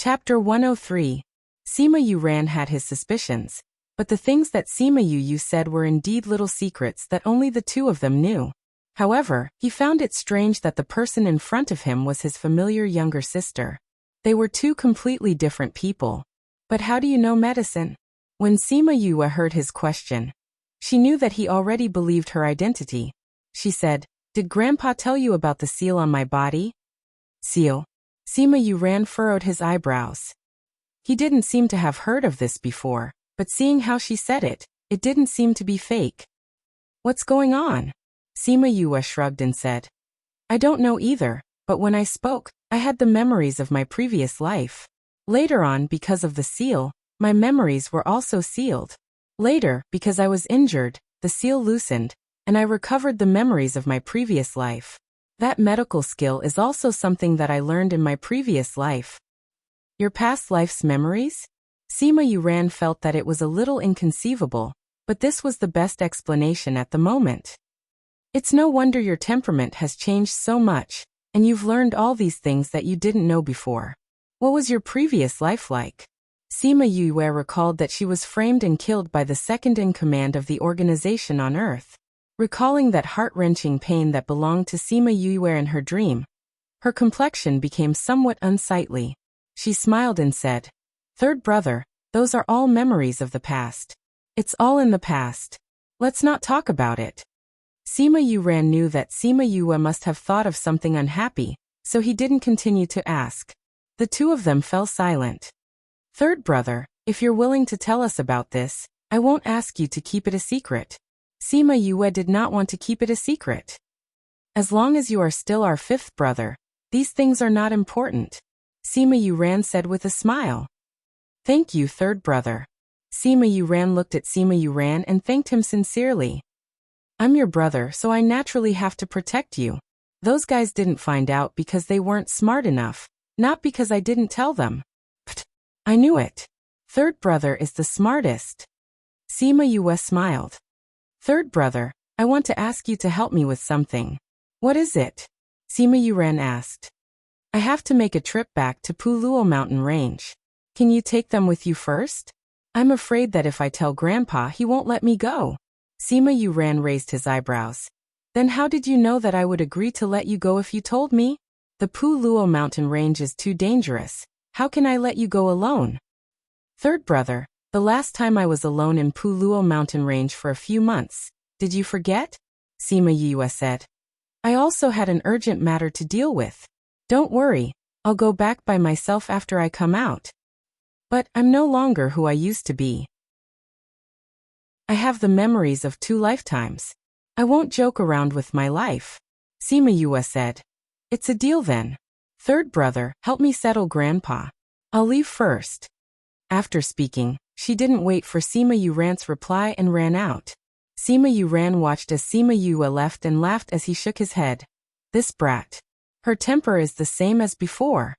Chapter 103. Sima Yuran had his suspicions, but the things that Sima Yu said were indeed little secrets that only the two of them knew. However, he found it strange that the person in front of him was his familiar younger sister. They were two completely different people. But how do you know medicine? When Sima Yu heard his question, she knew that he already believed her identity. She said, "Did Grandpa tell you about the seal on my body?" Seal? Sima Yuran furrowed his eyebrows. He didn't seem to have heard of this before, but seeing how she said it, it didn't seem to be fake. "What's going on?" Sima Yu shrugged and said, "I don't know either, but when I spoke, I had the memories of my previous life. Later on, because of the seal, my memories were also sealed. Later, because I was injured, the seal loosened, and I recovered the memories of my previous life. That medical skill is also something that I learned in my previous life." Your past life's memories? Sima Yuran felt that it was a little inconceivable, but this was the best explanation at the moment. "It's no wonder your temperament has changed so much, and you've learned all these things that you didn't know before. What was your previous life like?" Sima Yu recalled that she was framed and killed by the second in command of the organization on Earth. Recalling that heart-wrenching pain that belonged to Sima Yu in her dream, her complexion became somewhat unsightly. She smiled and said, "Third brother, those are all memories of the past. It's all in the past. Let's not talk about it." Sima Yuran knew that Sima Yu must have thought of something unhappy, so he didn't continue to ask. The two of them fell silent. "Third brother, if you're willing to tell us about this, I won't ask you to keep it a secret." Sima Yu did not want to keep it a secret. "As long as you are still our fifth brother, these things are not important," Sima Yuran said with a smile. "Thank you, third brother." Sima Yuran looked at Sima Yuran and thanked him sincerely. "I'm your brother, so I naturally have to protect you. Those guys didn't find out because they weren't smart enough, not because I didn't tell them. Pfft, I knew it. Third brother is the smartest." Sima Yu smiled. "Third brother, I want to ask you to help me with something." "What is it?" Sima Yuran asked. "I have to make a trip back to Puluo mountain range. Can you take them with you first? I'm afraid that if I tell Grandpa, he won't let me go." Sima Yuran raised his eyebrows. "Then how did you know that I would agree to let you go if you told me? The Puluo mountain range is too dangerous. How can I let you go alone?" "Third brother, the last time I was alone in Puluo mountain range for a few months, did you forget?" Sima Yu said. "I also had an urgent matter to deal with. Don't worry, I'll go back by myself after I come out. But I'm no longer who I used to be. I have the memories of 2 lifetimes. I won't joke around with my life." Sima Yu said. "It's a deal then. Third brother, help me settle Grandpa. I'll leave first." After speaking, she didn't wait for Sima Yuran's reply and ran out. Sima Yuran watched as Sima Yu left and laughed as he shook his head. "This brat. Her temper is the same as before."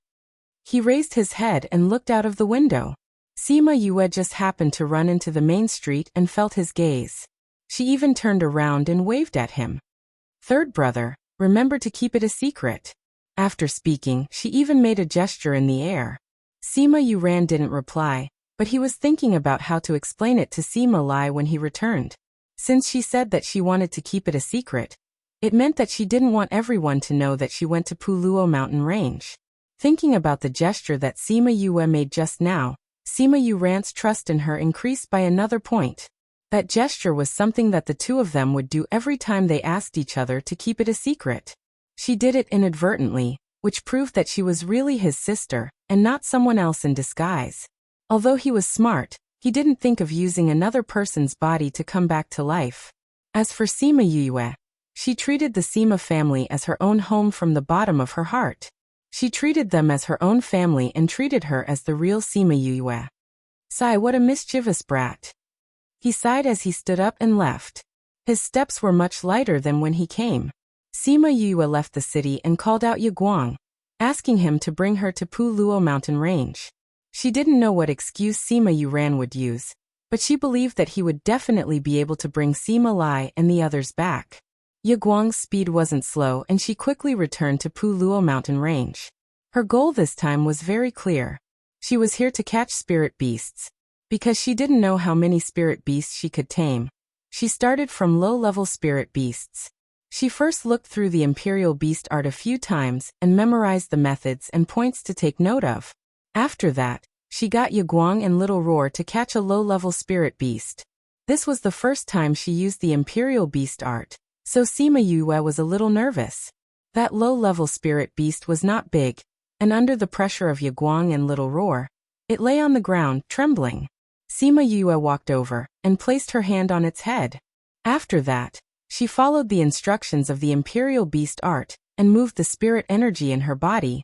He raised his head and looked out of the window. Sima Yu just happened to run into the main street and felt his gaze. She even turned around and waved at him. "Third brother, remember to keep it a secret." After speaking, she even made a gesture in the air. Sima Yuran didn't reply, but he was thinking about how to explain it to Sima Lai when he returned. Since she said that she wanted to keep it a secret, it meant that she didn't want everyone to know that she went to Puluo mountain range. Thinking about the gesture that Sima Yu made just now, Sima Yuran's trust in her increased by another point. That gesture was something that the two of them would do every time they asked each other to keep it a secret. She did it inadvertently, which proved that she was really his sister, and not someone else in disguise. Although he was smart, he didn't think of using another person's body to come back to life. As for Sima Yu, she treated the Sima family as her own home from the bottom of her heart. She treated them as her own family and treated her as the real Sima Yu. "Sigh, what a mischievous brat." He sighed as he stood up and left. His steps were much lighter than when he came. Sima Yu left the city and called out Guang, asking him to bring her to Puluo mountain range. She didn't know what excuse Sima Yuran would use, but she believed that he would definitely be able to bring Sima Lai and the others back. Guang's speed wasn't slow and she quickly returned to Puluo mountain range. Her goal this time was very clear. She was here to catch spirit beasts. Because she didn't know how many spirit beasts she could tame, she started from low-level spirit beasts. She first looked through the Imperial Beast art a few times and memorized the methods and points to take note of. After that, she got Yaguang and Little Roar to catch a low-level spirit beast. This was the first time she used the Imperial Beast art, so Sima Yue was a little nervous. That low-level spirit beast was not big, and under the pressure of Yaguang and Little Roar, it lay on the ground, trembling. Sima Yue walked over and placed her hand on its head. After that, she followed the instructions of the Imperial Beast art and moved the spirit energy in her body,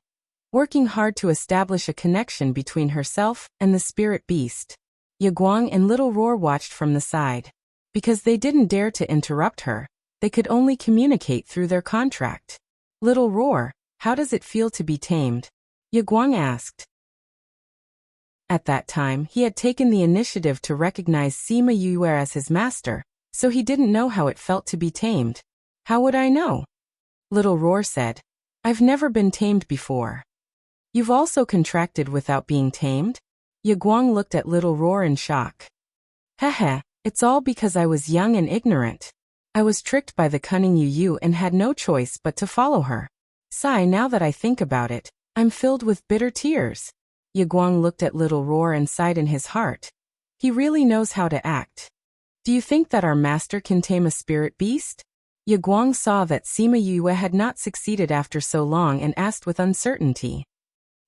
working hard to establish a connection between herself and the spirit beast. Yaguang and Little Roar watched from the side. Because they didn't dare to interrupt her, they could only communicate through their contract. Little Roar, how does it feel to be tamed? Yaguang asked. At that time, he had taken the initiative to recognize Sima Yue as his master, so he didn't know how it felt to be tamed. How would I know? Little Roar said. I've never been tamed before. You've also contracted without being tamed? Yaguang looked at Little Roar in shock. Heh, it's all because I was young and ignorant. I was tricked by the cunning Yu and had no choice but to follow her. Sigh, now that I think about it, I'm filled with bitter tears. Yaguang looked at Little Roar and sighed in his heart. He really knows how to act. Do you think that our master can tame a spirit beast? Yaguang saw that Sima Yue had not succeeded after so long and asked with uncertainty.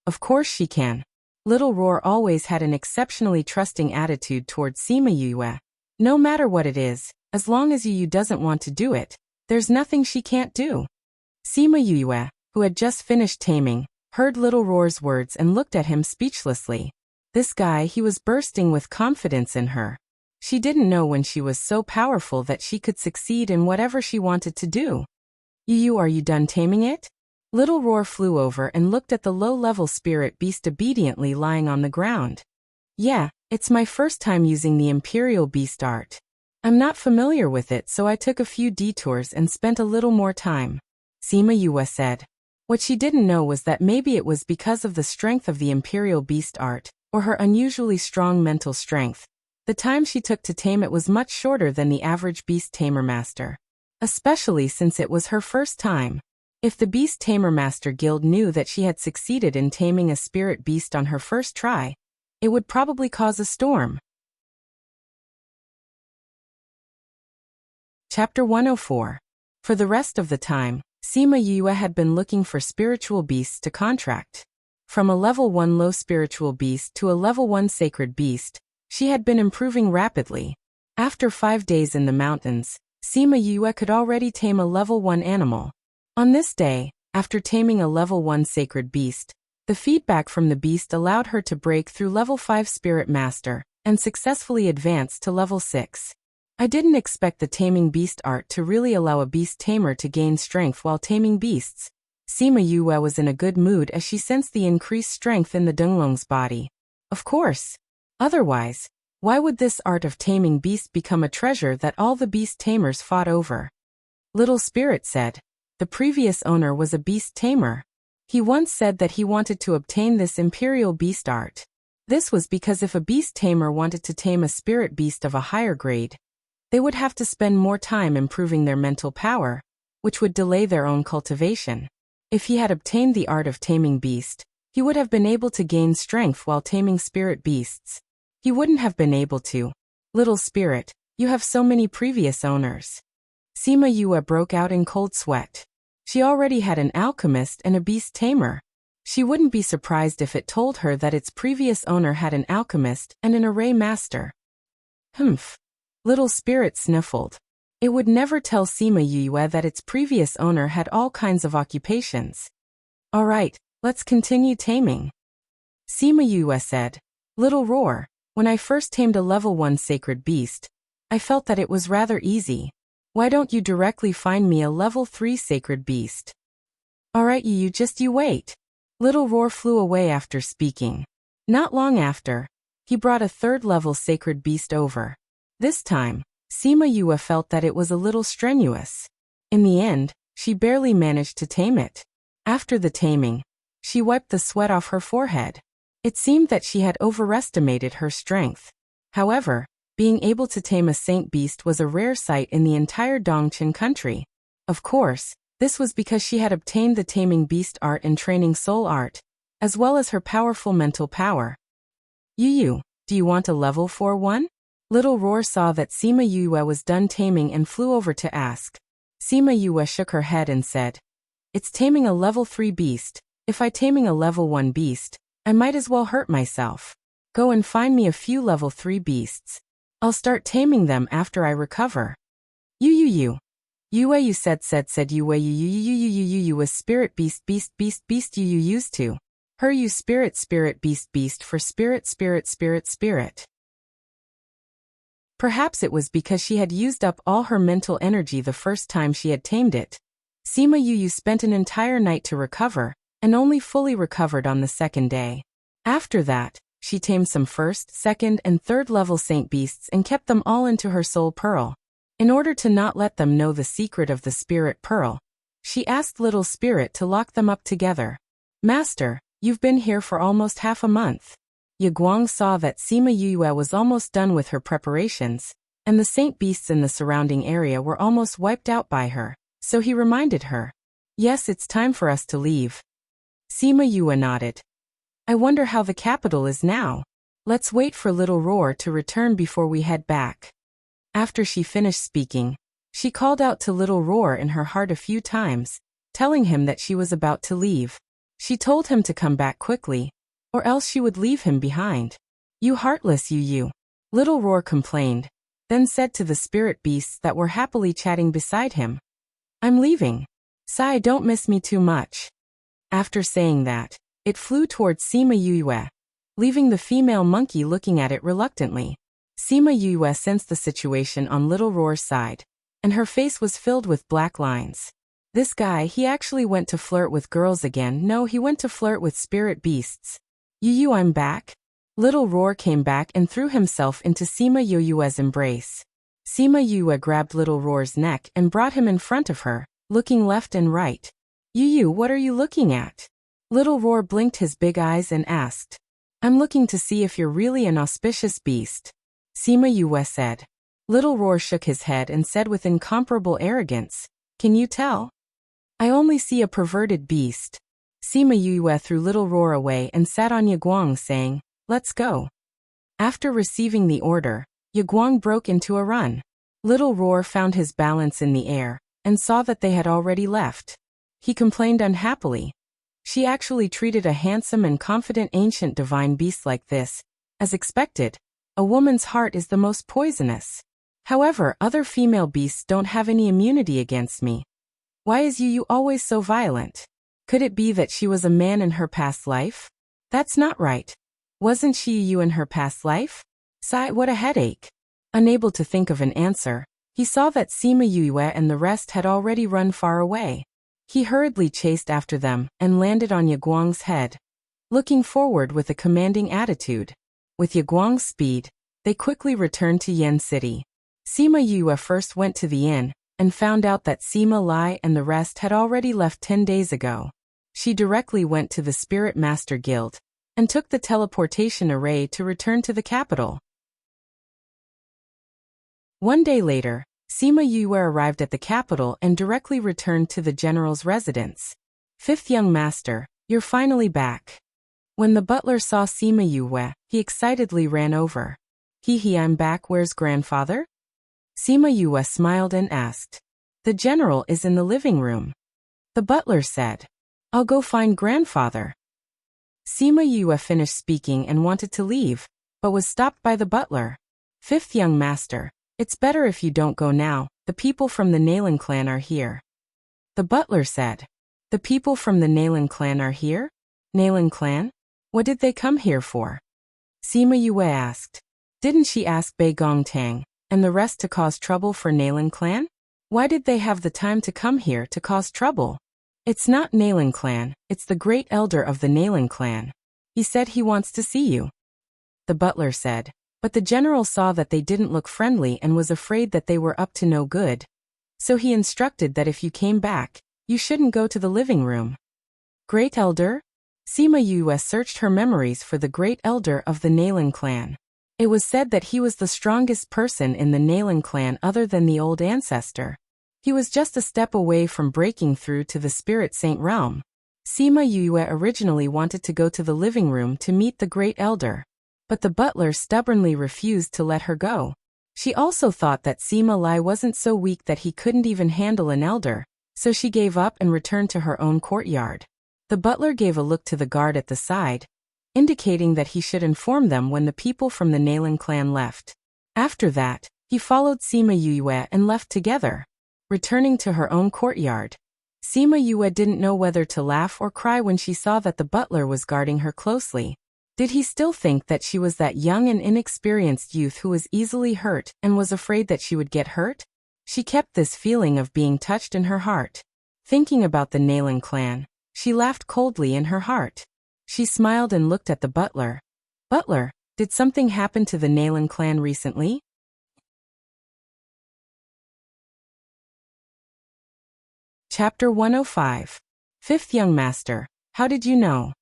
Of course she can. Little Roar always had an exceptionally trusting attitude towards Sima Yue. No matter what it is, as long as Yu doesn't want to do it, there's nothing she can't do. Sima Yue, who had just finished taming, heard Little Roar's words and looked at him speechlessly. This guy, he was bursting with confidence in her. She didn't know when she was so powerful that she could succeed in whatever she wanted to do. Yu, are you done taming it? Little Roar flew over and looked at the low-level spirit beast obediently lying on the ground. Yeah, it's my first time using the Imperial Beast art. I'm not familiar with it, so I took a few detours and spent a little more time. Sima Yue said. What she didn't know was that maybe it was because of the strength of the Imperial Beast art, or her unusually strong mental strength. The time she took to tame it was much shorter than the average beast tamer master. Especially since it was her first time. If the Beast Tamer Master Guild knew that she had succeeded in taming a spirit beast on her first try, it would probably cause a storm. Chapter 104. For the rest of the time, Sima Yue had been looking for spiritual beasts to contract. From a level 1 low spiritual beast to a level 1 sacred beast, she had been improving rapidly. After 5 days in the mountains, Sima Yue could already tame a level 1 animal. On this day, after taming a level 1 sacred beast, the feedback from the beast allowed her to break through level 5 spirit master and successfully advance to level 6. I didn't expect the taming beast art to really allow a beast tamer to gain strength while taming beasts. Sima Yue was in a good mood as she sensed the increased strength in the Dunglong's body. Of course. Otherwise, why would this art of taming beasts become a treasure that all the beast tamers fought over? Little Spirit said. The previous owner was a beast tamer. He once said that he wanted to obtain this Imperial Beast art. This was because if a beast tamer wanted to tame a spirit beast of a higher grade, they would have to spend more time improving their mental power, which would delay their own cultivation. If he had obtained the art of taming beast, he would have been able to gain strength while taming spirit beasts. He wouldn't have been able to. Little Spirit, you have so many previous owners. Sima Yue broke out in cold sweat. She already had an alchemist and a beast tamer. She wouldn't be surprised if it told her that its previous owner had an alchemist and an array master. Humph. Little Spirit sniffled. It would never tell Sima Yue that its previous owner had all kinds of occupations. All right, let's continue taming. Sima Yue said. Little Roar, when I first tamed a level 1 sacred beast, I felt that it was rather easy. Why don't you directly find me a level 3 sacred beast? Alright, you wait. Little Roar flew away after speaking. Not long after, he brought a 3rd level sacred beast over. This time, Sima Yue felt that it was a little strenuous. In the end, she barely managed to tame it. After the taming, she wiped the sweat off her forehead. It seemed that she had overestimated her strength. However, being able to tame a saint beast was a rare sight in the entire Dongqing country. Of course, this was because she had obtained the taming beast art and training soul art, as well as her powerful mental power. Yu, do you want a level 4 one? Little Roar saw that Sima Yue was done taming and flew over to ask. Sima Yue shook her head and said, "It's taming a level 3 beast. If I taming a level 1 beast, I might as well hurt myself. Go and find me a few level 3 beasts. I'll start taming them after I recover." Yu said Yu was spirit beast Yu used to. Her you spirit beast for spirit. Perhaps it was because she had used up all her mental energy the first time she had tamed it. Sima Yu spent an entire night to recover, and only fully recovered on the second day. After that, she tamed some first, second, and third level saint beasts and kept them all into her soul pearl. In order to not let them know the secret of the spirit pearl, she asked Little Spirit to lock them up together. "Master, you've been here for almost half a month." Yaguang saw that Sima Yue was almost done with her preparations, and the saint beasts in the surrounding area were almost wiped out by her, so he reminded her. "Yes, it's time for us to leave." Sima Yue nodded. "I wonder how the capital is now. Let's wait for Little Roar to return before we head back." After she finished speaking, she called out to Little Roar in her heart a few times, telling him that she was about to leave. She told him to come back quickly, or else she would leave him behind. "You heartless you," Little Roar complained, then said to the spirit beasts that were happily chatting beside him, "I'm leaving. Sai, don't miss me too much." After saying that, it flew towards Sima Yue, leaving the female monkey looking at it reluctantly. Sima Yue sensed the situation on Little Roar's side, and her face was filled with black lines. This guy, he actually went to flirt with girls again. No, he went to flirt with spirit beasts. "Yu, I'm back." Little Roar came back and threw himself into Sima Yue's embrace. Sima Yue grabbed Little Roar's neck and brought him in front of her, looking left and right. "Yu, what are you looking at?" Little Roar blinked his big eyes and asked. "I'm looking to see if you're really an auspicious beast," Sima Yue said. Little Roar shook his head and said with incomparable arrogance, "Can you tell? I only see a perverted beast." Sima Yue threw Little Roar away and sat on Yaguang saying, "Let's go." After receiving the order, Yaguang broke into a run. Little Roar found his balance in the air, and saw that they had already left. He complained unhappily. She actually treated a handsome and confident ancient divine beast like this. As expected, a woman's heart is the most poisonous. However, other female beasts don't have any immunity against me. Why is Yu always so violent? Could it be that she was a man in her past life? That's not right. Wasn't she Yu in her past life? Sigh, what a headache. Unable to think of an answer, he saw that Sima Yue and the rest had already run far away. He hurriedly chased after them and landed on Yaguang's head, looking forward with a commanding attitude. With Yaguang's speed, they quickly returned to Yen City. Sima Yue first went to the inn and found out that Sima Lai and the rest had already left 10 days ago. She directly went to the Spirit Master Guild and took the teleportation array to return to the capital. One day later, Sima Yue arrived at the capital and directly returned to the general's residence. "Fifth young master, you're finally back." When the butler saw Sima Yue, he excitedly ran over. "Hee, I'm back, where's grandfather?" Sima Yue smiled and asked. "The general is in the living room." The butler said, "I'll go find grandfather." Sima Yue finished speaking and wanted to leave, but was stopped by the butler. "Fifth young master, it's better if you don't go now, the people from the Nailan clan are here." The butler said, "The people from the Nailan clan are here? Nailan clan? What did they come here for?" Sima Yue asked. Didn't she ask Bei Gongtang and the rest to cause trouble for Nailan clan? Why did they have the time to come here to cause trouble? "It's not Nailan clan, it's the great elder of the Nailan clan. He said he wants to see you." The butler said, but the general saw that they didn't look friendly and was afraid that they were up to no good. So he instructed that if you came back, you shouldn't go to the living room. "Great elder?" Sima Yue searched her memories for the great elder of the Nalan clan. It was said that he was the strongest person in the Nalan clan other than the old ancestor. He was just a step away from breaking through to the Spirit Saint realm. Sima Yue originally wanted to go to the living room to meet the great elder, but the butler stubbornly refused to let her go. She also thought that Sima Lai wasn't so weak that he couldn't even handle an elder, so she gave up and returned to her own courtyard. The butler gave a look to the guard at the side, indicating that he should inform them when the people from the Nalan clan left. After that, he followed Sima Yue and left together. Returning to her own courtyard, Sima Yue didn't know whether to laugh or cry when she saw that the butler was guarding her closely. Did he still think that she was that young and inexperienced youth who was easily hurt and was afraid that she would get hurt? She kept this feeling of being touched in her heart. Thinking about the Nalan clan, she laughed coldly in her heart. She smiled and looked at the butler. Butler, did something happen to the Nalan clan recently? Chapter 105. Fifth Young Master, how did you know?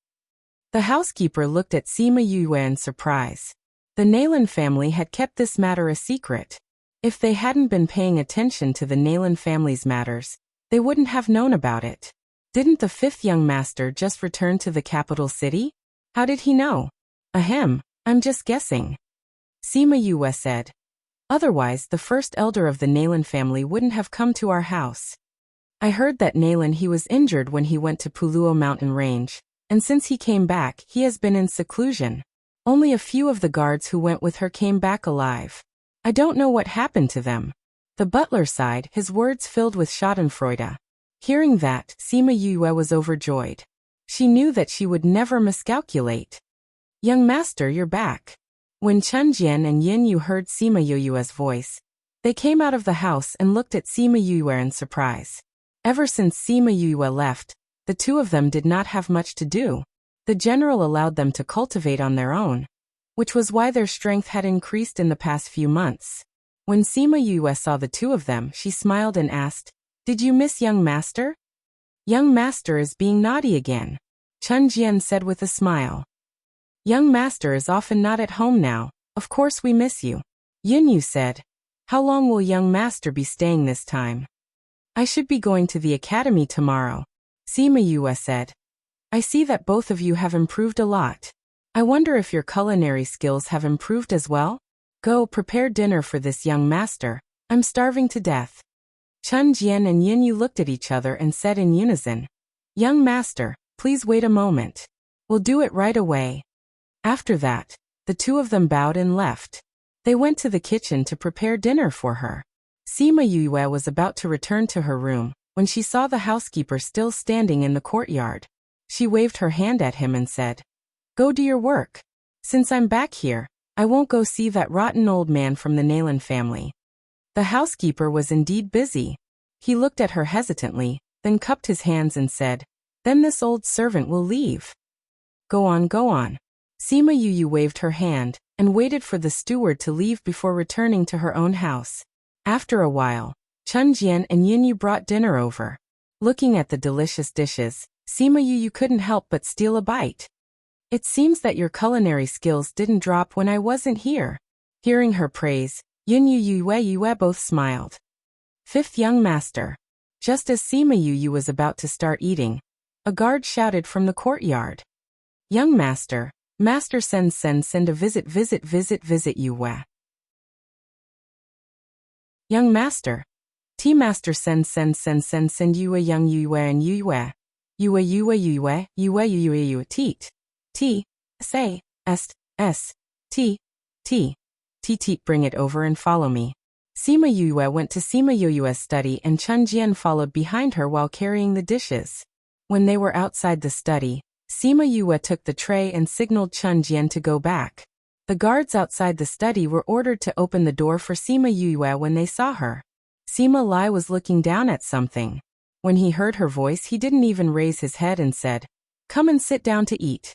The housekeeper looked at Sima Yue in surprise. The Nalan family had kept this matter a secret. If they hadn't been paying attention to the Nalan family's matters, they wouldn't have known about it. Didn't the fifth young master just return to the capital city? How did he know? Ahem, I'm just guessing. Sima Yue said. Otherwise, the first elder of the Nalan family wouldn't have come to our house. I heard that Nalan he was injured when he went to Puluo mountain range, and since he came back, he has been in seclusion. Only a few of the guards who went with her came back alive. I don't know what happened to them. The butler sighed, his words filled with schadenfreude. Hearing that, Sima Yue was overjoyed. She knew that she would never miscalculate. Young master, you're back. When Chen Jian and Yin Yu heard Sima Yue's voice, they came out of the house and looked at Sima Yue in surprise. Ever since Sima Yue left, the two of them did not have much to do. The general allowed them to cultivate on their own, which was why their strength had increased in the past few months. When Sima Yue saw the two of them, she smiled and asked, "Did you miss young master?" "Young master is being naughty again," Chen Jian said with a smile. "Young master is often not at home now, of course we miss you." Yin Yu said, "How long will young master be staying this time?" "I should be going to the academy tomorrow," Sima Yue said. "I see that both of you have improved a lot. I wonder if your culinary skills have improved as well? Go prepare dinner for this young master, I'm starving to death." Chen Jian and Yin Yu looked at each other and said in unison, "Young master, please wait a moment. We'll do it right away." After that, the two of them bowed and left. They went to the kitchen to prepare dinner for her. Sima Yue was about to return to her room when she saw the housekeeper still standing in the courtyard. She waved her hand at him and said, "Go do your work. Since I'm back here, I won't go see that rotten old man from the Nalan family." The housekeeper was indeed busy. He looked at her hesitantly, then cupped his hands and said, "Then this old servant will leave." Go on, go on." Sima Yue waved her hand and waited for the steward to leave before returning to her own house. After a while, Chen Jian and Yin Yu brought dinner over. Looking at the delicious dishes, Sima Yue couldn't help but steal a bite. "It seems that your culinary skills didn't drop when I wasn't here." Hearing her praise, Yin Yue both smiled. Fifth young master. Just as Sima Yue was about to start eating, a guard shouted from the courtyard, "Young master, Master send a visit Yue." Young master. Tea-master send Yue young Yue and Yue teat. T, say, est, s, t, bring it over and follow me. Sima Yue went to Sima Yue's study and Chen Jian followed behind her while carrying the dishes. When they were outside the study, Sima Yue took the tray and signaled Chen Jian to go back. The guards outside the study were ordered to open the door for Sima Yue when they saw her. Sima Lai was looking down at something. When he heard her voice, he didn't even raise his head and said, "Come and sit down to eat."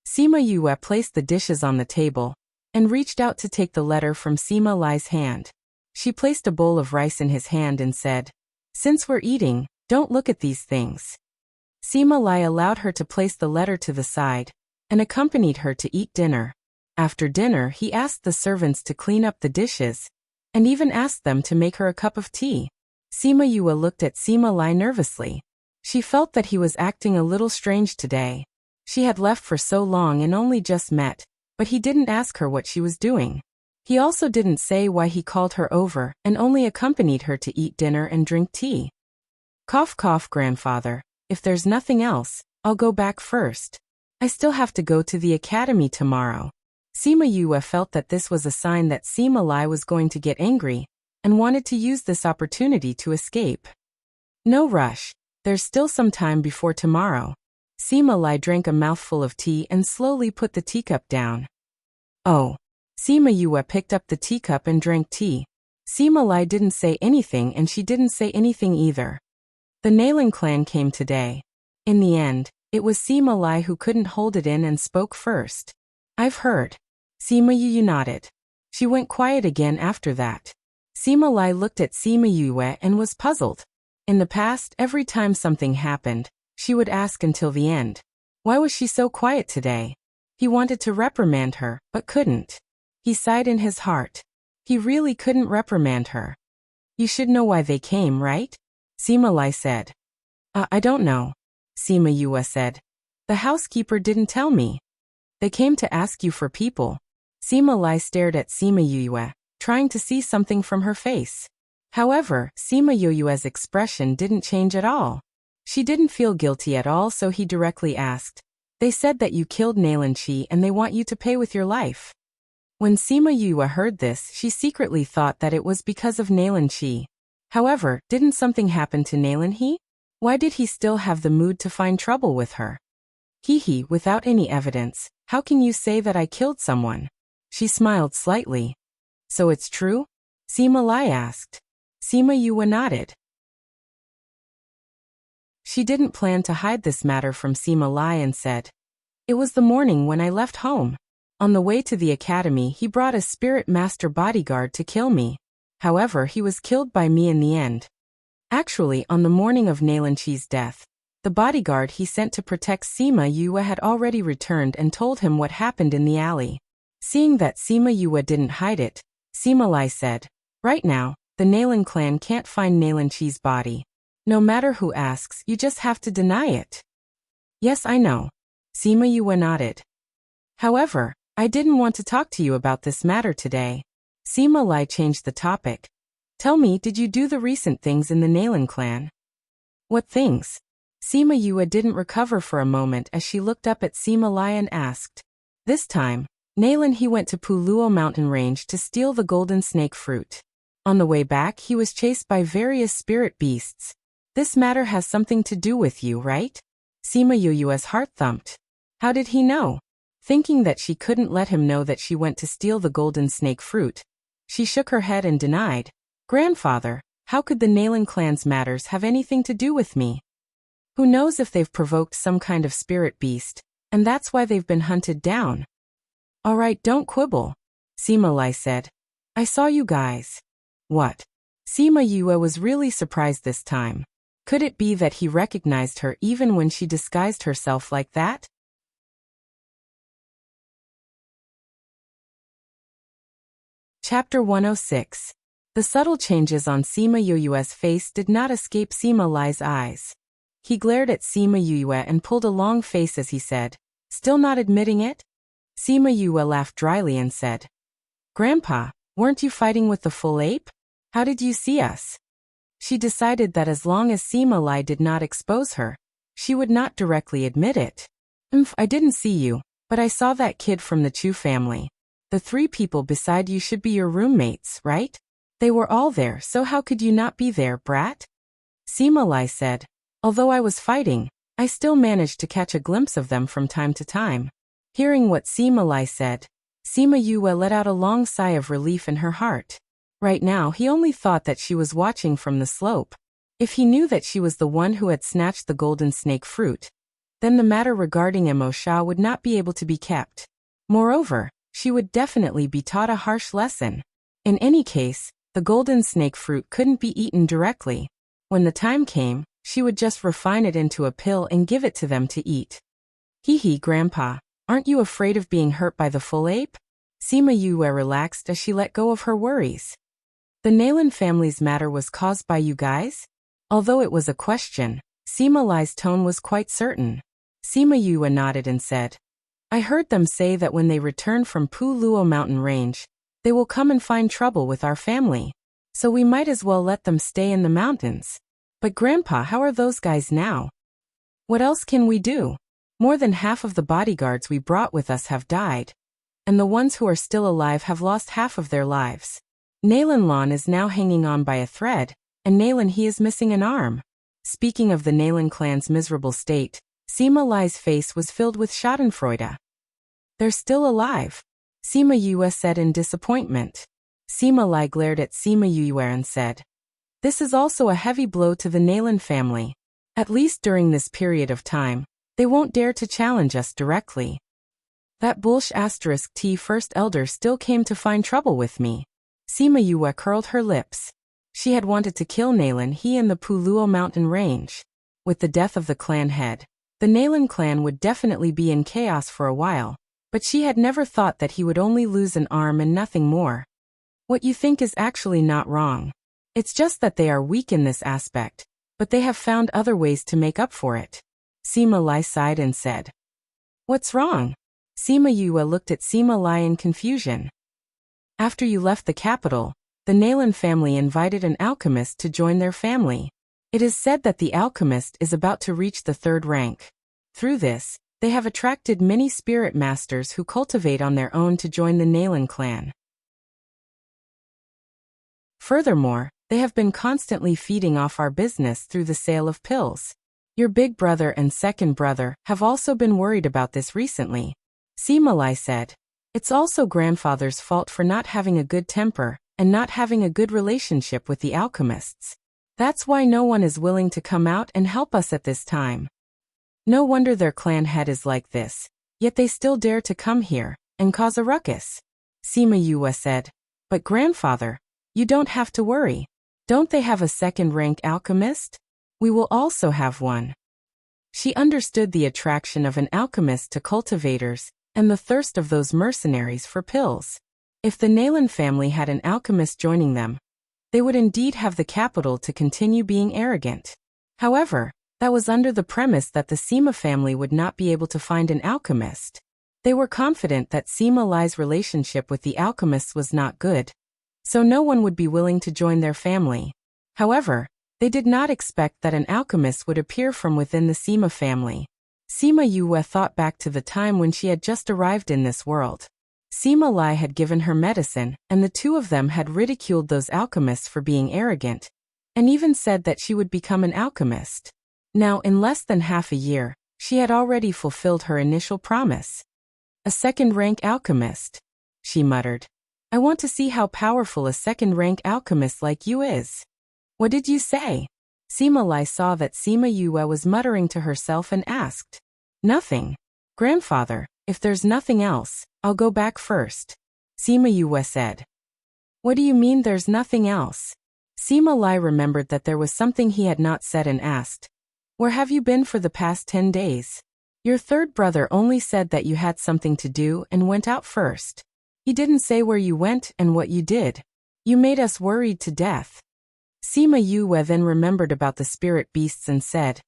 Sima Yue placed the dishes on the table and reached out to take the letter from Sima Lai's hand. She placed a bowl of rice in his hand and said, "Since we're eating, don't look at these things." Sima Lai allowed her to place the letter to the side and accompanied her to eat dinner. After dinner, he asked the servants to clean up the dishes and even asked them to make her a cup of tea. Sima Yue looked at Sima Lai nervously. She felt that he was acting a little strange today. She had left for so long and only just met, but he didn't ask her what she was doing. He also didn't say why he called her over and only accompanied her to eat dinner and drink tea. Cough cough, grandfather. If there's nothing else, I'll go back first. I still have to go to the academy tomorrow. Sima Yue felt that this was a sign that Sima Lai was going to get angry and wanted to use this opportunity to escape. No rush. There's still some time before tomorrow. Sima Lai drank a mouthful of tea and slowly put the teacup down. Oh. Sima Yue picked up the teacup and drank tea. Sima Lai didn't say anything and she didn't say anything either. The Nalan clan came today. In the end, it was Sima Lai who couldn't hold it in and spoke first. I've heard. Sima Yue nodded. She went quiet again after that. Sima Lai looked at Sima Yue and was puzzled. In the past, every time something happened, she would ask until the end. Why was she so quiet today? He wanted to reprimand her, but couldn't. He sighed in his heart. He really couldn't reprimand her. You should know why they came, right? Sima Lai said. I don't know. Sima Yue said. The housekeeper didn't tell me. They came to ask you for people. Sima Lai stared at Sima Yue, trying to see something from her face. However, Sima Yue's expression didn't change at all. She didn't feel guilty at all, so he directly asked. They said that you killed Nalan Chi and they want you to pay with your life. When Sima Yue heard this, she secretly thought that it was because of Nalan Chi. However, didn't something happen to Nalan He? Why did he still have the mood to find trouble with her? Hee, without any evidence, how can you say that I killed someone? She smiled slightly. So it's true? Sima Lai asked. Sima Yue nodded. She didn't plan to hide this matter from Sima Lai and said, it was the morning when I left home. On the way to the academy, he brought a spirit master bodyguard to kill me. However, he was killed by me in the end. Actually, on the morning of Nalan Chi's death, the bodyguard he sent to protect Sima Yue had already returned and told him what happened in the alley. Seeing that Sima Yue didn't hide it, Sima Lai said, right now, the Nalan clan can't find Nalan Chi's body. No matter who asks, you just have to deny it. Yes, I know. Sima Yue nodded. However, I didn't want to talk to you about this matter today. Sima Lai changed the topic. Tell me, did you do the recent things in the Nalan clan? What things? Sima Yue didn't recover for a moment as she looked up at Sima Lai and asked. This time, Nalan He went to Puluo mountain range to steal the golden snake fruit. On the way back, he was chased by various spirit beasts. This matter has something to do with you, right? Sima Yue's heart thumped. How did he know? Thinking that she couldn't let him know that she went to steal the golden snake fruit, she shook her head and denied. Grandfather, how could the Nalan clan's matters have anything to do with me? Who knows if they've provoked some kind of spirit beast, and that's why they've been hunted down. All right, don't quibble, Sima Lai said. I saw you guys. What? Sima Yue was really surprised this time. Could it be that he recognized her even when she disguised herself like that? Chapter 106. The subtle changes on Sima Yue's face did not escape Sima Lai's eyes. He glared at Sima Yue and pulled a long face as he said, still not admitting it? Sima Yue laughed dryly and said, Grandpa, weren't you fighting with the full ape? How did you see us? She decided that as long as Sima Lai did not expose her, she would not directly admit it. I didn't see you, but I saw that kid from the Chu family. The 3 people beside you should be your roommates, right? They were all there, so how could you not be there, brat? Sima Lai said, although I was fighting, I still managed to catch a glimpse of them from time to time. Hearing what Sima Lai said, Sima Yue let out a long sigh of relief in her heart. Right now, he only thought that she was watching from the slope. If he knew that she was the one who had snatched the golden snake fruit, then the matter regarding Mo Sha would not be able to be kept. Moreover, she would definitely be taught a harsh lesson. In any case, the golden snake fruit couldn't be eaten directly. When the time came, she would just refine it into a pill and give it to them to eat. Hee hee, Grandpa, aren't you afraid of being hurt by the full ape? Sima Yue relaxed as she let go of her worries. The Naylan family's matter was caused by you guys? Although it was a question, Sima Lai's tone was quite certain. Sima Yue nodded and said, I heard them say that when they return from Pu Luo mountain range, they will come and find trouble with our family. So we might as well let them stay in the mountains. But Grandpa, how are those guys now? What else can we do? More than half of the bodyguards we brought with us have died. And the ones who are still alive have lost half of their lives. Naylan Lan is now hanging on by a thread, and Naylan he is missing an arm. Speaking of the Naylan clan's miserable state, Sima Lai's face was filled with schadenfreude. They're still alive, Sima Yue said in disappointment. Sima Lai glared at Sima Yue and said, this is also a heavy blow to the Naylan family. At least during this period of time, they won't dare to challenge us directly. That bullsh asterisk T first elder still came to find trouble with me. Sima Yue curled her lips. She had wanted to kill Naylan he in the Pu Luo mountain range. With the death of the clan head, the Naylan clan would definitely be in chaos for a while, but she had never thought that he would only lose an arm and nothing more. What you think is actually not wrong. It's just that they are weak in this aspect, but they have found other ways to make up for it. Sima Lai sighed and said, what's wrong? Sima Yue looked at Sima Lai in confusion. After you left the capital, the Naylan family invited an alchemist to join their family. It is said that the alchemist is about to reach the 3rd rank. Through this, they have attracted many spirit masters who cultivate on their own to join the Naylan clan. Furthermore, they have been constantly feeding off our business through the sale of pills. Your big brother and second brother have also been worried about this recently. Sima Lai said, it's also grandfather's fault for not having a good temper and not having a good relationship with the alchemists. That's why no one is willing to come out and help us at this time. No wonder their clan head is like this, yet they still dare to come here and cause a ruckus. Sima Yue said, but grandfather, you don't have to worry. Don't they have a 2nd-rank alchemist? We will also have one. She understood the attraction of an alchemist to cultivators and the thirst of those mercenaries for pills. If the Naylan family had an alchemist joining them, they would indeed have the capital to continue being arrogant. However, that was under the premise that the Sima family would not be able to find an alchemist. They were confident that Sima Lai's relationship with the alchemists was not good, so no one would be willing to join their family. However, they did not expect that an alchemist would appear from within the Sima family. Sima Yue thought back to the time when she had just arrived in this world. Sima Lai had given her medicine, and the two of them had ridiculed those alchemists for being arrogant, and even said that she would become an alchemist. Now, in less than half a year, she had already fulfilled her initial promise. A 2nd-rank alchemist, she muttered. I want to see how powerful a 2nd-rank alchemist like you is. What did you say? Sima Lai saw that Sima Yue was muttering to herself and asked. Nothing. Grandfather, if there's nothing else, I'll go back first. Sima Yue said. What do you mean there's nothing else? Sima Lai remembered that there was something he had not said and asked. Where have you been for the past 10 days? Your 3rd brother only said that you had something to do and went out first. He didn't say where you went and what you did. You made us worried to death. Sima Yue then remembered about the spirit beasts and said,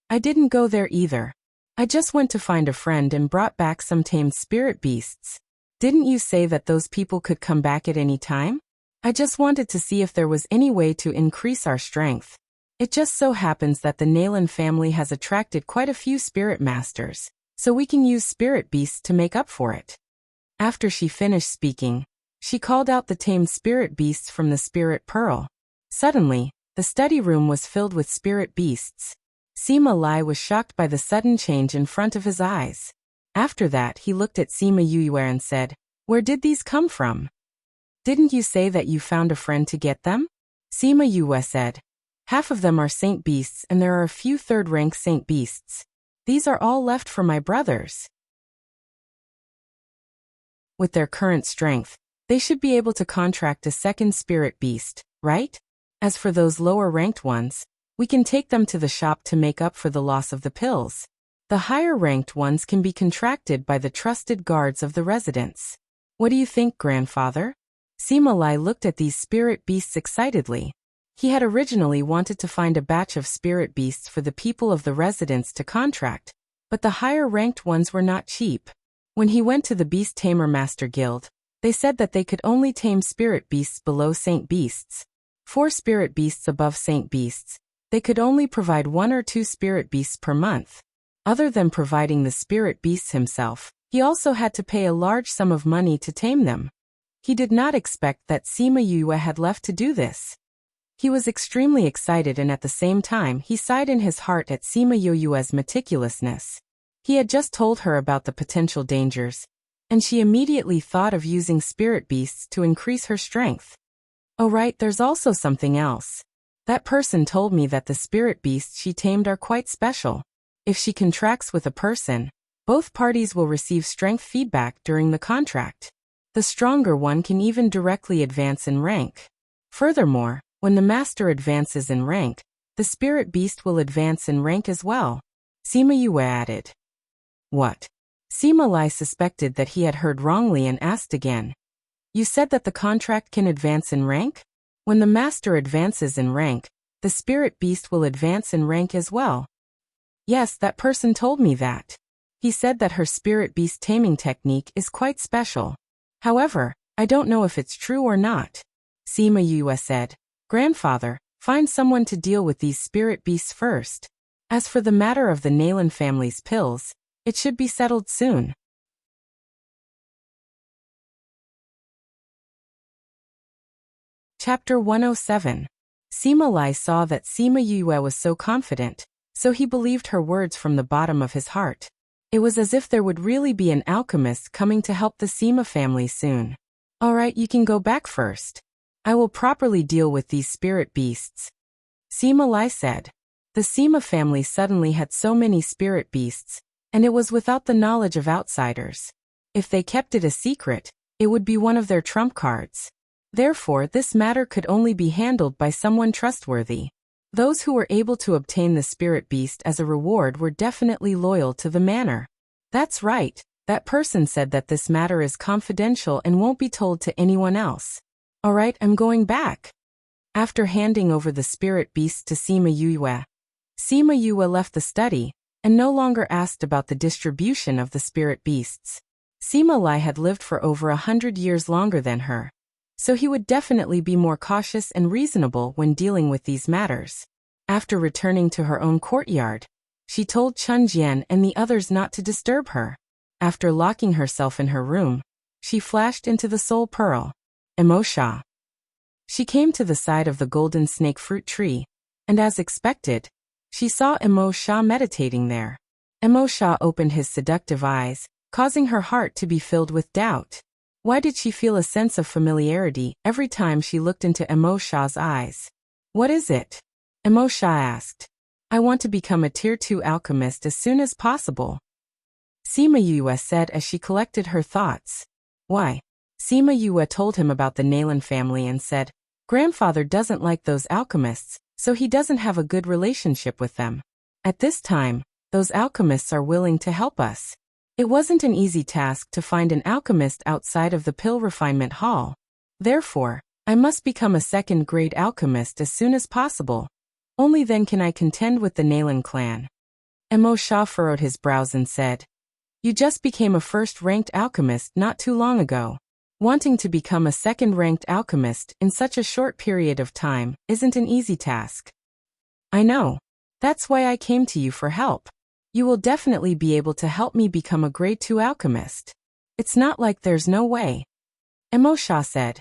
I didn't go there either. I just went to find a friend and brought back some tamed spirit beasts. Didn't you say that those people could come back at any time? I just wanted to see if there was any way to increase our strength. It just so happens that the Naylan family has attracted quite a few spirit masters, so we can use spirit beasts to make up for it. After she finished speaking, she called out the tamed spirit beasts from the spirit pearl. Suddenly, the study room was filled with spirit beasts. Sima Lai was shocked by the sudden change in front of his eyes. After that, he looked at Sima Yue and said, where did these come from? Didn't you say that you found a friend to get them? Sima Yue said, half of them are saint beasts and there are a few 3rd-rank saint beasts. These are all left for my brothers. With their current strength, they should be able to contract a 2nd spirit beast, right? As for those lower-ranked ones, We can take them to the shop to make up for the loss of the pills. The higher-ranked ones can be contracted by the trusted guards of the residence. What do you think, grandfather? Sima Lai looked at these spirit beasts excitedly. He had originally wanted to find a batch of spirit beasts for the people of the residence to contract, but the higher-ranked ones were not cheap. When he went to the Beast Tamer Master Guild, they said that they could only tame spirit beasts below Saint Beasts. For spirit beasts above Saint Beasts, they could only provide 1 or 2 spirit beasts per month. Other than providing the spirit beasts himself, he also had to pay a large sum of money to tame them. He did not expect that Sima Yue had left to do this. He was extremely excited, and at the same time he sighed in his heart at Sima Yue's meticulousness. He had just told her about the potential dangers, and she immediately thought of using spirit beasts to increase her strength. Oh right, there's also something else. That person told me that the spirit beasts she tamed are quite special. If she contracts with a person, both parties will receive strength feedback during the contract. The stronger one can even directly advance in rank. Furthermore, when the master advances in rank, the spirit beast will advance in rank as well. Sima Yue added. What? Sima Lai suspected that he had heard wrongly and asked again. You said that the contract can advance in rank? When the master advances in rank, the spirit beast will advance in rank as well. Yes, that person told me that. He said that her spirit beast taming technique is quite special. However, I don't know if it's true or not. Sima Yue said. Grandfather, find someone to deal with these spirit beasts first. As for the matter of the Nalan family's pills, it should be settled soon. Chapter 107. Sima Lai saw that Sima Yue was so confident, so he believed her words from the bottom of his heart. It was as if there would really be an alchemist coming to help the Sima family soon. Alright, you can go back first. I will properly deal with these spirit beasts. Sima Lai said. The Sima family suddenly had so many spirit beasts, and it was without the knowledge of outsiders. If they kept it a secret, it would be one of their trump cards. Therefore, this matter could only be handled by someone trustworthy. Those who were able to obtain the spirit beast as a reward were definitely loyal to the manor. That's right, that person said that this matter is confidential and won't be told to anyone else. Alright, I'm going back. After handing over the spirit beast to Sima Yue left the study, and no longer asked about the distribution of the spirit beasts. Sima Lai had lived for over 100 years longer than her, so he would definitely be more cautious and reasonable when dealing with these matters. After returning to her own courtyard, she told Chun Jian and the others not to disturb her. After locking herself in her room, she flashed into the Soul Pearl. Emosha. She came to the side of the golden snake fruit tree, and as expected, she saw Emosha meditating there. Emosha opened his seductive eyes, causing her heart to be filled with doubt. Why did she feel a sense of familiarity every time she looked into Emosha's eyes? What is it? Emosha asked. I want to become a Tier 2 alchemist as soon as possible. Sima Yue said as she collected her thoughts. Why? Sima Yue told him about the Nalan family and said, Grandfather doesn't like those alchemists, so he doesn't have a good relationship with them. At this time, those alchemists are willing to help us. It wasn't an easy task to find an alchemist outside of the Pill Refinement Hall. Therefore, I must become a second-grade alchemist as soon as possible. Only then can I contend with the Nalan clan. Emosha furrowed his brows and said, You just became a first-ranked alchemist not too long ago. Wanting to become a second-ranked alchemist in such a short period of time isn't an easy task. I know. That's why I came to you for help. You will definitely be able to help me become a grade 2 alchemist. It's not like there's no way. Emosha said.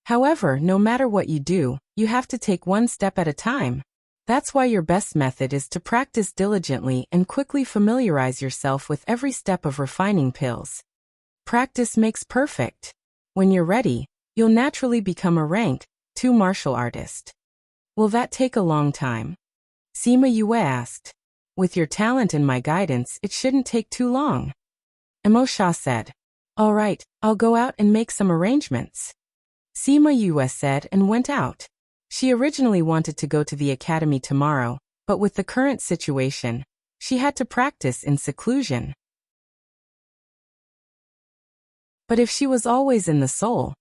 However, no matter what you do, you have to take one step at a time. That's why your best method is to practice diligently and quickly familiarize yourself with every step of refining pills. Practice makes perfect. When you're ready, you'll naturally become a rank 2 martial artist. Will that take a long time? Sima Yue asked. With your talent and my guidance, it shouldn't take too long. Emosha said. All right, I'll go out and make some arrangements. Sima Yue said and went out. She originally wanted to go to the academy tomorrow, But with the current situation, she had to practice in seclusion. But if she was always in the soul,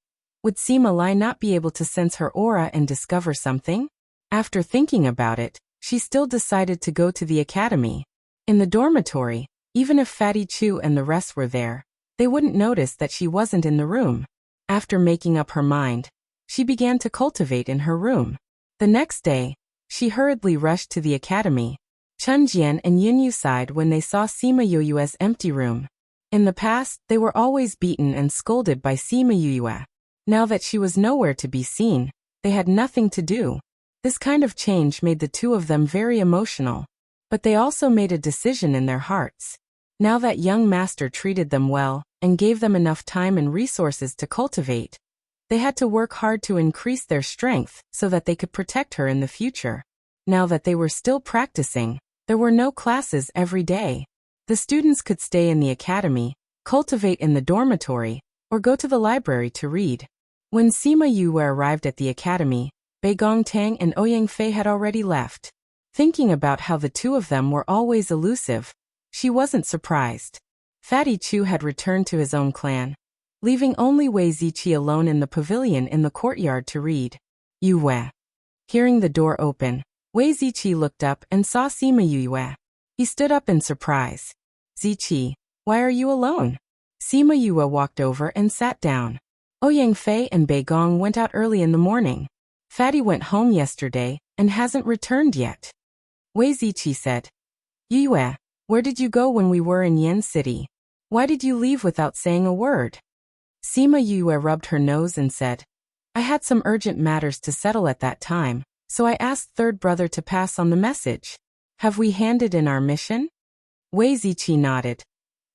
would Sima Lai not be able to sense her aura and discover something? After thinking about it, she still decided to go to the academy. In the dormitory, even if Fatty Chu and the rest were there, they wouldn't notice that she wasn't in the room. After making up her mind, she began to cultivate in her room. The next day, she hurriedly rushed to the academy. Chen Jian and Yin Yu sighed when they saw Sima Yue's empty room. In the past, they were always beaten and scolded by Sima Yue. Now that she was nowhere to be seen, they had nothing to do. This kind of change made the two of them very emotional. But they also made a decision in their hearts. Now that young master treated them well and gave them enough time and resources to cultivate, they had to work hard to increase their strength so that they could protect her in the future. Now that they were still practicing, there were no classes every day. The students could stay in the academy, cultivate in the dormitory, or go to the library to read. When Sima Yue arrived at the academy, Bei Gongtang and Ouyang Fei had already left. Thinking about how the two of them were always elusive, she wasn't surprised. Fatty Chu had returned to his own clan, leaving only Wei Ziqi alone in the pavilion in the courtyard to read. Yue. Hearing the door open, Wei Ziqi looked up and saw Sima Yue. He stood up in surprise. Ziqi, why are you alone? Sima Yue walked over and sat down. Ouyang Fei and Bei Gong went out early in the morning. Fatty went home yesterday and hasn't returned yet. Wei Ziqi said. Yue, where did you go when we were in Yen City? Why did you leave without saying a word? Sima Yue rubbed her nose and said, I had some urgent matters to settle at that time, so I asked third brother to pass on the message. Have we handed in our mission? Wei Ziqi nodded.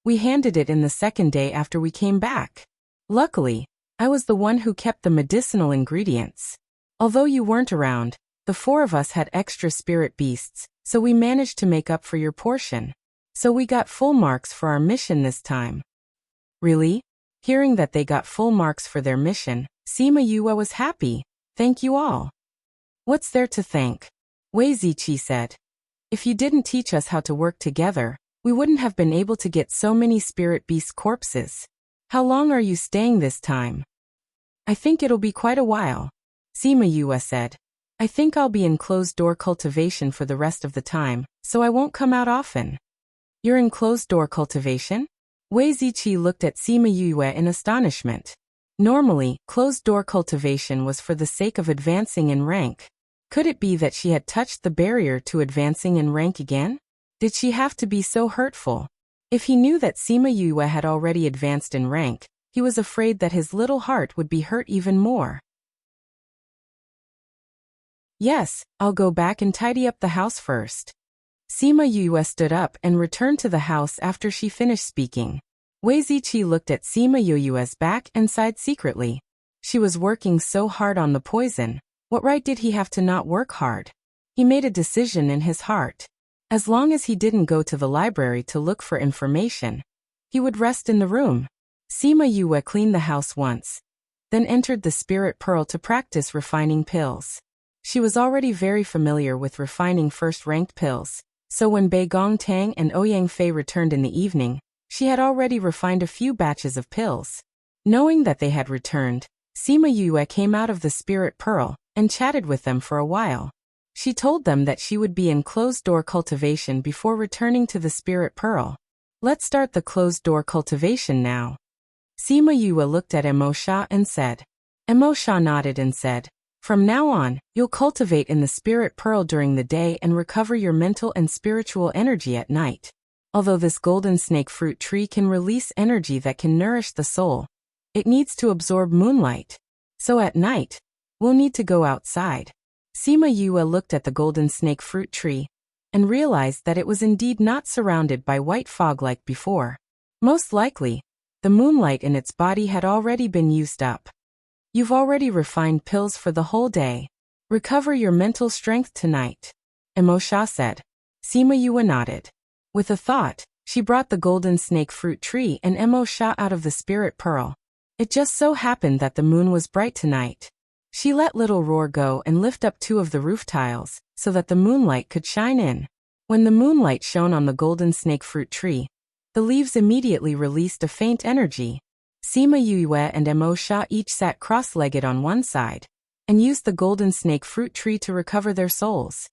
We handed it in the second day after we came back. Luckily, I was the one who kept the medicinal ingredients. Although you weren't around, the four of us had extra spirit beasts, so we managed to make up for your portion. So we got full marks for our mission this time. Really? Hearing that they got full marks for their mission, Sima Yue was happy. Thank you all. What's there to thank? Wei Ziqi said. If you didn't teach us how to work together, we wouldn't have been able to get so many spirit beast corpses. How long are you staying this time? I think it'll be quite a while. Sima Yue said. I think I'll be in closed-door cultivation for the rest of the time, so I won't come out often. You're in closed-door cultivation? Wei Ziqi looked at Sima Yue in astonishment. Normally, closed-door cultivation was for the sake of advancing in rank. Could it be that she had touched the barrier to advancing in rank again? Did she have to be so hurtful? If he knew that Sima Yue had already advanced in rank, he was afraid that his little heart would be hurt even more. Yes, I'll go back and tidy up the house first. Sima Yue stood up and returned to the house after she finished speaking. Wei Ziqi looked at Sima Yue's back and sighed secretly. She was working so hard on the poison. What right did he have to not work hard? He made a decision in his heart. As long as he didn't go to the library to look for information, he would rest in the room. Sima Yue cleaned the house once, then entered the spirit pearl to practice refining pills. She was already very familiar with refining first-ranked pills, so when Bei Gongtang and Ouyang Fei returned in the evening, she had already refined a few batches of pills. Knowing that they had returned, Sima Yue came out of the spirit pearl and chatted with them for a while. She told them that she would be in closed-door cultivation before returning to the spirit pearl. Let's start the closed-door cultivation now. Sima Yue looked at Emosha and said. Emosha nodded and said, from now on, you'll cultivate in the spirit pearl during the day and recover your mental and spiritual energy at night. Although this golden snake fruit tree can release energy that can nourish the soul, it needs to absorb moonlight. So at night, we'll need to go outside. Sima Yue looked at the golden snake fruit tree and realized that it was indeed not surrounded by white fog like before. Most likely, the moonlight in its body had already been used up. You've already refined pills for the whole day. Recover your mental strength tonight, Emosha said. Sima Yue nodded. With a thought, she brought the golden snake fruit tree and Emosha out of the spirit pearl. It just so happened that the moon was bright tonight. She let little Roar go and lift up 2 of the roof tiles, so that the moonlight could shine in. When the moonlight shone on the golden snake fruit tree, the leaves immediately released a faint energy. Sima Yue and Mo Sha each sat cross-legged on one side, and used the golden snake fruit tree to recover their souls.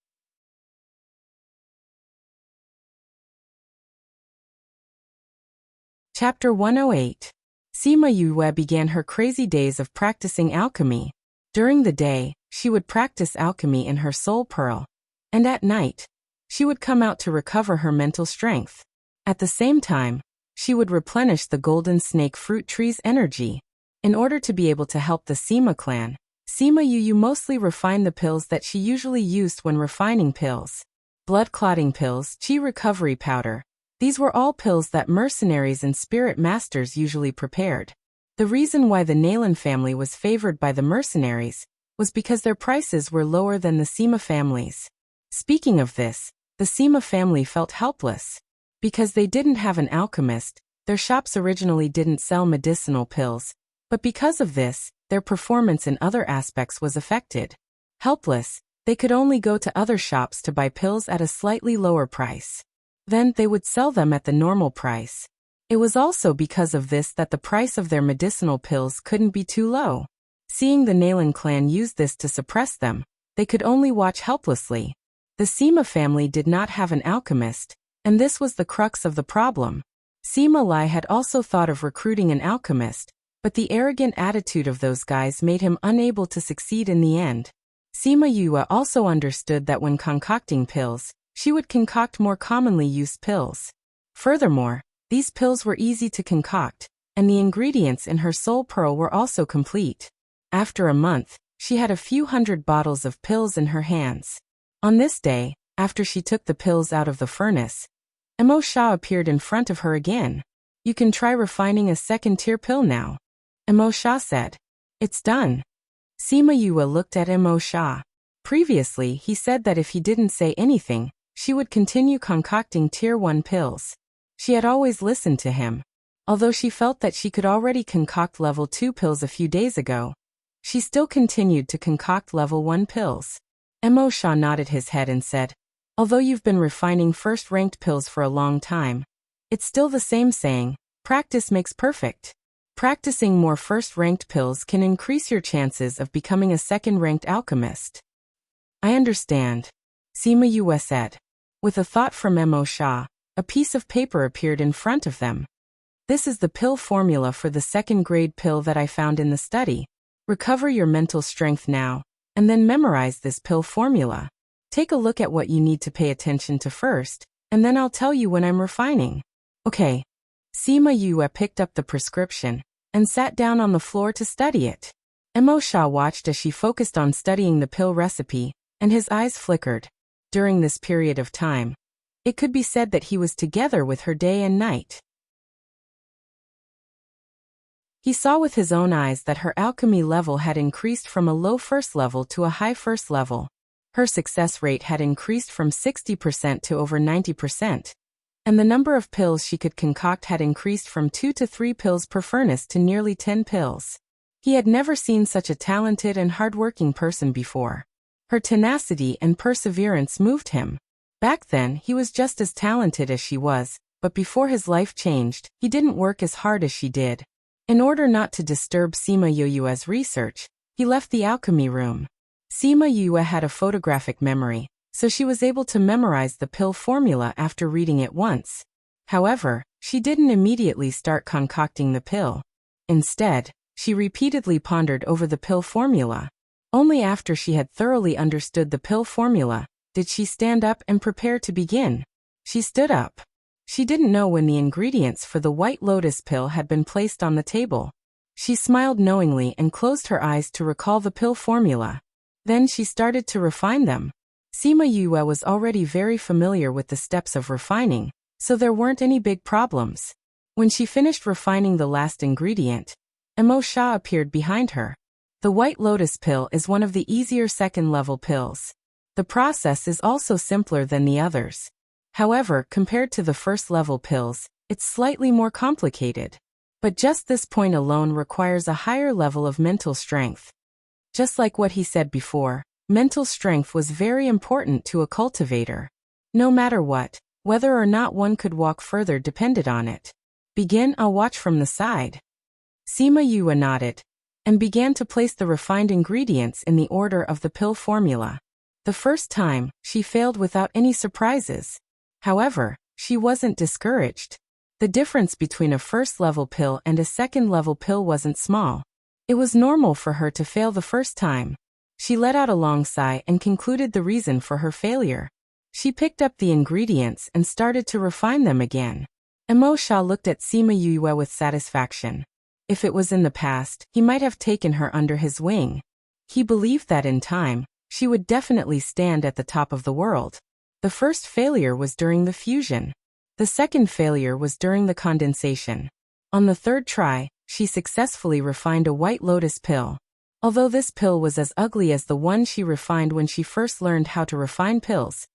Chapter 108. Sima Yue began her crazy days of practicing alchemy. During the day, she would practice alchemy in her soul pearl, and at night, she would come out to recover her mental strength. At the same time, she would replenish the golden snake fruit tree's energy. In order to be able to help the Sima clan, Sima Yue mostly refined the pills that she usually used when refining pills. Blood clotting pills, chi recovery powder. These were all pills that mercenaries and spirit masters usually prepared. The reason why the Nalan family was favored by the mercenaries was because their prices were lower than the Sima family's. Speaking of this, the Sima family felt helpless. Because they didn't have an alchemist, their shops originally didn't sell medicinal pills, but because of this, their performance in other aspects was affected. Helpless, they could only go to other shops to buy pills at a slightly lower price. Then they would sell them at the normal price. It was also because of this that the price of their medicinal pills couldn't be too low. Seeing the Nalan clan use this to suppress them, they could only watch helplessly. The Sima family did not have an alchemist, and this was the crux of the problem. Sima Lai had also thought of recruiting an alchemist, but the arrogant attitude of those guys made him unable to succeed in the end. Sima Yue also understood that when concocting pills, she would concoct more commonly used pills. Furthermore, these pills were easy to concoct, and the ingredients in her soul pearl were also complete. After a month, she had a few hundred bottles of pills in her hands. On this day, after she took the pills out of the furnace, Mo Sha appeared in front of her again. "You can try refining a second-tier pill now," Mo Sha said. "It's done." Sima Yue looked at Mo Sha. Previously, he said that if he didn't say anything, she would continue concocting Tier 1 pills. She had always listened to him. Although she felt that she could already concoct level 2 pills a few days ago, she still continued to concoct level 1 pills. Mo Sha nodded his head and said, "Although you've been refining first-ranked pills for a long time, it's still the same saying, practice makes perfect. Practicing more first-ranked pills can increase your chances of becoming a second-ranked alchemist." "I understand," Sima Yue said. With a thought from Mo Sha, a piece of paper appeared in front of them. "This is the pill formula for the second-grade pill that I found in the study. Recover your mental strength now, and then memorize this pill formula. Take a look at what you need to pay attention to first, and then I'll tell you when I'm refining." "Okay." Sima Yue picked up the prescription and sat down on the floor to study it. Mo Sha watched as she focused on studying the pill recipe, and his eyes flickered. During this period of time, it could be said that he was together with her day and night. He saw with his own eyes that her alchemy level had increased from a low first level to a high first level. Her success rate had increased from 60% to over 90%, and the number of pills she could concoct had increased from 2 to 3 pills per furnace to nearly 10 pills. He had never seen such a talented and hardworking person before. Her tenacity and perseverance moved him. Back then, he was just as talented as she was, but before his life changed, he didn't work as hard as she did. In order not to disturb Sima Yue's research, he left the alchemy room. Sima Yue had a photographic memory, so she was able to memorize the pill formula after reading it once. However, she didn't immediately start concocting the pill. Instead, she repeatedly pondered over the pill formula. Only after she had thoroughly understood the pill formula did she stand up and prepare to begin. She stood up. She didn't know when the ingredients for the White Lotus pill had been placed on the table. She smiled knowingly and closed her eyes to recall the pill formula. Then she started to refine them. Sima Yue was already very familiar with the steps of refining, so there weren't any big problems. When she finished refining the last ingredient, Mo Sha appeared behind her. The White Lotus pill is one of the easier second-level pills. The process is also simpler than the others. However, compared to the first-level pills, it's slightly more complicated. But just this point alone requires a higher level of mental strength. Just like what he said before, mental strength was very important to a cultivator. No matter what, whether or not one could walk further depended on it. Begin, I'll watch from the side. Sima Yue nodded, and began to place the refined ingredients in the order of the pill formula. The first time, she failed without any surprises. However, she wasn't discouraged. The difference between a first-level pill and a second-level pill wasn't small. It was normal for her to fail the first time. She let out a long sigh and concluded the reason for her failure. She picked up the ingredients and started to refine them again. Empress looked at Sima Yue with satisfaction. If it was in the past, he might have taken her under his wing. He believed that in time, she would definitely stand at the top of the world. The first failure was during the fusion. The second failure was during the condensation. On the third try, she successfully refined a white lotus pill. Although this pill was as ugly as the one she refined when she first learned how to refine pills,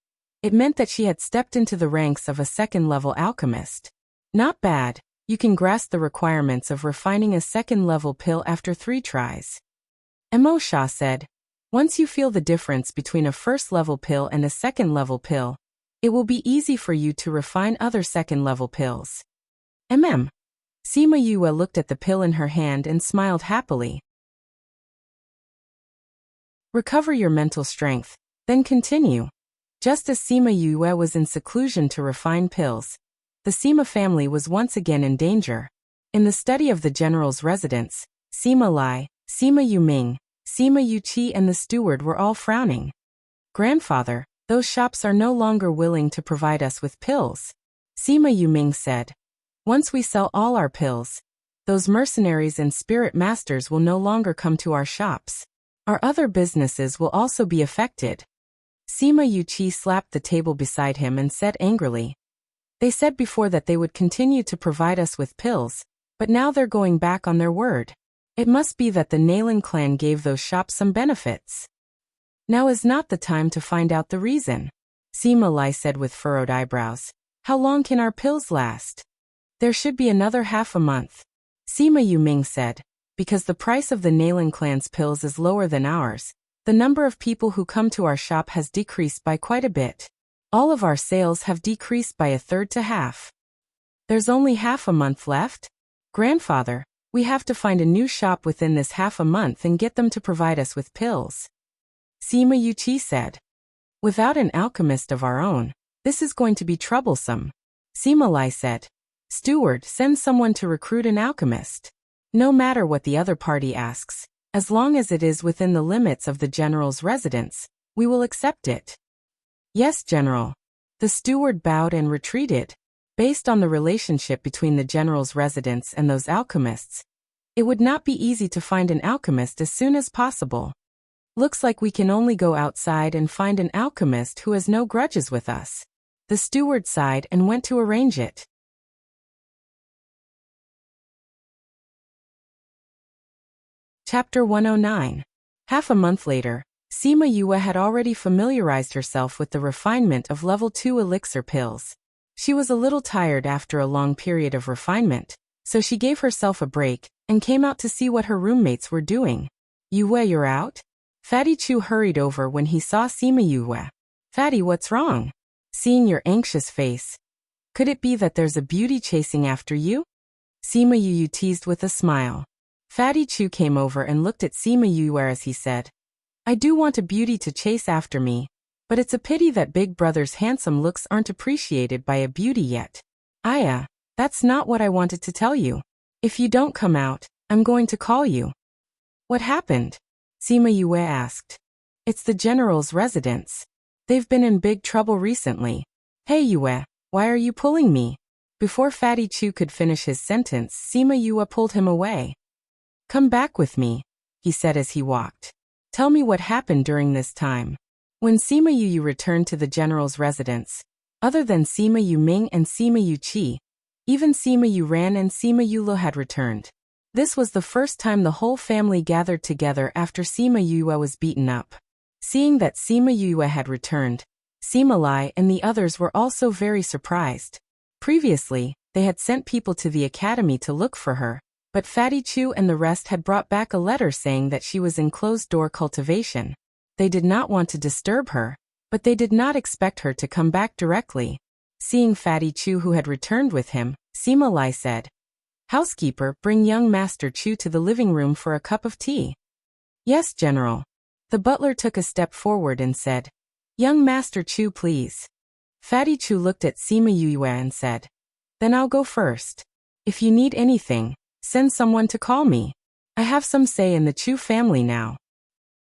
it meant that she had stepped into the ranks of a second-level alchemist. Not bad, you can grasp the requirements of refining a second-level pill after 3 tries. Empress said, once you feel the difference between a first-level pill and a second-level pill, it will be easy for you to refine other second-level pills. Sima Yue looked at the pill in her hand and smiled happily. Recover your mental strength, then continue. Just as Sima Yue was in seclusion to refine pills, the Sima family was once again in danger. In the study of the general's residence, Sima Lai, Sima Yuming, Sima Yuqi and the steward were all frowning. Grandfather, those shops are no longer willing to provide us with pills. Sima Yuming said. Once we sell all our pills, those mercenaries and spirit masters will no longer come to our shops. Our other businesses will also be affected. Sima Yuqi slapped the table beside him and said angrily. They said before that they would continue to provide us with pills, but now they're going back on their word. It must be that the Nalan clan gave those shops some benefits. Now is not the time to find out the reason. Sima Lai said with furrowed eyebrows. How long can our pills last? There should be another half a month. Sima Yuming said. Because the price of the Nalan clan's pills is lower than ours, the number of people who come to our shop has decreased by quite a bit. All of our sales have decreased by a third to half. There's only half a month left? Grandfather, we have to find a new shop within this half a month and get them to provide us with pills. Sima Yuqi said. Without an alchemist of our own, this is going to be troublesome. Sima Lai said. Steward, send someone to recruit an alchemist. No matter what the other party asks, as long as it is within the limits of the general's residence, we will accept it. Yes, General. The steward bowed and retreated. Based on the relationship between the general's residence and those alchemists, it would not be easy to find an alchemist as soon as possible. Looks like we can only go outside and find an alchemist who has no grudges with us. The steward sighed and went to arrange it. Chapter 109. Half a month later, Sima Yue had already familiarized herself with the refinement of level 2 elixir pills. She was a little tired after a long period of refinement, so she gave herself a break and came out to see what her roommates were doing. Yue, you're out? Fatty Chu hurried over when he saw Sima Yue. Fatty, what's wrong? Seeing your anxious face. Could it be that there's a beauty chasing after you? Sima Yue teased with a smile. Fatty Chu came over and looked at Sima Yue as he said, I do want a beauty to chase after me, but it's a pity that Big Brother's handsome looks aren't appreciated by a beauty yet. Aya, that's not what I wanted to tell you. If you don't come out, I'm going to call you. What happened? Sima Yue asked. It's the general's residence. They've been in big trouble recently. Hey Yue, why are you pulling me? Before Fatty Chu could finish his sentence, Sima Yue pulled him away. Come back with me, he said as he walked. Tell me what happened during this time. When Sima Yue returned to the general's residence, other than Sima Yuming and Sima Yuqi, even Sima Yuran and Sima Yulu had returned. This was the first time the whole family gathered together after Sima Yue was beaten up. Seeing that Sima Yue had returned, Sima Lai and the others were also very surprised. Previously, they had sent people to the academy to look for her, But Fatty Chu and the rest had brought back a letter saying that she was in closed-door cultivation. They did not want to disturb her, but they did not expect her to come back directly. Seeing Fatty Chu who had returned with him, Sima Lai said, "Housekeeper, bring young Master Chu to the living room for a cup of tea." "Yes, General." The butler took a step forward and said, "Young Master Chu, please." Fatty Chu looked at Sima Yue and said, "Then I'll go first. If you need anything, send someone to call me. I have some say in the Chu family now."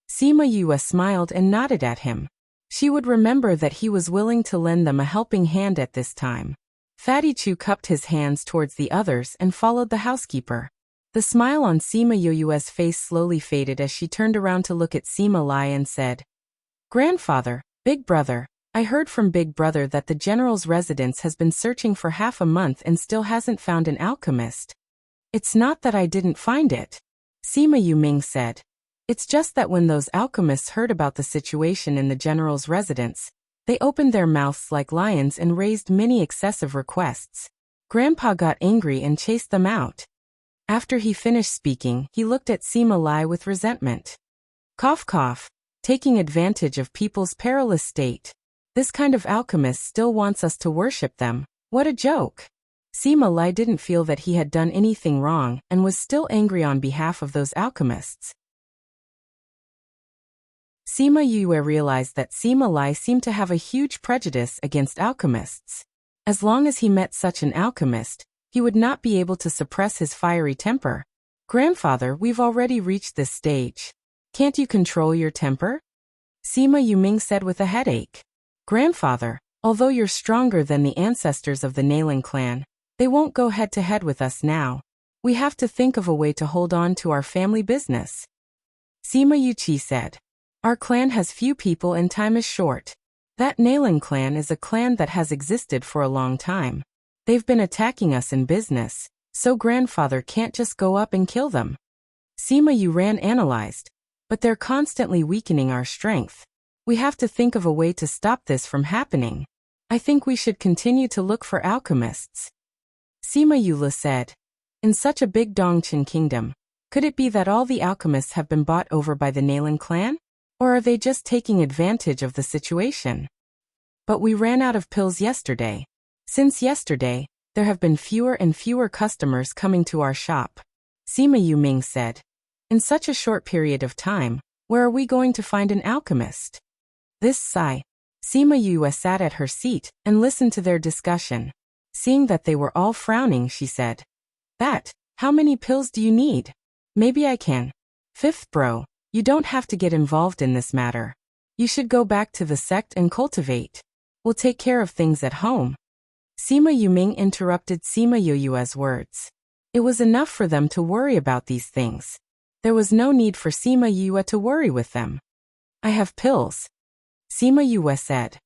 Sima Yue smiled and nodded at him. She would remember that he was willing to lend them a helping hand at this time. Fatty Chu cupped his hands towards the others and followed the housekeeper. The smile on Sima Yue's face slowly faded as she turned around to look at Sima Lai and said, "Grandfather, Big Brother, I heard from Big Brother that the General's residence has been searching for half a month and still hasn't found an alchemist." "It's not that I didn't find it," Sima Yuming said. "It's just that when those alchemists heard about the situation in the General's residence, they opened their mouths like lions and raised many excessive requests. Grandpa got angry and chased them out." After he finished speaking, he looked at Sima Lai with resentment. Cough cough, taking advantage of people's perilous state. This kind of alchemist still wants us to worship them. What a joke. Sima Lai didn't feel that he had done anything wrong and was still angry on behalf of those alchemists. Sima Yue realized that Sima Lai seemed to have a huge prejudice against alchemists. As long as he met such an alchemist, he would not be able to suppress his fiery temper. "Grandfather, we've already reached this stage. Can't you control your temper?" Sima Yuming said with a headache. "Grandfather, although you're stronger than the ancestors of the Nailing clan, they won't go head-to-head with us now. We have to think of a way to hold on to our family business." Sima Yuchi said, "Our clan has few people and time is short. That Nailing clan is a clan that has existed for a long time. They've been attacking us in business, so grandfather can't just go up and kill them." Sima Yuran analyzed, "But they're constantly weakening our strength. We have to think of a way to stop this from happening. I think we should continue to look for alchemists." Sima Yula said, "In such a big Dongqin kingdom, could it be that all the alchemists have been bought over by the Nailing clan? Or are they just taking advantage of the situation? But we ran out of pills yesterday. Since yesterday, there have been fewer and fewer customers coming to our shop." Sima Yuming said, "In such a short period of time, where are we going to find an alchemist?" This sigh. Sima Yue sat at her seat and listened to their discussion. Seeing that they were all frowning, she said, How many pills do you need? Maybe I can. Fifth bro, you don't have to get involved in this matter. You should go back to the sect and cultivate. We'll take care of things at home." Sima Yuming interrupted Sima Yue's words. It was enough for them to worry about these things. There was no need for Sima Yue to worry with them. "I have pills," Sima Yue said.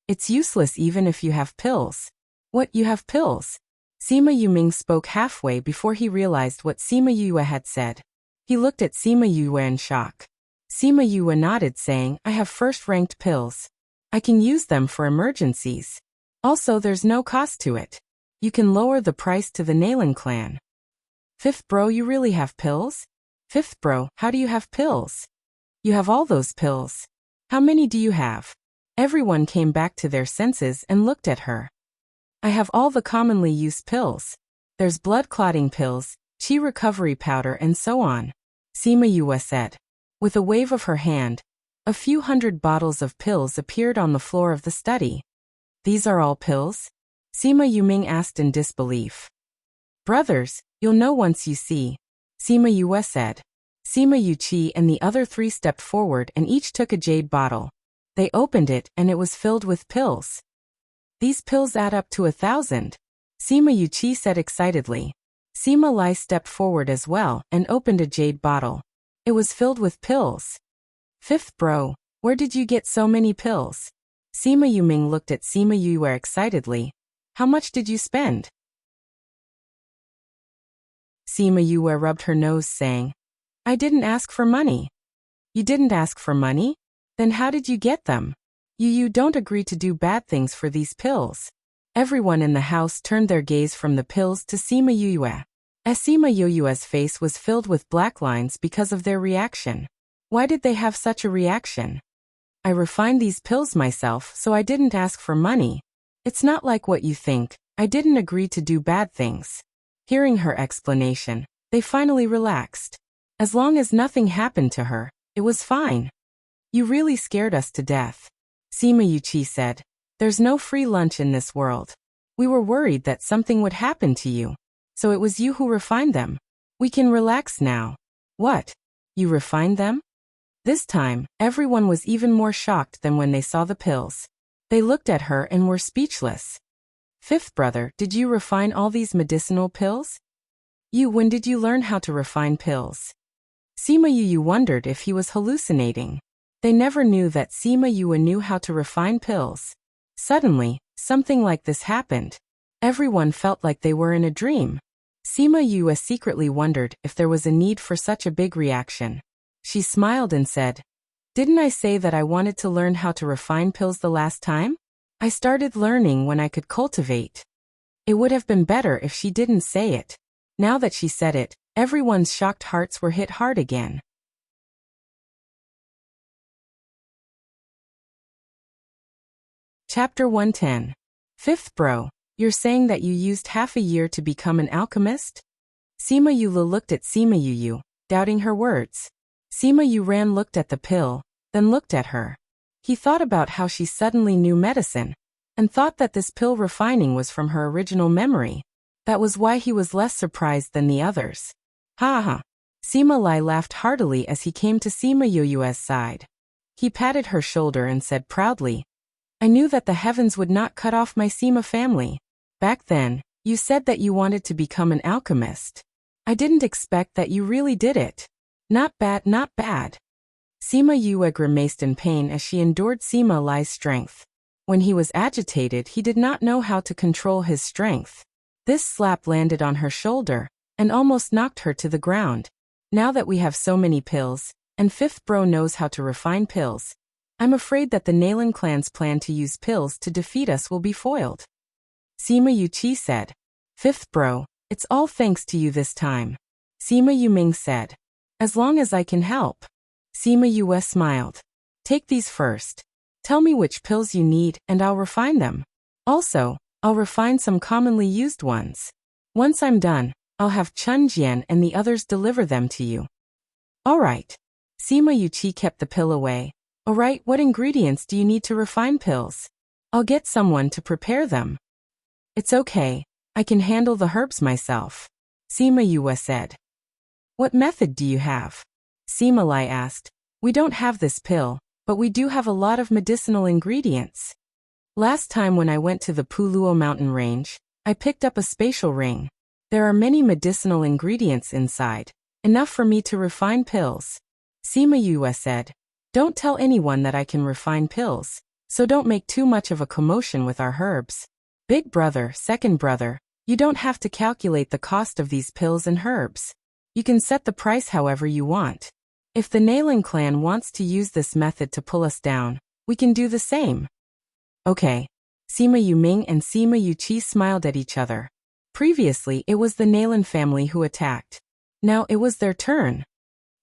"It's useless even if you have pills." "What, you have pills?" Sima Yuming spoke halfway before he realized what Sima Yue had said. He looked at Sima Yue in shock. Sima Yue nodded saying, "I have first-ranked pills. I can use them for emergencies. Also, there's no cost to it. You can lower the price to the Nailing clan." "Fifth bro, you really have pills?" "Fifth bro, how do you have pills? You have all those pills. How many do you have?" Everyone came back to their senses and looked at her. "I have all the commonly used pills. There's blood-clotting pills, chi recovery powder and so on," Sima Yue said. With a wave of her hand, a few hundred bottles of pills appeared on the floor of the study. "These are all pills?" Sima Yuming asked in disbelief. "Brothers, you'll know once you see," Sima Yue said. Sima Yuchi and the other three stepped forward and each took a jade bottle. They opened it and it was filled with pills. "These pills add up to 1,000, Sima Yuchi said excitedly. Sima Lai stepped forward as well and opened a jade bottle. It was filled with pills. "Fifth bro, where did you get so many pills?" Sima Yuming looked at Sima Yue excitedly. "How much did you spend?" Sima Yue rubbed her nose saying, "I didn't ask for money." "You didn't ask for money? Then how did you get them? You don't agree to do bad things for these pills." Everyone in the house turned their gaze from the pills to Sima Yue. Sima Yoyue's face was filled with black lines because of their reaction. Why did they have such a reaction? I refined these pills myself, so I didn't ask for money. It's not like what you think. I didn't agree to do bad things. Hearing her explanation, they finally relaxed. As long as nothing happened to her, it was fine. You really scared us to death. Sima Yuqi said. There's no free lunch in this world. We were worried that something would happen to you. So it was you who refined them. We can relax now. What? You refined them? This time, everyone was even more shocked than when they saw the pills. They looked at her and were speechless. Fifth brother, did you refine all these medicinal pills? When did you learn how to refine pills? Sima Yu wondered if he was hallucinating. They never knew that Sima Yu knew how to refine pills. Suddenly, something like this happened. Everyone felt like they were in a dream. Sima Yu secretly wondered if there was a need for such a big reaction. She smiled and said, Didn't I say that I wanted to learn how to refine pills the last time? I started learning when I could cultivate. It would have been better if she didn't say it. Now that she said it, everyone's shocked hearts were hit hard again. Chapter 110. Fifth bro, you're saying that you used half a year to become an alchemist? Sima Yu looked at Sima Yu, doubting her words. Sima Yu looked at the pill, then looked at her. He thought about how she suddenly knew medicine, and thought that this pill refining was from her original memory. That was why he was less surprised than the others. Ha ha. Sima Lai laughed heartily as he came to Sima Yoyue's side. He patted her shoulder and said proudly, I knew that the heavens would not cut off my Sima family. Back then, you said that you wanted to become an alchemist. I didn't expect that you really did it. Not bad, not bad. Sima Yue grimaced in pain as she endured Sima Lai's strength. When he was agitated, he did not know how to control his strength. This slap landed on her shoulder and almost knocked her to the ground. Now that we have so many pills, and fifth bro knows how to refine pills, I'm afraid that the Nalan clan's plan to use pills to defeat us will be foiled. Sima Yuqi said. Fifth bro, it's all thanks to you this time. Sima Yuming said. As long as I can help. Sima Yue smiled. Take these first. Tell me which pills you need and I'll refine them. Also, I'll refine some commonly used ones. Once I'm done, I'll have Chun Jian and the others deliver them to you. Alright. Sima Yuqi kept the pill away. Alright, what ingredients do you need to refine pills? I'll get someone to prepare them. It's okay. I can handle the herbs myself. Sima Yue said. What method do you have? Sima Lai asked. We don't have this pill, but we do have a lot of medicinal ingredients. Last time when I went to the Puluo mountain range, I picked up a spatial ring. There are many medicinal ingredients inside, enough for me to refine pills. Sima Yue said. Don't tell anyone that I can refine pills, so don't make too much of a commotion with our herbs. Big brother, second brother, you don't have to calculate the cost of these pills and herbs. You can set the price however you want. If the Nalan clan wants to use this method to pull us down, we can do the same. Okay. Sima Yuming and Sima Yuqi smiled at each other. Previously, it was the Nalan family who attacked. Now it was their turn.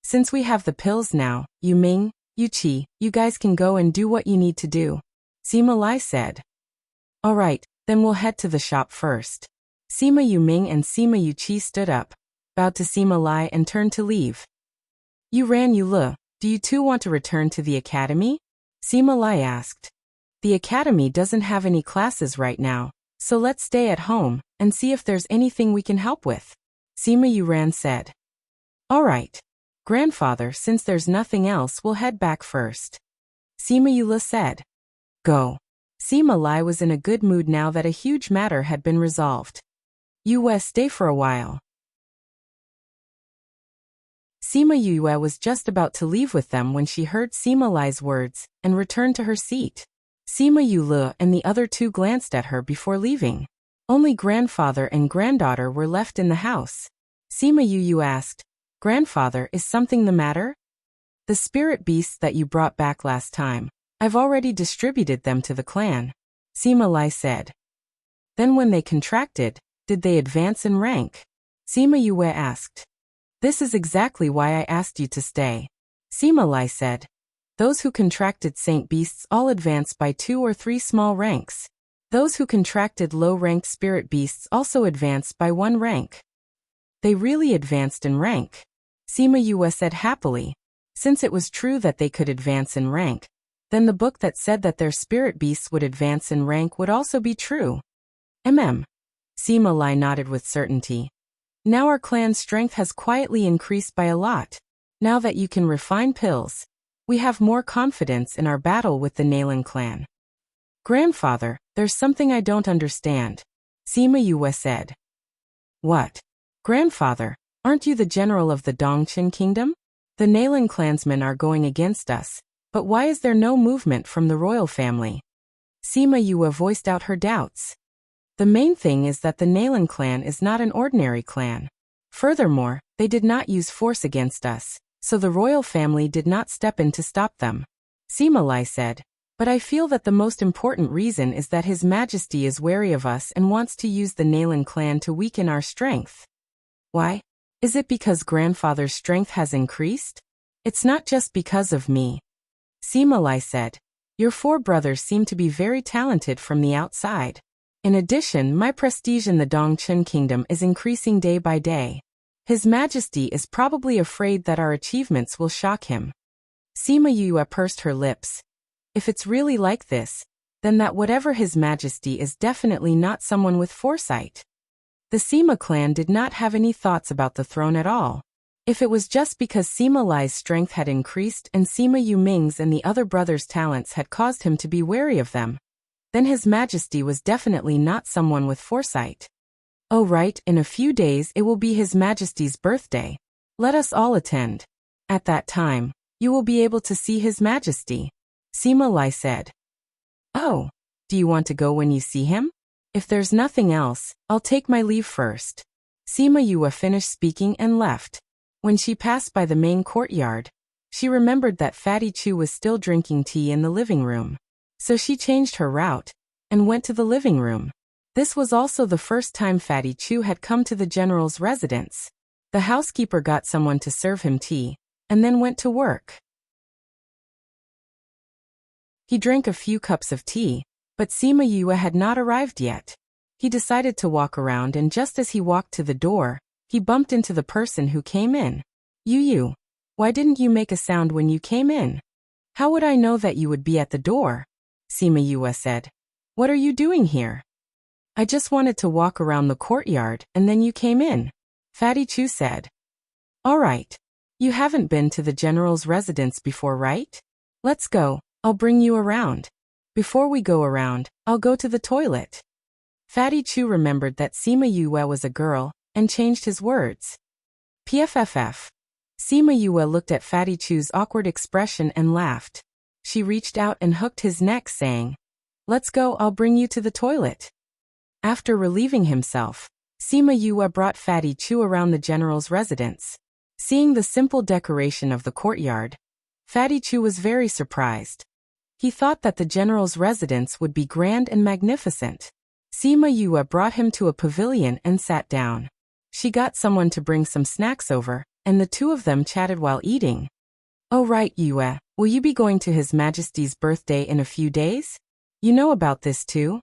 Since we have the pills now, Yuming, Yuqi, you guys can go and do what you need to do. Sima Lai said. Alright, then we'll head to the shop first. Sima Yuming and Sima Yuqi stood up, bowed to Sima Lai and turned to leave. Yule, do you too want to return to the academy? Sima Lai asked. The academy doesn't have any classes right now, so let's stay at home and see if there's anything we can help with. Sima Yuran said. Alright. Grandfather, since there's nothing else, we'll head back first. Sima Yule said. Go. Sima Lai was in a good mood now that a huge matter had been resolved. Stay for a while. Sima Yue was just about to leave with them when she heard Sima Lai's words and returned to her seat. Sima Yule and the other two glanced at her before leaving. Only grandfather and granddaughter were left in the house. Sima Yu asked, Grandfather, is something the matter? The spirit beasts that you brought back last time, I've already distributed them to the clan. Sima Lai said. Then when they contracted, did they advance in rank? Sima Yue asked. This is exactly why I asked you to stay. Sima Lai said. Those who contracted saint beasts all advanced by 2 or 3 small ranks. Those who contracted low-ranked spirit beasts also advanced by 1 rank. They really advanced in rank. Sima Yue said happily. Since it was true that they could advance in rank, then the book that said that their spirit beasts would advance in rank would also be true. Sima Lai nodded with certainty. Now our clan's strength has quietly increased by a lot. Now that you can refine pills, we have more confidence in our battle with the Nalan clan. Grandfather, there's something I don't understand. Sima Yue said. What? Grandfather, aren't you the general of the Dongqin kingdom? The Nalan clansmen are going against us, but why is there no movement from the royal family? Sima Yue voiced out her doubts. The main thing is that the Nalan clan is not an ordinary clan. Furthermore, they did not use force against us, so the royal family did not step in to stop them. Sima Lai said, but I feel that the most important reason is that His Majesty is wary of us and wants to use the Nalan clan to weaken our strength. Why? Is it because grandfather's strength has increased? It's not just because of me. Sima Lai said, your 4 brothers seem to be very talented from the outside. In addition, my prestige in the Dongqin kingdom is increasing day by day. His Majesty is probably afraid that our achievements will shock him. Sima Yue pursed her lips. If it's really like this, then that whatever His Majesty is definitely not someone with foresight. The Sima clan did not have any thoughts about the throne at all. If it was just because Sima Lai's strength had increased and Sima Yuming's and the other brothers' talents had caused him to be wary of them, then His Majesty was definitely not someone with foresight. Oh right, in a few days it will be His Majesty's birthday. Let us all attend. At that time, you will be able to see His Majesty. Sima Lai said. Oh, do you want to go when you see him? If there's nothing else, I'll take my leave first. Sima Yue finished speaking and left. When she passed by the main courtyard, she remembered that Fatty Chu was still drinking tea in the living room. So she changed her route and went to the living room. This was also the first time Fatty Chu had come to the general's residence. The housekeeper got someone to serve him tea, and then went to work. He drank a few cups of tea, but Sima Yue had not arrived yet. He decided to walk around, and just as he walked to the door, he bumped into the person who came in. Yu, why didn't you make a sound when you came in? How would I know that you would be at the door? Sima Yue said. What are you doing here? I just wanted to walk around the courtyard, and then you came in. Fatty Chu said. All right. You haven't been to the general's residence before, right? Let's go, I'll bring you around. Before we go around, I'll go to the toilet. Fatty Chu remembered that Sima Yue was a girl, and changed his words. PFFF. Sima Yue looked at Fatty Chu's awkward expression and laughed. She reached out and hooked his neck, saying, Let's go, I'll bring you to the toilet. After relieving himself, Sima Yue brought Fatty Chu around the general's residence. Seeing the simple decoration of the courtyard, Fatty Chu was very surprised. He thought that the general's residence would be grand and magnificent. Sima Yue brought him to a pavilion and sat down. She got someone to bring some snacks over, and the two of them chatted while eating. Oh right, Yue, will you be going to His Majesty's birthday in a few days? You know about this too?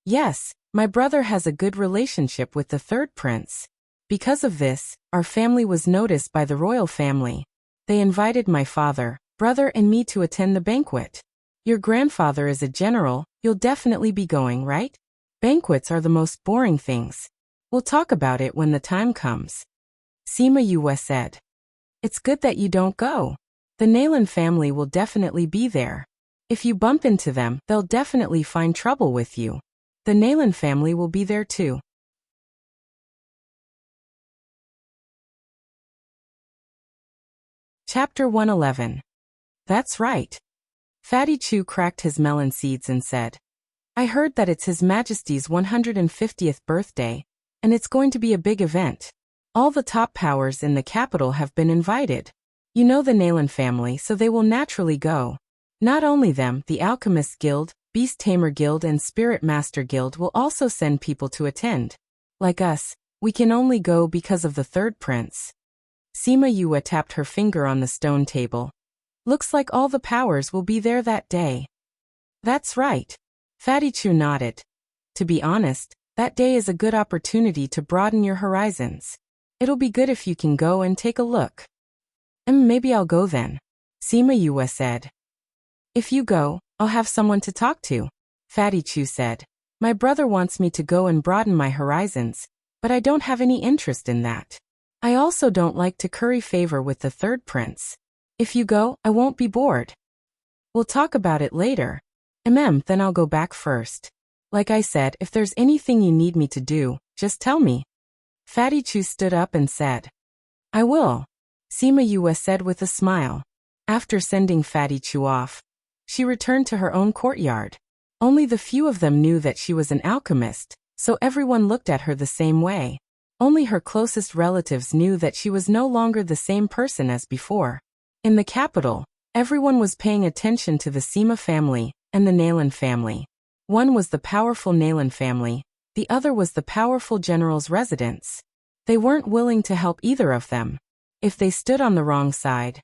Yes, my brother has a good relationship with the third prince. Because of this, our family was noticed by the royal family. They invited my father, brother and me to attend the banquet. Your grandfather is a general, you'll definitely be going, right? Banquets are the most boring things. We'll talk about it when the time comes. Sima Yue said. It's good that you don't go. The Nalan family will definitely be there. If you bump into them, they'll definitely find trouble with you. The Nalan family will be there too. Chapter 111. That's right. Fatty Chu cracked his melon seeds and said, I heard that it's His Majesty's 150th birthday, and it's going to be a big event. All the top powers in the capital have been invited. You know the Nalan family, so they will naturally go. Not only them, the Alchemist Guild, Beast Tamer Guild and Spirit Master Guild will also send people to attend. Like us, We can only go because of the third prince. Sima Yue tapped her finger on the stone table. Looks like all the powers will be there that day. That's right. Fatty Chu nodded. To be honest, that day is a good opportunity to broaden your horizons. It'll be good if you can go and take a look. Maybe I'll go then, Sima Yue said. If you go, I'll have someone to talk to, Fatty Chu said. My brother wants me to go and broaden my horizons, but I don't have any interest in that. I also don't like to curry favor with the third prince. If you go, I won't be bored. We'll talk about it later. Then I'll go back first. Like I said, if there's anything you need me to do, just tell me. Fatty Chu stood up and said. I will, Sima Yue said with a smile. After sending Fatty Chu off, she returned to her own courtyard. Only the few of them knew that she was an alchemist, so everyone looked at her the same way. Only her closest relatives knew that she was no longer the same person as before. In the capital, everyone was paying attention to the Sima family and the Nalan family. One was the powerful Nalan family, the other was the powerful general's residence. They weren't willing to help either of them. If they stood on the wrong side,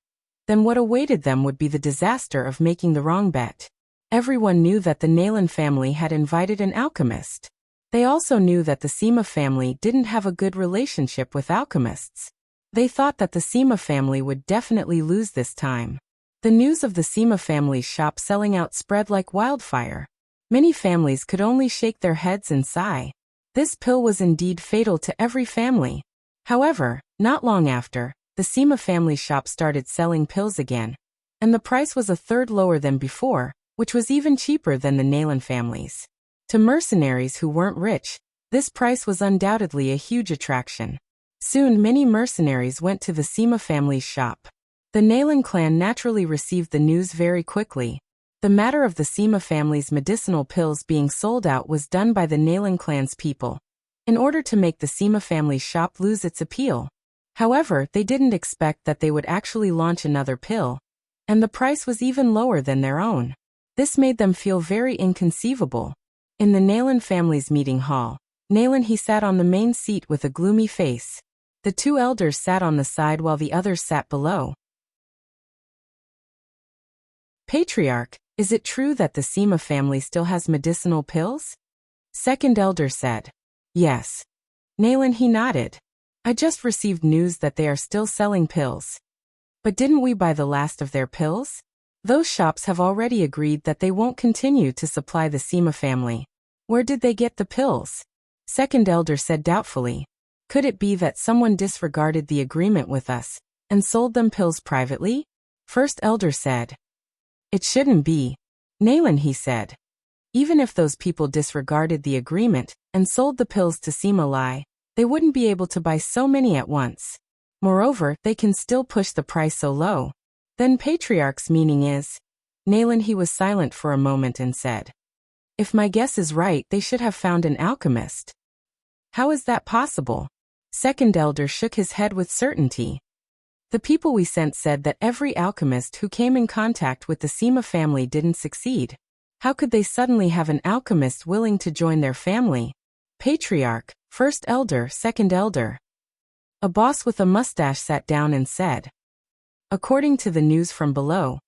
then what awaited them would be the disaster of making the wrong bet. Everyone knew that the Nalan family had invited an alchemist. They also knew that the Sima family didn't have a good relationship with alchemists. They thought that the Sima family would definitely lose this time. The news of the Sima family's shop selling out spread like wildfire. Many families could only shake their heads and sigh. This pill was indeed fatal to every family. However, not long after, the Sima family shop started selling pills again, and the price was a third lower than before, which was even cheaper than the Nalan family's. To mercenaries who weren't rich, this price was undoubtedly a huge attraction. Soon many mercenaries went to the Sima family's shop. The Nalan clan naturally received the news very quickly. The matter of the Sima family's medicinal pills being sold out was done by the Nalan clan's people, in order to make the Sima family's shop lose its appeal. However, they didn't expect that they would actually launch another pill, and the price was even lower than their own. This made them feel very inconceivable. In the Nalan family's meeting hall, Nalan he sat on the main seat with a gloomy face. The two elders sat on the side while the others sat below. Patriarch, is it true that the Sima family still has medicinal pills? Second elder said. Yes. Nalan he nodded. I just received news that they are still selling pills. But didn't we buy the last of their pills? Those shops have already agreed that they won't continue to supply the Sima family. Where did they get the pills? Second elder said doubtfully. Could it be that someone disregarded the agreement with us and sold them pills privately? First elder said. It shouldn't be. Nalan he said. Even if those people disregarded the agreement and sold the pills to Sima Lai, they wouldn't be able to buy so many at once. Moreover, they can still push the price so low. Then Patriarch's meaning is. Nalan he was silent for a moment and said. If my guess is right, they should have found an alchemist. How is that possible? Second elder shook his head with certainty. The people we sent said that every alchemist who came in contact with the Sima family didn't succeed. How could they suddenly have an alchemist willing to join their family? Patriarch, first elder, second elder. A boss with a mustache sat down and said. According to the news from below,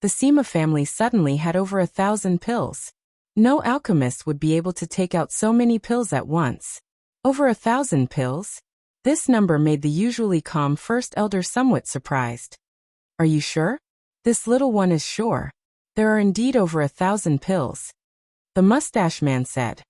the Sima family suddenly had over 1,000 pills. No alchemist would be able to take out so many pills at once. Over 1,000 pills? This number made the usually calm first elder somewhat surprised. Are you sure? This little one is sure. There are indeed over 1,000 pills. The mustache man said.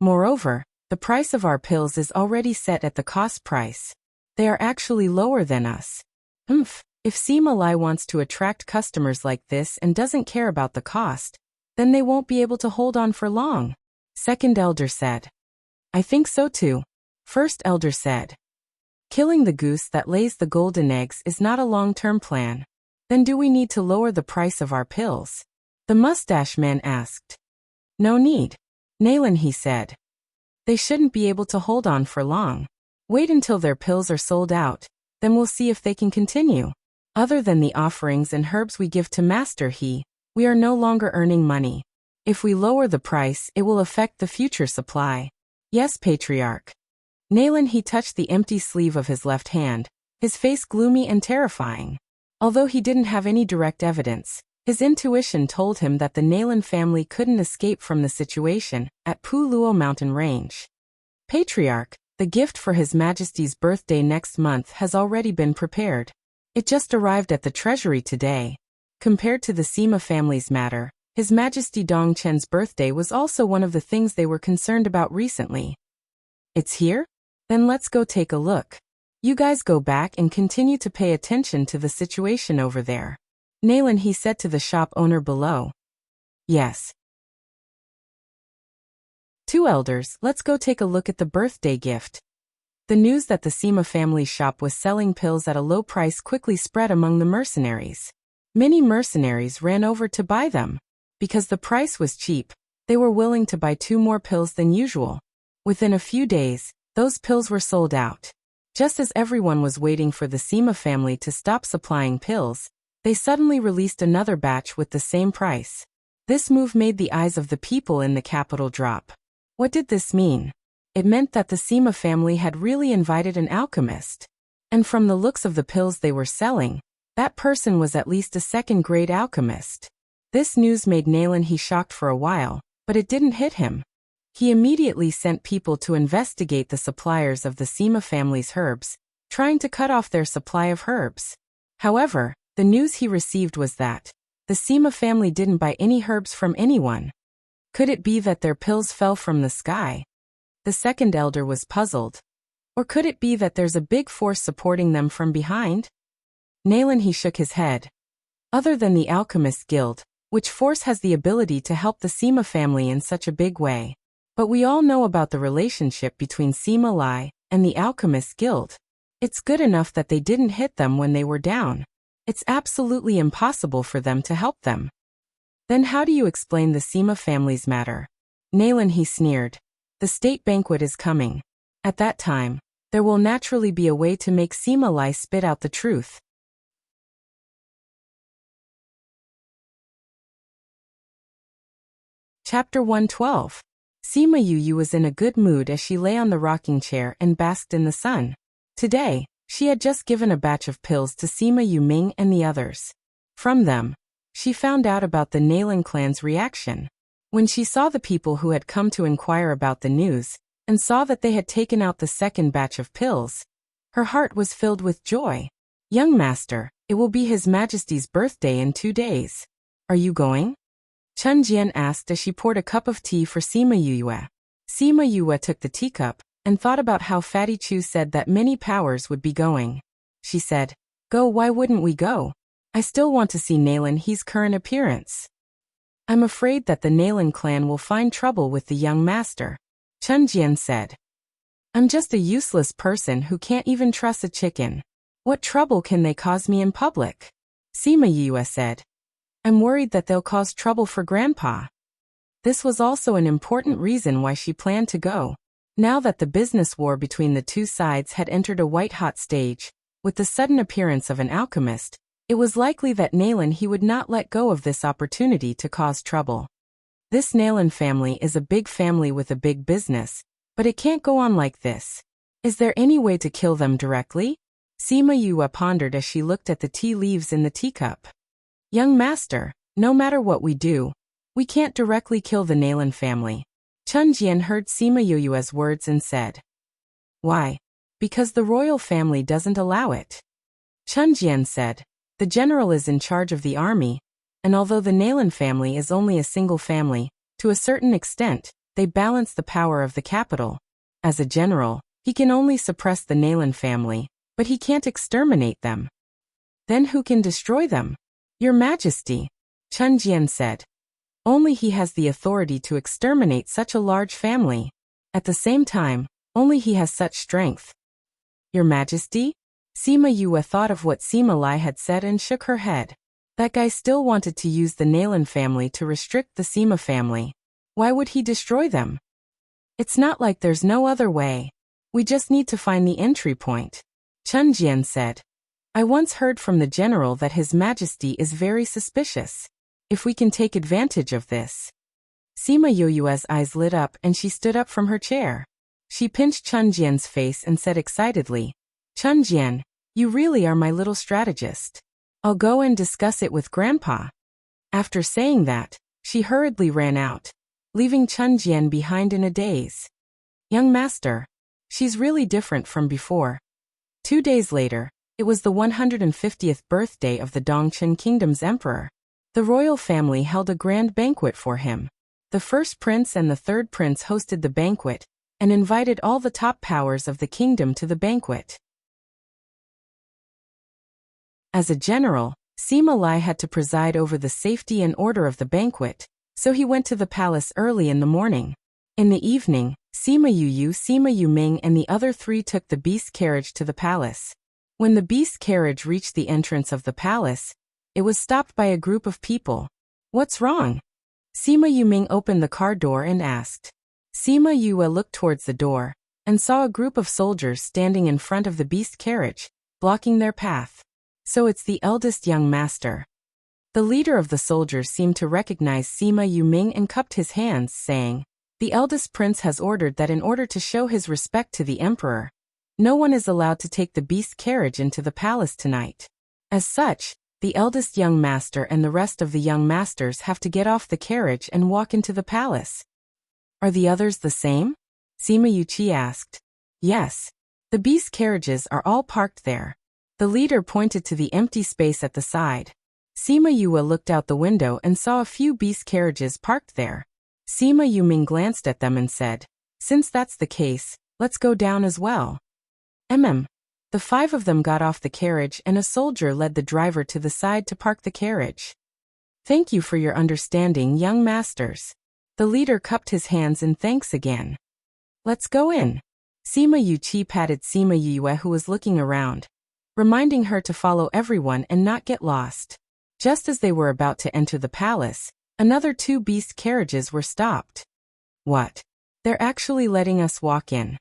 Moreover, the price of our pills is already set at the cost price. They are actually lower than us. If Sima Lai wants to attract customers like this and doesn't care about the cost, then they won't be able to hold on for long. Second elder said. I think so too. First elder said. Killing the goose that lays the golden eggs is not a long-term plan. Then do we need to lower the price of our pills? The mustache man asked. No need. Nalan he said. They shouldn't be able to hold on for long. Wait until their pills are sold out, then we'll see if they can continue. Other than the offerings and herbs we give to Master He, we are no longer earning money. If we lower the price, it will affect the future supply. Yes, Patriarch. Naylan he touched the empty sleeve of his left hand, his face gloomy and terrifying. Although he didn't have any direct evidence, his intuition told him that the Naylan family couldn't escape from the situation at Puluo Mountain Range. Patriarch, the gift for His Majesty's birthday next month has already been prepared. It just arrived at the treasury today. Compared to the Sima family's matter, His Majesty Dongchen's birthday was also one of the things they were concerned about recently. It's here? Then let's go take a look. You guys go back and continue to pay attention to the situation over there. Naylan he said to the shop owner below. Yes. Two elders, let's go take a look at the birthday gift. The news that the Sima family shop was selling pills at a low price quickly spread among the mercenaries. Many mercenaries ran over to buy them. Because the price was cheap, they were willing to buy 2 more pills than usual. Within a few days, those pills were sold out. Just as everyone was waiting for the Sima family to stop supplying pills, they suddenly released another batch with the same price. This move made the eyes of the people in the capital drop. What did this mean? It meant that the Sima family had really invited an alchemist. And from the looks of the pills they were selling, that person was at least a second-grade alchemist. This news made Naylan he shocked for a while, but it didn't hit him. He immediately sent people to investigate the suppliers of the Sima family's herbs, trying to cut off their supply of herbs. However, the news he received was that the Sima family didn't buy any herbs from anyone. Could it be that their pills fell from the sky? The second elder was puzzled. Or could it be that there's a big force supporting them from behind? Naylan he shook his head. Other than the Alchemist Guild, which force has the ability to help the Sima family in such a big way? But we all know about the relationship between Sima Lai and the Alchemist Guild. It's good enough that they didn't hit them when they were down. It's absolutely impossible for them to help them. Then how do you explain the Sima family's matter? Naylan he sneered. The state banquet is coming. At that time, there will naturally be a way to make Sima Lai spit out the truth. Chapter 112. Sima Yu was in a good mood as she lay on the rocking chair and basked in the sun. Today, she had just given a batch of pills to Sima Yu Ming and the others. From them, she found out about the Naylan clan's reaction. When she saw the people who had come to inquire about the news, and saw that they had taken out the second batch of pills, her heart was filled with joy. Young master, it will be His Majesty's birthday in 2 days. Are you going? Chen Jian asked as she poured a cup of tea for Sima Yue. Sima Yue took the teacup, and thought about how Fatty Chu said that many powers would be going. She said, Go, why wouldn't we go? I still want to see Naylan he's current appearance. I'm afraid that the Naylan clan will find trouble with the young master. Chen Jian said. I'm just a useless person who can't even trust a chicken. What trouble can they cause me in public? Sima Yue said. I'm worried that they'll cause trouble for Grandpa. This was also an important reason why she planned to go. Now that the business war between the two sides had entered a white-hot stage, with the sudden appearance of an alchemist, it was likely that Naylan he would not let go of this opportunity to cause trouble. This Naylan family is a big family with a big business, but it can't go on like this. Is there any way to kill them directly? Sima Yue pondered as she looked at the tea leaves in the teacup. Young master, no matter what we do, we can't directly kill the Naylan family. Chen Jian heard Sima Yue's words and said. Why? Because the royal family doesn't allow it. Chen Jian said. The general is in charge of the army, and although the Naylan family is only a single family, to a certain extent, they balance the power of the capital. As a general, he can only suppress the Naylan family, but he can't exterminate them. Then who can destroy them? Your Majesty, Chen Jian said. Only he has the authority to exterminate such a large family. At the same time, only he has such strength. Your Majesty? Sima Yue thought of what Sima Lai had said and shook her head. That guy still wanted to use the Naylan family to restrict the Sima family. Why would he destroy them? It's not like there's no other way. We just need to find the entry point. Chen Jian said. I once heard from the general that His Majesty is very suspicious. If we can take advantage of this. Sima Yue's eyes lit up and she stood up from her chair. She pinched Chun Jian's face and said excitedly, Chun Jian, you really are my little strategist. I'll go and discuss it with Grandpa. After saying that, she hurriedly ran out, leaving Chun Jian behind in a daze. Young master. She's really different from before. 2 days later, it was the 150th birthday of the Dongchen Kingdom's emperor. The royal family held a grand banquet for him. The first prince and the third prince hosted the banquet, and invited all the top powers of the kingdom to the banquet. As a general, Sima Lai had to preside over the safety and order of the banquet, so he went to the palace early in the morning. In the evening, Sima Yu, Sima Yuming and the other 3 took the beast carriage to the palace. When the beast carriage reached the entrance of the palace, it was stopped by a group of people. What's wrong? Sima Yuming opened the car door and asked. Sima Yue looked towards the door, and saw a group of soldiers standing in front of the beast carriage, blocking their path. So it's the eldest young master. The leader of the soldiers seemed to recognize Sima Yuming and cupped his hands, saying, The eldest prince has ordered that in order to show his respect to the emperor, no one is allowed to take the beast carriage into the palace tonight. As such, the eldest young master and the rest of the young masters have to get off the carriage and walk into the palace. Are the others the same? Sima Yuqi asked. Yes. The beast carriages are all parked there. The leader pointed to the empty space at the side. Sima Yue looked out the window and saw a few beast carriages parked there. Sima Yuming glanced at them and said, Since that's the case, let's go down as well. The 5 of them got off the carriage and a soldier led the driver to the side to park the carriage. Thank you for your understanding, young masters. The leader cupped his hands in thanks again. Let's go in. Sima Yuqi patted Sima Yue, who was looking around, reminding her to follow everyone and not get lost. Just as they were about to enter the palace, another 2 beast carriages were stopped. What? They're actually letting us walk in.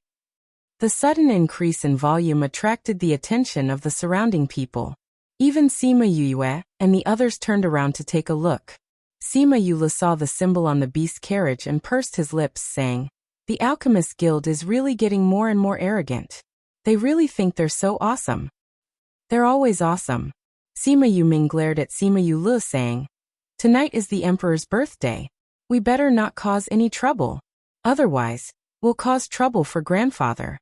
The sudden increase in volume attracted the attention of the surrounding people. Even Sima Yue and the others turned around to take a look. Sima Yue saw the symbol on the beast carriage and pursed his lips, saying, The Alchemist Guild is really getting more and more arrogant. They really think they're so awesome. They're always awesome. Sima Yuming glared at Sima Yue, saying, Tonight is the emperor's birthday. We better not cause any trouble. Otherwise, we'll cause trouble for grandfather.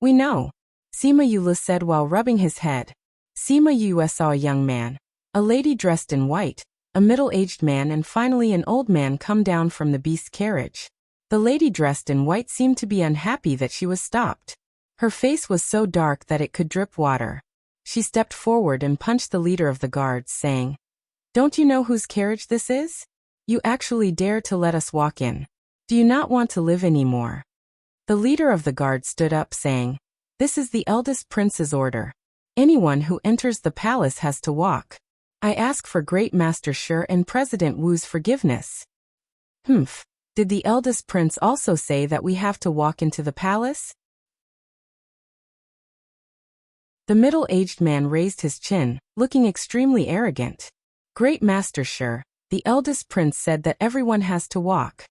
We know, Sima Yue said while rubbing his head. Sima Yue saw a young man, a lady dressed in white, a middle-aged man and finally an old man come down from the beast carriage. The lady dressed in white seemed to be unhappy that she was stopped. Her face was so dark that it could drip water. She stepped forward and punched the leader of the guards, saying, Don't you know whose carriage this is? You actually dare to let us walk in. Do you not want to live anymore? The leader of the guards stood up, saying, This is the eldest prince's order. Anyone who enters the palace has to walk. I ask for Great Master Shi and President Wu's forgiveness. Did the eldest prince also say that we have to walk into the palace? The middle-aged man raised his chin, looking extremely arrogant. Great Master Shi, the eldest prince said that everyone has to walk.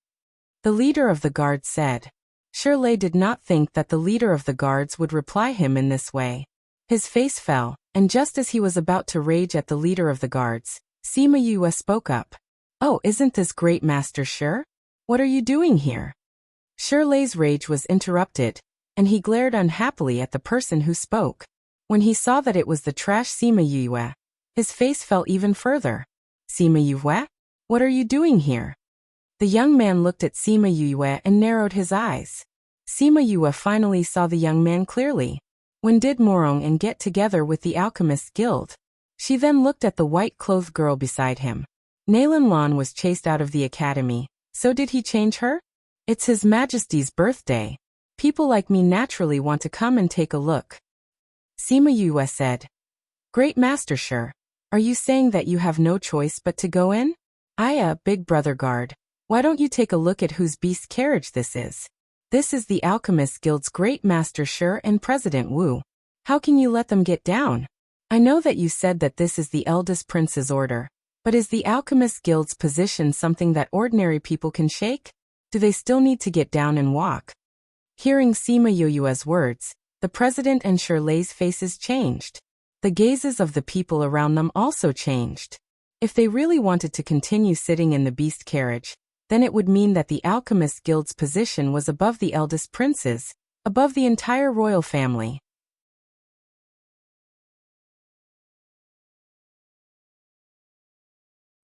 The leader of the guards said. Shirley did not think that the leader of the guards would reply him in this way. His face fell, and just as he was about to rage at the leader of the guards, Sima Yue spoke up. Oh, isn't this Great Master Shi? What are you doing here? Shirley's rage was interrupted, and he glared unhappily at the person who spoke. When he saw that it was the trash Sima Yue, his face fell even further. Sima Yue? What are you doing here? The young man looked at Sima Yue and narrowed his eyes. Sima Yue finally saw the young man clearly. When did Morong get together with the Alchemist Guild? She then looked at the white-clothed girl beside him. Nalan Lan was chased out of the academy, so did he change her? It's His Majesty's birthday. People like me naturally want to come and take a look. Sima Yue said. Great Master Shi, are you saying that you have no choice but to go in? Big brother guard. Why don't you take a look at whose beast carriage this is? This is the Alchemist Guild's Great Master Shi and President Wu. How can you let them get down? I know that you said that this is the eldest prince's order, but is the Alchemist Guild's position something that ordinary people can shake? Do they still need to get down and walk? Hearing Sima Yoyue's words, the president and Shirley's faces changed. The gazes of the people around them also changed. If they really wanted to continue sitting in the beast carriage, then it would mean that the Alchemist Guild's position was above the eldest prince's, above the entire royal family.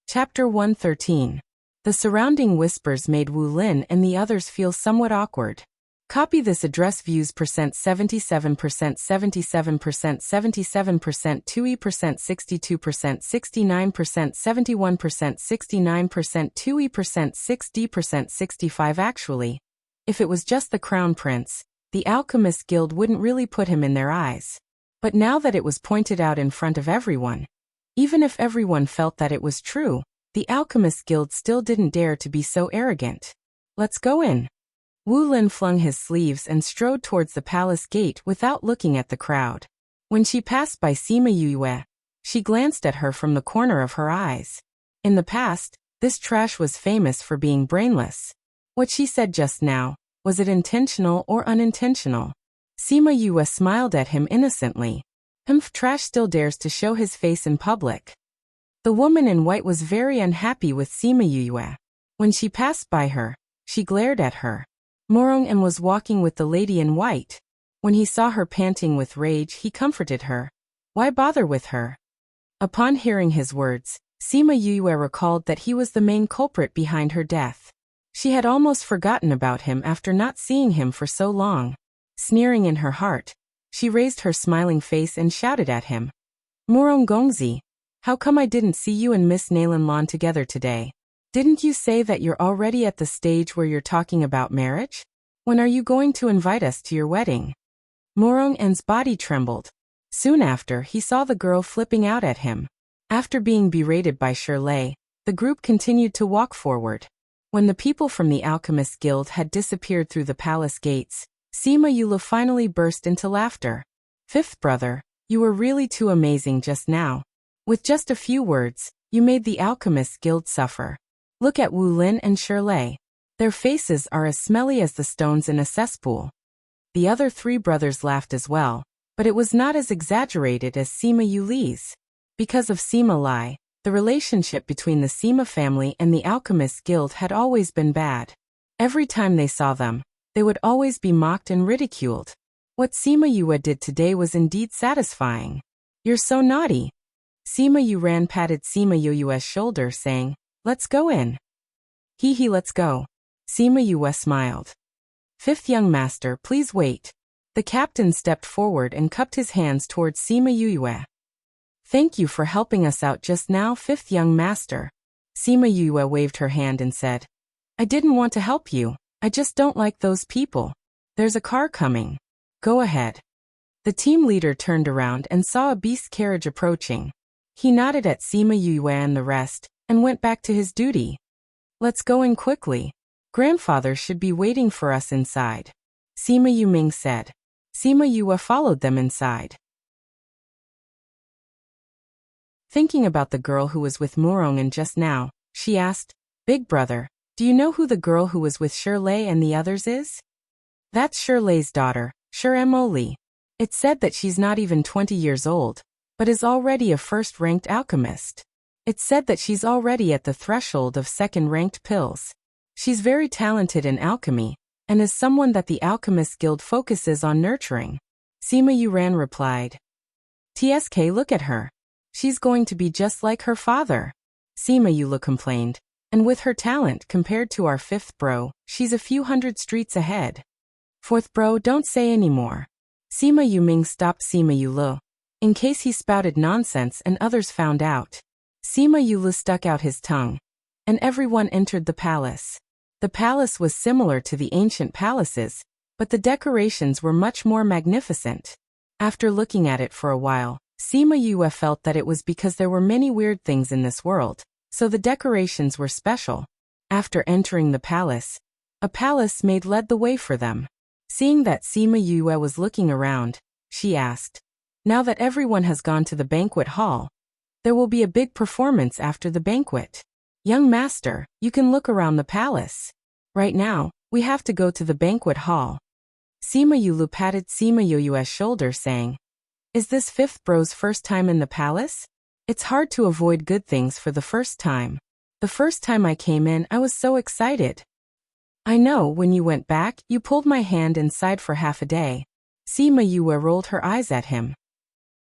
Chapter 113. The surrounding whispers made Wu Lin and the others feel somewhat awkward. Copy this address views %77%, 77%, 77%, 2E%, 62%, 69%, 71%, 69%, 2E%, 6D%, 65. Actually, if it was just the Crown Prince, the Alchemist Guild wouldn't really put him in their eyes. But now that it was pointed out in front of everyone, even if everyone felt that it was true, the Alchemist Guild still didn't dare to be so arrogant. Let's go in. Wu Lin flung his sleeves and strode towards the palace gate without looking at the crowd. When she passed by Sima Yue, she glanced at her from the corner of her eyes. In the past, this trash was famous for being brainless. What she said just now, was it intentional or unintentional? Sima Yue smiled at him innocently. Trash still dares to show his face in public. The woman in white was very unhappy with Sima Yue. When she passed by her, she glared at her. Morong was walking with the lady in white. When he saw her panting with rage, he comforted her. Why bother with her? Upon hearing his words, Sima Yue recalled that he was the main culprit behind her death. She had almost forgotten about him after not seeing him for so long. Sneering in her heart, she raised her smiling face and shouted at him. Morong Gongzi, how come I didn't see you and Miss Nalan together today? Didn't you say that you're already at the stage where you're talking about marriage? When are you going to invite us to your wedding? Morong's body trembled. Soon after, he saw the girl flipping out at him. After being berated by Shirley, the group continued to walk forward. When the people from the Alchemist Guild had disappeared through the palace gates, Sima Yue finally burst into laughter. Fifth brother, you were really too amazing just now. With just a few words, you made the Alchemist Guild suffer. Look at Wu Lin and Shirley. Their faces are as smelly as the stones in a cesspool. The other three brothers laughed as well, but it was not as exaggerated as Sima Yuli's. Because of Sima Lai, the relationship between the Sima family and the Alchemist Guild had always been bad. Every time they saw them, they would always be mocked and ridiculed. What Sima Yue did today was indeed satisfying. You're so naughty. Sima Yuran patted Sima Yue's shoulder, saying, let's go in. Hee, let's go. Sima Yue smiled. Fifth young master, please wait. The captain stepped forward and cupped his hands towards Sima Yue. Thank you for helping us out just now, fifth young master. Sima Yue waved her hand and said, I didn't want to help you. I just don't like those people. There's a car coming. Go ahead. The team leader turned around and saw a beast carriage approaching. He nodded at Sima Yue and the rest, and went back to his duty. Let's go in quickly. Grandfather should be waiting for us inside. Sima Yuming said. Sima Yue followed them inside. Thinking about the girl who was with Morong just now, she asked, Big brother, do you know who the girl who was with Shirley and the others is? That's Shirley's daughter, Shiremoli. It's said that she's not even 20 years old, but is already a first-ranked alchemist. It's said that she's already at the threshold of second-ranked pills. She's very talented in alchemy, and is someone that the Alchemist Guild focuses on nurturing. Sima Yuran replied. TSK, look at her. She's going to be just like her father. Sima Yue complained. And with her talent compared to our fifth bro, she's a few hundred streets ahead. Fourth bro, don't say any more. Sima Yuming stopped Sima Yue, in case he spouted nonsense and others found out. Sima Yue stuck out his tongue, and everyone entered the palace. The palace was similar to the ancient palaces, but the decorations were much more magnificent. After looking at it for a while, Sima Yue felt that it was because there were many weird things in this world, so the decorations were special. After entering the palace, a palace maid led the way for them. Seeing that Sima Yue was looking around, she asked, now that everyone has gone to the banquet hall, there will be a big performance after the banquet. Young master, you can look around the palace. Right now, we have to go to the banquet hall. Sima Yu patted Sima Yu's shoulder saying, "Is this fifth bro's first time in the palace? It's hard to avoid good things for the first time. The first time I came in I was so excited. I know, when you went back, you pulled my hand and sighed for half a day." Sima Yu rolled her eyes at him.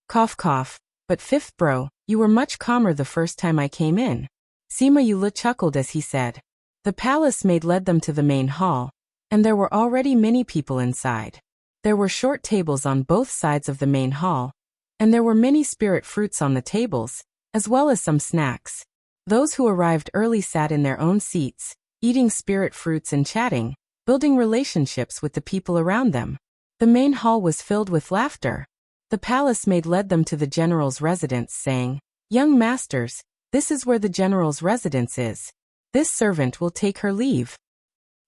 Cough cough, "But fifth bro, you were much calmer the first time I came in." Sima Yu chuckled as he said. The palace maid led them to the main hall, and there were already many people inside. There were short tables on both sides of the main hall, and there were many spirit fruits on the tables, as well as some snacks. Those who arrived early sat in their own seats, eating spirit fruits and chatting, building relationships with the people around them. The main hall was filled with laughter. The palace maid led them to the general's residence, saying, "Young masters, this is where the general's residence is. This servant will take her leave."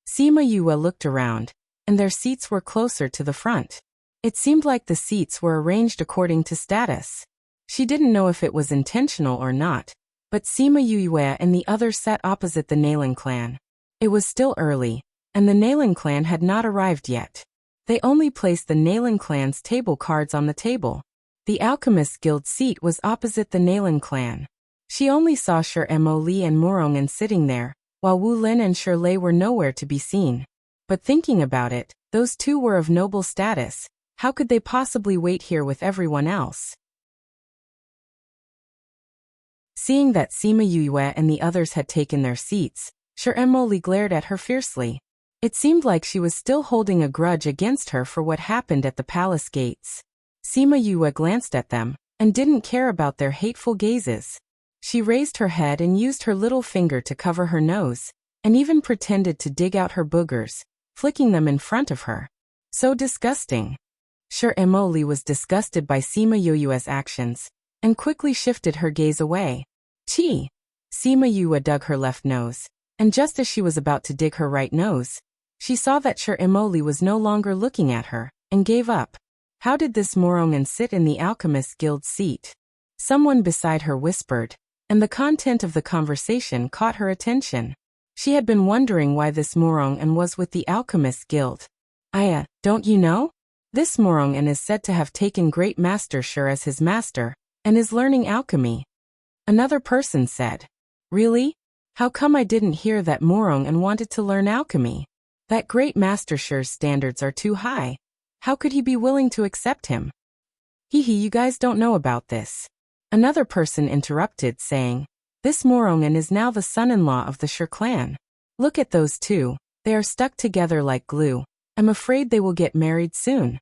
Sima Yu looked around, and their seats were closer to the front. It seemed like the seats were arranged according to status. She didn't know if it was intentional or not, but Sima Yu and the others sat opposite the Nailing clan. It was still early, and the Nailing clan had not arrived yet. They only placed the Nailing clan's table cards on the table. The Alchemist Guild seat was opposite the Nailing clan. She only saw Mo Li and Morongan sitting there, while Wu Lin and Lei were nowhere to be seen. But thinking about it, those two were of noble status. How could they possibly wait here with everyone else? Seeing that Sima Yu and the others had taken their seats, Mo Li glared at her fiercely. It seemed like she was still holding a grudge against her for what happened at the palace gates. Sima Yu glanced at them, and didn't care about their hateful gazes. She raised her head and used her little finger to cover her nose, and even pretended to dig out her boogers, flicking them in front of her. So disgusting. Mo Li was disgusted by Sima Yu's actions, and quickly shifted her gaze away. Chi! Sima Yu dug her left nose, and just as she was about to dig her right nose, she saw that Mo Li was no longer looking at her, and gave up. How did this Morongan sit in the Alchemist Guild seat? Someone beside her whispered, and the content of the conversation caught her attention. She had been wondering why this Morongan was with the Alchemist Guild. Don't you know? This Morongan is said to have taken Great Master Sure as his master, and is learning alchemy. Another person said, "Really? How come I didn't hear that Morongan wanted to learn alchemy? That Great Master Sure's standards are too high. How could he be willing to accept him?" You guys don't know about this. Another person interrupted, saying, "This Morongan is now the son-in-law of the Sure clan. Look at those two, they are stuck together like glue. I'm afraid they will get married soon."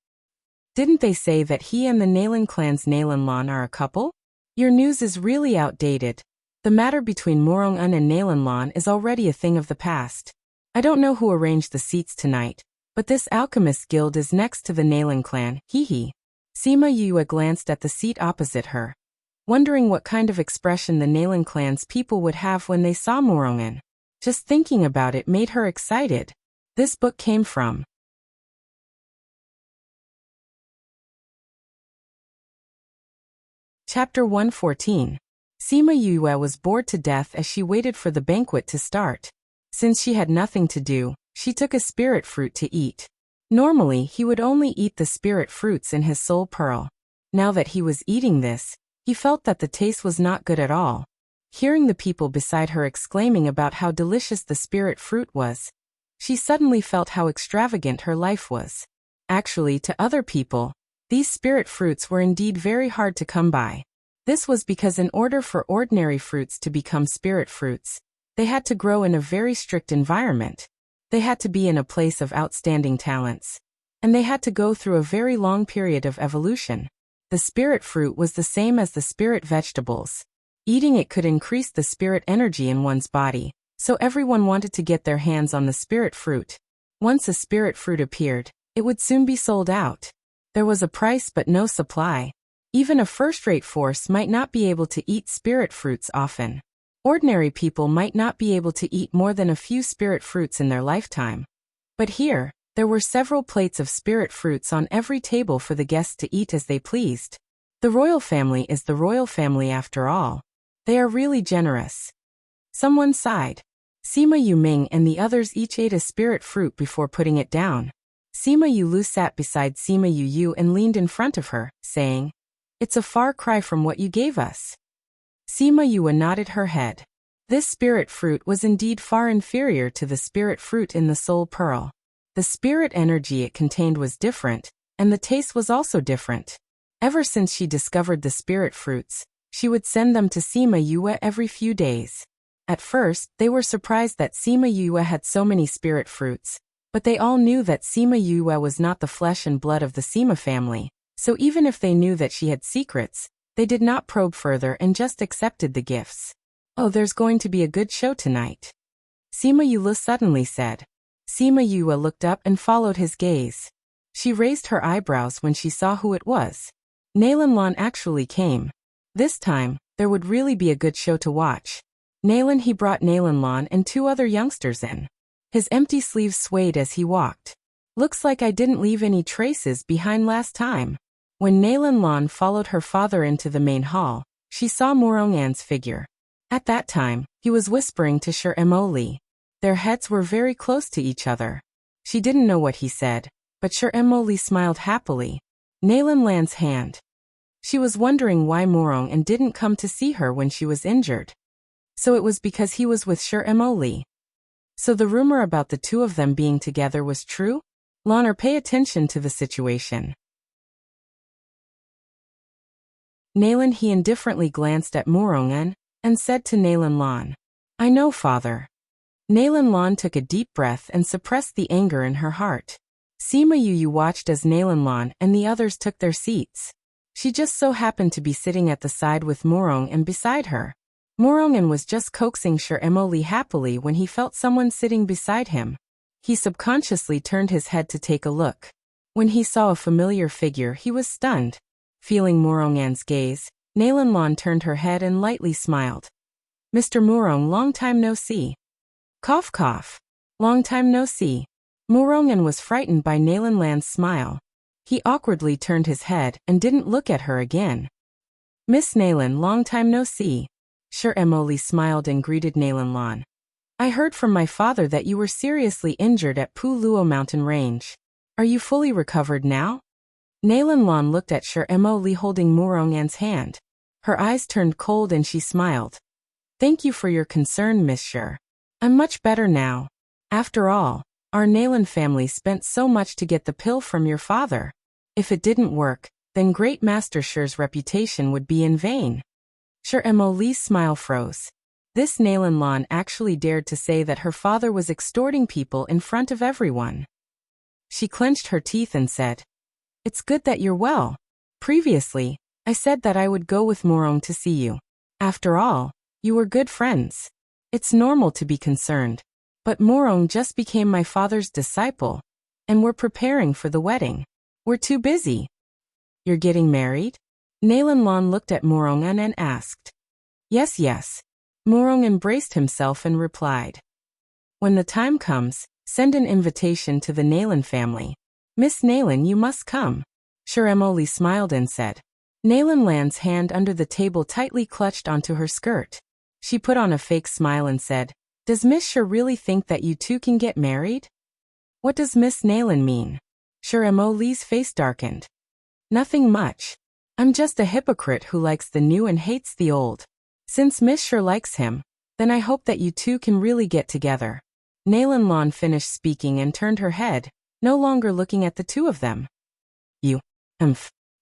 Didn't they say that he and the Nailing clan's Nailan are a couple? Your news is really outdated. The matter between Morongan and Nailan is already a thing of the past. I don't know who arranged the seats tonight, but this Alchemist Guild is next to the Nailing clan, Sima Yu glanced at the seat opposite her, wondering what kind of expression the Nailing clan's people would have when they saw Morongan. Just thinking about it made her excited. This book came from Chapter 114. Sima Yu was bored to death as she waited for the banquet to start. Since she had nothing to do, she took a spirit fruit to eat. Normally, he would only eat the spirit fruits in his soul pearl. Now that he was eating this, he felt that the taste was not good at all. Hearing the people beside her exclaiming about how delicious the spirit fruit was, she suddenly felt how extravagant her life was. Actually, to other people, these spirit fruits were indeed very hard to come by. This was because in order for ordinary fruits to become spirit fruits, they had to grow in a very strict environment. They had to be in a place of outstanding talents. And they had to go through a very long period of evolution. The spirit fruit was the same as the spirit vegetables. Eating it could increase the spirit energy in one's body, so everyone wanted to get their hands on the spirit fruit. Once a spirit fruit appeared, it would soon be sold out. There was a price but no supply. Even a first-rate force might not be able to eat spirit fruits often. Ordinary people might not be able to eat more than a few spirit fruits in their lifetime. But here, there were several plates of spirit fruits on every table for the guests to eat as they pleased. The royal family is the royal family after all. They are really generous. Someone sighed. Sima Yuming and the others each ate a spirit fruit before putting it down. Sima Yulu sat beside Sima Yu and leaned in front of her, saying, "It's a far cry from what you gave us." Sima Yue nodded her head. This spirit fruit was indeed far inferior to the spirit fruit in the soul pearl. The spirit energy it contained was different, and the taste was also different. Ever since she discovered the spirit fruits, she would send them to Sima Yue every few days. At first, they were surprised that Sima Yue had so many spirit fruits, but they all knew that Sima Yue was not the flesh and blood of the Sima family, so even if they knew that she had secrets, they did not probe further and just accepted the gifts. "Oh, there's going to be a good show tonight," Sima Yue suddenly said. Sima Yue looked up and followed his gaze. She raised her eyebrows when she saw who it was. Nalan actually came. This time, there would really be a good show to watch. He brought Nalan and two other youngsters in. His empty sleeves swayed as he walked. "Looks like I didn't leave any traces behind last time." When Nalan followed her father into the main hall, she saw Morongan's figure. At that time, he was whispering to Sher Emoli. Their heads were very close to each other. She didn't know what he said, but Sher Emoli smiled happily. Nalan's hand. She was wondering why Morongan didn't come to see her when she was injured. So it was because he was with Sher Emoli. So the rumor about the two of them being together was true? Laner, pay attention to the situation. He indifferently glanced at Morongan and said to Nalan, "I know, father." Nalan took a deep breath and suppressed the anger in her heart. Sima Yu watched as Nalan and the others took their seats. She just so happened to be sitting at the side with Morongan beside her. Morongan was just coaxing Sher Emoli happily when he felt someone sitting beside him. He subconsciously turned his head to take a look. When he saw a familiar figure, he was stunned. Feeling Morongan's gaze, Nalan turned her head and lightly smiled. "Mr. Morong, long time no see." Cough cough. Long time no see. Morongan was frightened by Nalan's smile. He awkwardly turned his head and didn't look at her again. "Miss Nalan, long time no see." Sher Emoli smiled and greeted Nalan. "I heard from my father that you were seriously injured at Pu Luo mountain range. Are you fully recovered now?" Nalan looked at Sher Emoli holding Morongan's hand. Her eyes turned cold and she smiled. "Thank you for your concern, Miss Sher. I'm much better now. After all, our Nalan family spent so much to get the pill from your father. If it didn't work, then Great Master Sher's reputation would be in vain." Sher Emoli's smile froze. This Nalan actually dared to say that her father was extorting people in front of everyone. She clenched her teeth and said, "It's good that you're well. Previously, I said that I would go with Morong to see you. After all, you were good friends. It's normal to be concerned. But Morong just became my father's disciple, and we're preparing for the wedding. We're too busy." "You're getting married?" Nalan looked at Morongan and asked. Yes. Morong embraced himself and replied. "When the time comes, send an invitation to the Nalan family. Miss Nalan, you must come." Sher Emoli smiled and said. Nalan's hand under the table tightly clutched onto her skirt. She put on a fake smile and said, "Does Miss Sher really think that you two can get married?" "What does Miss Nalan mean?" Sher Emoli's face darkened. "Nothing much. I'm just a hypocrite who likes the new and hates the old. Since Miss Sher likes him, then I hope that you two can really get together." Nalan finished speaking and turned her head, no longer looking at the two of them. "You,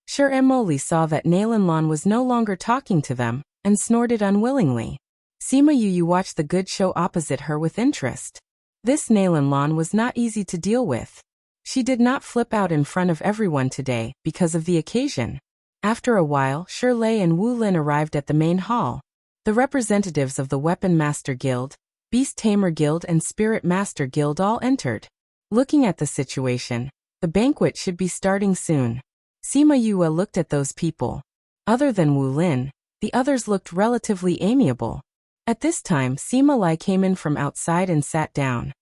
Sher Emoli saw that Nalan was no longer talking to them, and snorted unwillingly. Sima Yu watched the good show opposite her with interest. This Nalan was not easy to deal with. She did not flip out in front of everyone today because of the occasion. After a while, Shi Lei and Wu Lin arrived at the main hall. The representatives of the Weapon Master Guild, Beast Tamer Guild and Spirit Master Guild all entered. Looking at the situation, the banquet should be starting soon. Sima Yu looked at those people. Other than Wu Lin, the others looked relatively amiable. At this time, Sima Lai came in from outside and sat down.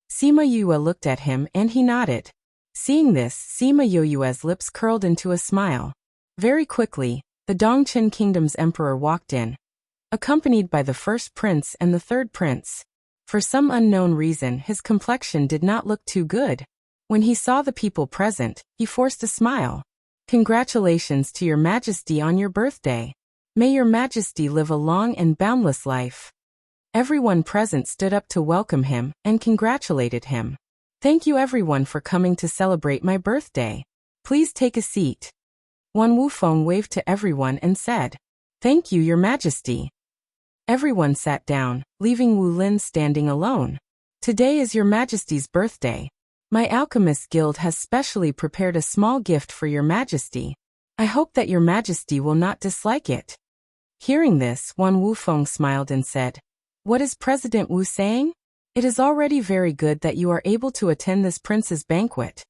Sima Yue looked at him and he nodded. Seeing this, Sima Yue's lips curled into a smile. Very quickly, the Dongqin Kingdom's emperor walked in, accompanied by the first prince and the third prince. For some unknown reason, his complexion did not look too good. When he saw the people present, he forced a smile. Congratulations to your Majesty on your birthday. May your Majesty live a long and boundless life. Everyone present stood up to welcome him and congratulated him. Thank you everyone for coming to celebrate my birthday. Please take a seat. Wan Wufeng waved to everyone and said, Thank you, Your Majesty. Everyone sat down, leaving Wu Lin standing alone. Today is Your Majesty's birthday. My Alchemist Guild has specially prepared a small gift for Your Majesty. I hope that Your Majesty will not dislike it. Hearing this, Wan Wufeng smiled and said, What is President Wu saying? It is already very good that you are able to attend this prince's banquet.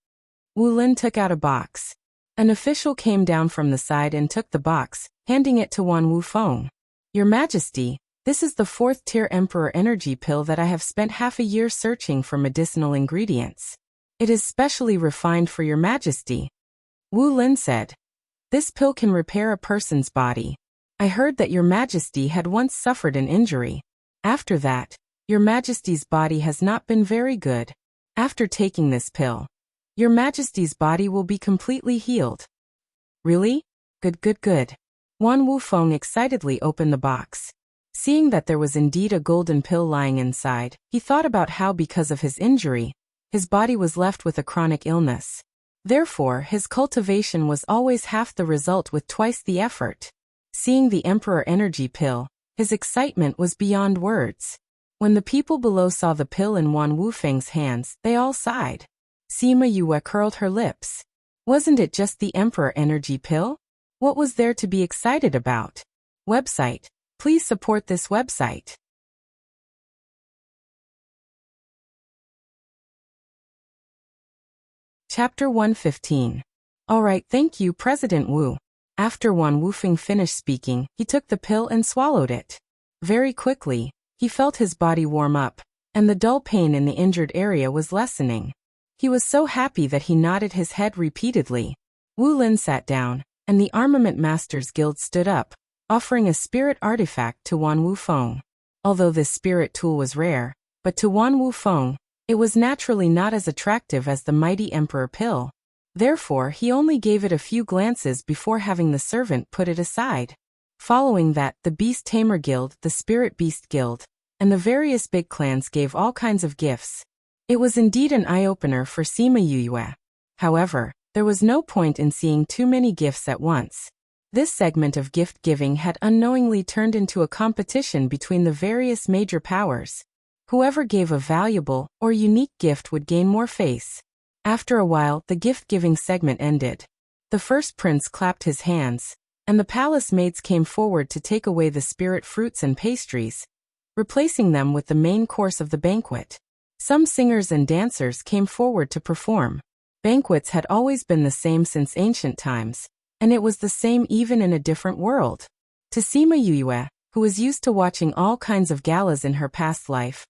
Wu Lin took out a box. An official came down from the side and took the box, handing it to Wan Wufeng. Your Majesty, this is the 4th-tier Emperor Energy Pill that I have spent half a year searching for medicinal ingredients. It is specially refined for Your Majesty. Wu Lin said, This pill can repair a person's body. I heard that Your Majesty had once suffered an injury. After that, Your Majesty's body has not been very good. After taking this pill, Your Majesty's body will be completely healed. Really? Good. Wan Wufeng excitedly opened the box. Seeing that there was indeed a golden pill lying inside, he thought about how because of his injury, his body was left with a chronic illness. Therefore, his cultivation was always half the result with twice the effort. Seeing the Emperor Energy Pill, his excitement was beyond words. When the people below saw the pill in Wan Wufeng's hands, they all sighed. Sima Yue curled her lips. Wasn't it just the Emperor Energy Pill? What was there to be excited about? Website. Please support this website. Chapter 115. Alright, thank you, President Wu. After Wan Wufeng finished speaking, he took the pill and swallowed it. Very quickly, he felt his body warm up, and the dull pain in the injured area was lessening. He was so happy that he nodded his head repeatedly. Wu Lin sat down, and the Armament Masters Guild stood up, offering a spirit artifact to Wan Wufeng. Although this spirit tool was rare, but to Wan Wufeng, it was naturally not as attractive as the mighty Emperor Pill. Therefore, he only gave it a few glances before having the servant put it aside. Following that, the Beast Tamer Guild, the Spirit Beast Guild, and the various big clans gave all kinds of gifts. It was indeed an eye-opener for Sima Yue. However, there was no point in seeing too many gifts at once. This segment of gift-giving had unknowingly turned into a competition between the various major powers. Whoever gave a valuable or unique gift would gain more face. After a while, the gift-giving segment ended. The first prince clapped his hands, and the palace maids came forward to take away the spirit fruits and pastries, replacing them with the main course of the banquet. Some singers and dancers came forward to perform. Banquets had always been the same since ancient times, and it was the same even in a different world. To Sima Yue, who was used to watching all kinds of galas in her past life,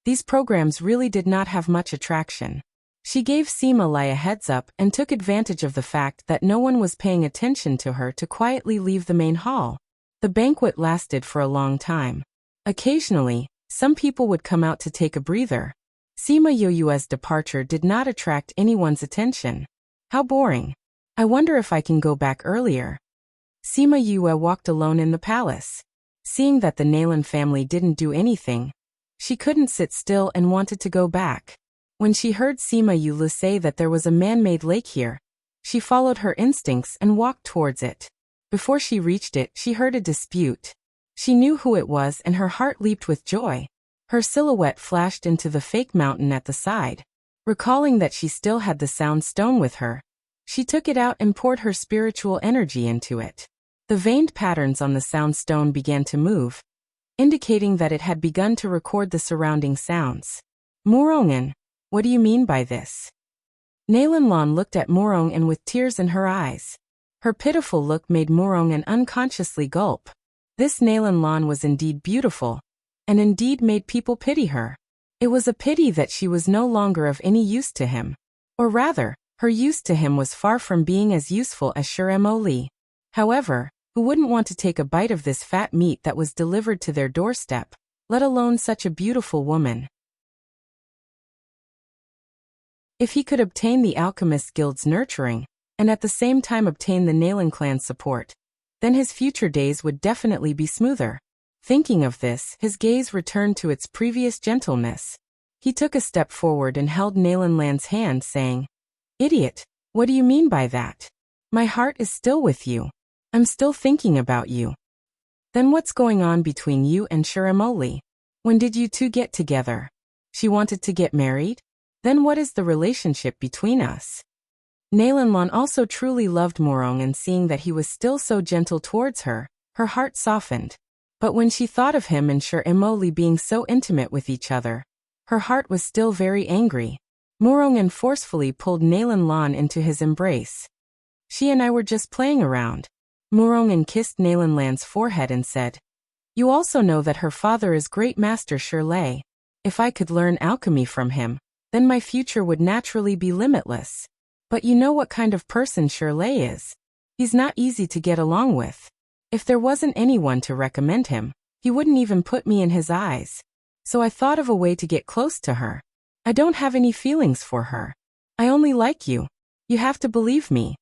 these programs really did not have much attraction. She gave Sima Lai a heads up and took advantage of the fact that no one was paying attention to her to quietly leave the main hall. The banquet lasted for a long time. Occasionally, some people would come out to take a breather. Sima Yue's departure did not attract anyone's attention. How boring. I wonder if I can go back earlier. Sima Yue walked alone in the palace. Seeing that the Nalan family didn't do anything, she couldn't sit still and wanted to go back. When she heard Sima Yue say that there was a man-made lake here, she followed her instincts and walked towards it. Before she reached it, she heard a dispute. She knew who it was and her heart leaped with joy. Her silhouette flashed into the fake mountain at the side. Recalling that she still had the sound stone with her, she took it out and poured her spiritual energy into it. The veined patterns on the sound stone began to move, indicating that it had begun to record the surrounding sounds. Murongan, what do you mean by this? Nalan Lan looked at Murongan with tears in her eyes. Her pitiful look made Murongan unconsciously gulp. This Nalan Lan was indeed beautiful, and indeed made people pity her. It was a pity that she was no longer of any use to him. Or rather, her use to him was far from being as useful as Shiremo Li. However, who wouldn't want to take a bite of this fat meat that was delivered to their doorstep, let alone such a beautiful woman? If he could obtain the Alchemist Guild's nurturing, and at the same time obtain the Nalan clan's support, then his future days would definitely be smoother. Thinking of this, his gaze returned to its previous gentleness. He took a step forward and held Nalan Lan's hand, saying, "Idiot, what do you mean by that? My heart is still with you. I'm still thinking about you." "Then what's going on between you and Shiramoli? When did you two get together? She wanted to get married? Then what is the relationship between us?" Nalan Lan also truly loved Morong, and seeing that he was still so gentle towards her, her heart softened. But when she thought of him and Shiramoli being so intimate with each other, her heart was still very angry. Morong forcefully pulled Nalan Lan into his embrace. "She and I were just playing around." Morong kissed Nalan Lan's forehead and said, "You also know that her father is Great Master Shirley. If I could learn alchemy from him, then my future would naturally be limitless. But you know what kind of person Shirley is. He's not easy to get along with. If there wasn't anyone to recommend him, he wouldn't even put me in his eyes. So I thought of a way to get close to her. I don't have any feelings for her. I only like you. You have to believe me.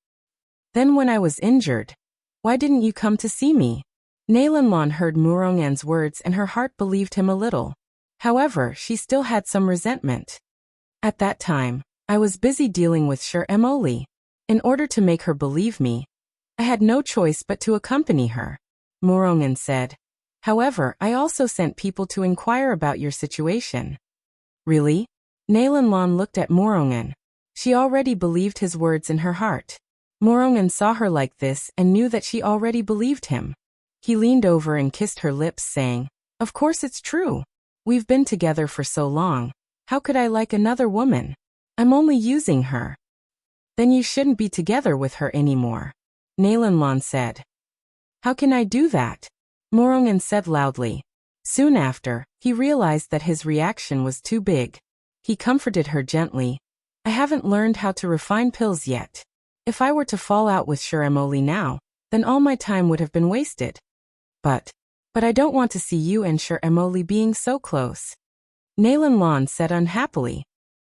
Then when I was injured, why didn't you come to see me?" Nalan Lan heard Murongan's words and her heart believed him a little. However, she still had some resentment. "At that time, I was busy dealing with Shiramoli. In order to make her believe me, I had no choice but to accompany her," Morongan said. "However, I also sent people to inquire about your situation." "Really?" Nalan Lan looked at Morongan. She already believed his words in her heart. Morongan saw her like this and knew that she already believed him. He leaned over and kissed her lips, saying, "Of course it's true. We've been together for so long. How could I like another woman? I'm only using her." "Then you shouldn't be together with her anymore," Nalan Lan said. "How can I do that?" Morongan said loudly. Soon after, he realized that his reaction was too big. He comforted her gently. "I haven't learned how to refine pills yet. If I were to fall out with Shiramoli now, then all my time would have been wasted. But I don't want to see you and Shiramoli being so close," Nalan Lan said unhappily.